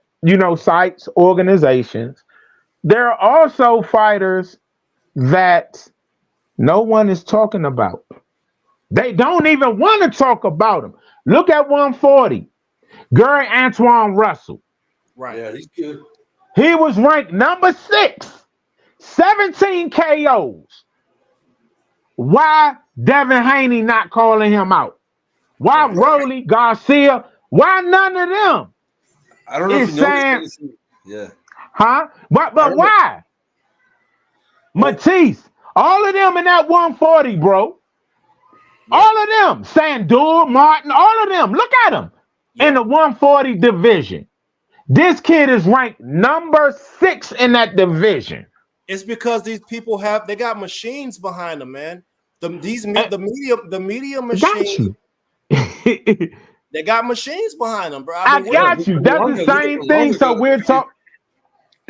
sites, organizations, there are also fighters that no one is talking about. They don't even want to talk about them. Look at 140, Gary Antoine Russell. Right. Yeah, he's good. He was ranked number 6, 17 KOs. Why Devin Haney not calling him out? Why Rolly, Garcia? Why none of them? I don't know if you noticed. Yeah. Huh? But why? Matisse, all of them in that 140, bro. Yeah. All of them. Sandur, Martin, all of them. Look at them in the 140 division. This kid is ranked number 6 in that division. It's because these people they got machines behind them, man. The media machines. They got machines behind them, bro. I got you. That's the same thing. So we're talking.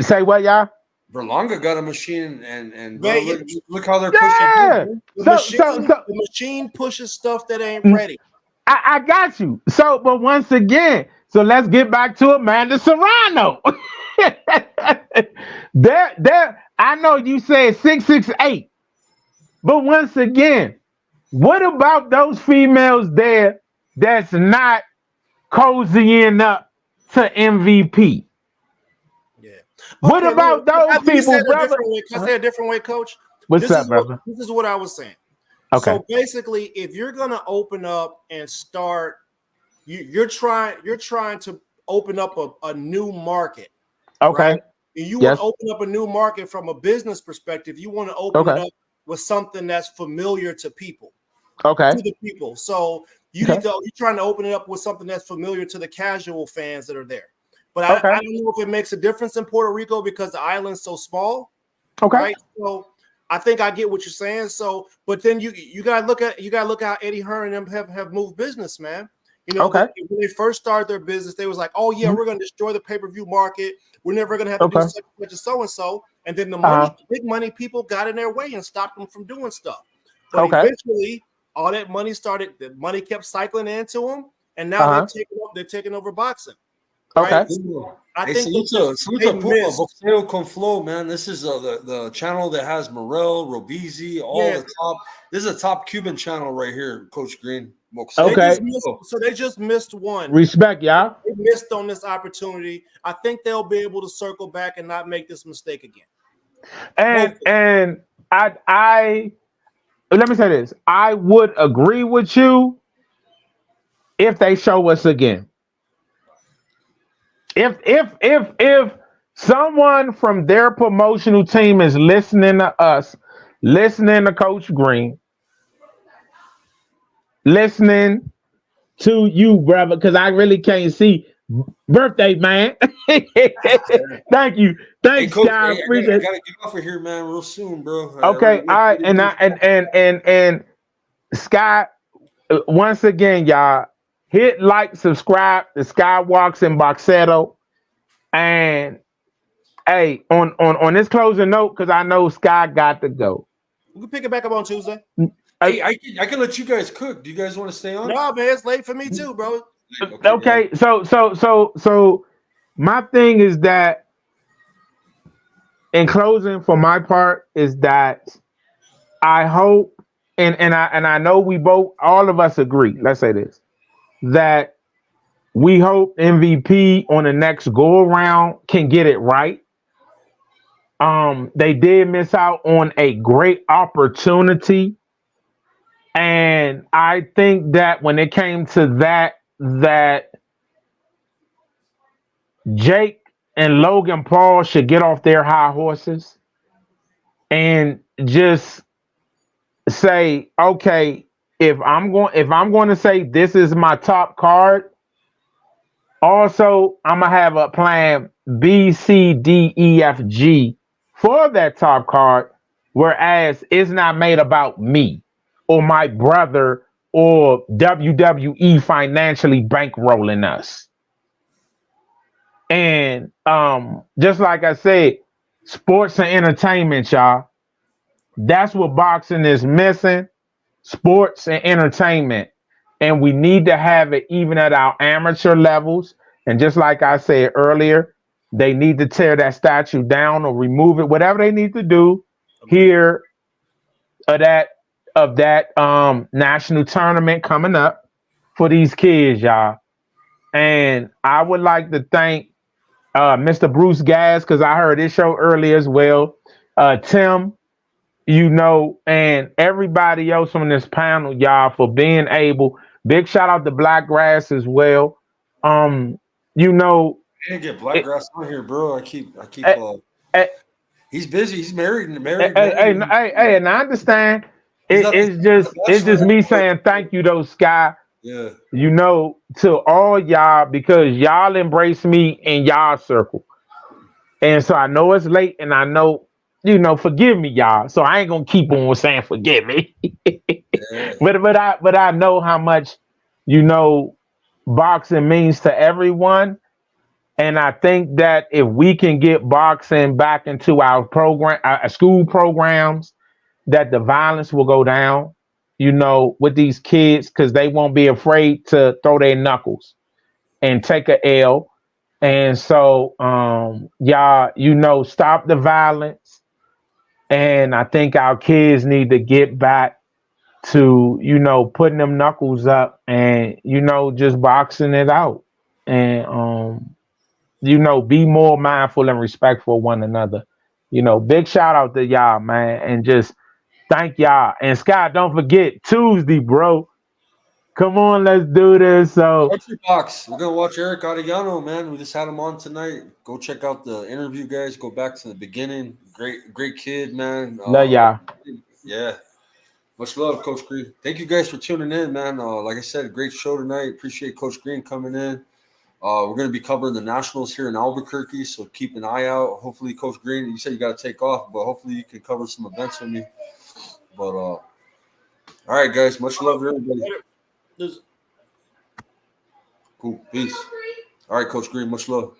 Say what, y'all? Berlanga got a machine, and bro, look how they're pushing. The machine pushes stuff that ain't ready. I got you. So, but once again, so let's get back to Amanda Serrano. There. I know you said 668, but once again, what about those females there that's not cozying up to MVP? Yeah. What about those people, brother? Can I say a different way, Coach? What's up, brother? This is what I was saying. Okay. So basically, if you're gonna open up and start, you're trying to open up a new market. Okay. Right? And you want to open up a new market from a business perspective. You want to open it up with something that's familiar to people. Okay. To the people. So you're trying to open it up with something that's familiar to the casual fans that are there. But I don't know if it makes a difference in Puerto Rico because the island's so small. Okay. Right. So I think I get what you're saying. So, but then you gotta look at how Eddie Hearn and them have moved business, man. When they first started their business, they was like, "Oh yeah, we're gonna destroy the pay-per-view market. We're never gonna have to do such and so and so." And then the big money people got in their way and stopped them from doing stuff. But eventually, all that money the money kept cycling into them, and now they're taking over boxing. Right? I think Boxeo con Flow, man. This is the channel that has Morel, Robizi, the top. This is a top Cuban channel right here, Coach Green. So they just missed one. Respect, y'all. They missed on this opportunity. I think they'll be able to circle back and not make this mistake again. And I let me say this. I would agree with you if they show us again. If someone from their promotional team is listening to us, listening to Coach Green, listening to you, brother, because I really can't see. Birthday, man. Thank you. Thanks, Coach, guys. I gotta get off of here, man, real soon, bro. Okay, all right, and Scott, once again, y'all, hit like, subscribe to Skywalks and Boxetto. And hey, on this closing note, because I know Sky got to go. We can pick it back up on Tuesday. Hey, I can let you guys cook. Do you guys want to stay on? No, man, it's late for me too, bro. Okay, so my thing is that in closing for my part is that I hope and I know we both all of us agree, let's say this, that we hope MVP on the next go around can get it right. They did miss out on a great opportunity. And I think that when it came to that Jake and Logan Paul should get off their high horses and just say, okay, if I'm going to say this is my top card, also I'm gonna have a plan B, C, D, E, F, G for that top card, whereas it's not made about me or my brother or WWE financially bankrolling us. And just like I said, sports and entertainment, y'all. That's what boxing is missing. Sports and entertainment. And we need to have it even at our amateur levels. And just like I said earlier, they need to tear that statue down or remove it, whatever they need to do here of that national tournament coming up for these kids, y'all. And I would like to thank Mr. Bruce Gas, because I heard his show earlier as well. Tim, and everybody else on this panel, y'all, for being able. Big shout out to Blackgrass as well. I didn't get Blackgrass on here, bro. He's busy. He's married. Hey, and I understand. It's just me saying thank you, though, Sky. Yeah. To all y'all, because y'all embrace me in y'all circle. And so I know it's late, and I know, forgive me, y'all. So I ain't gonna keep on saying forgive me. Yeah. But I know how much, boxing means to everyone. And I think that if we can get boxing back into our program, our school programs, that the violence will go down, with these kids, because they won't be afraid to throw their knuckles and take a L. And so, y'all, stop the violence. And I think our kids need to get back to, putting them knuckles up and, just boxing it out. And, be more mindful and respectful of one another. Big shout out to y'all, man. And just thank y'all. And Scott, don't forget Tuesday, bro. Come on, let's do this. So watch your box. We're gonna watch Erick Arellano, man. We just had him on tonight. Go check out the interview, guys. Go back to the beginning. Great kid, man. Love y'all. Yeah. Much love, Coach Green. Thank you guys for tuning in, man. Like I said, great show tonight. Appreciate Coach Green coming in. We're going to be covering the Nationals here in Albuquerque, so keep an eye out. Hopefully, Coach Green, you said you got to take off, but hopefully you can cover some events with me. But all right, guys, much love to everybody. Cool, peace. All right, Coach Green, much love.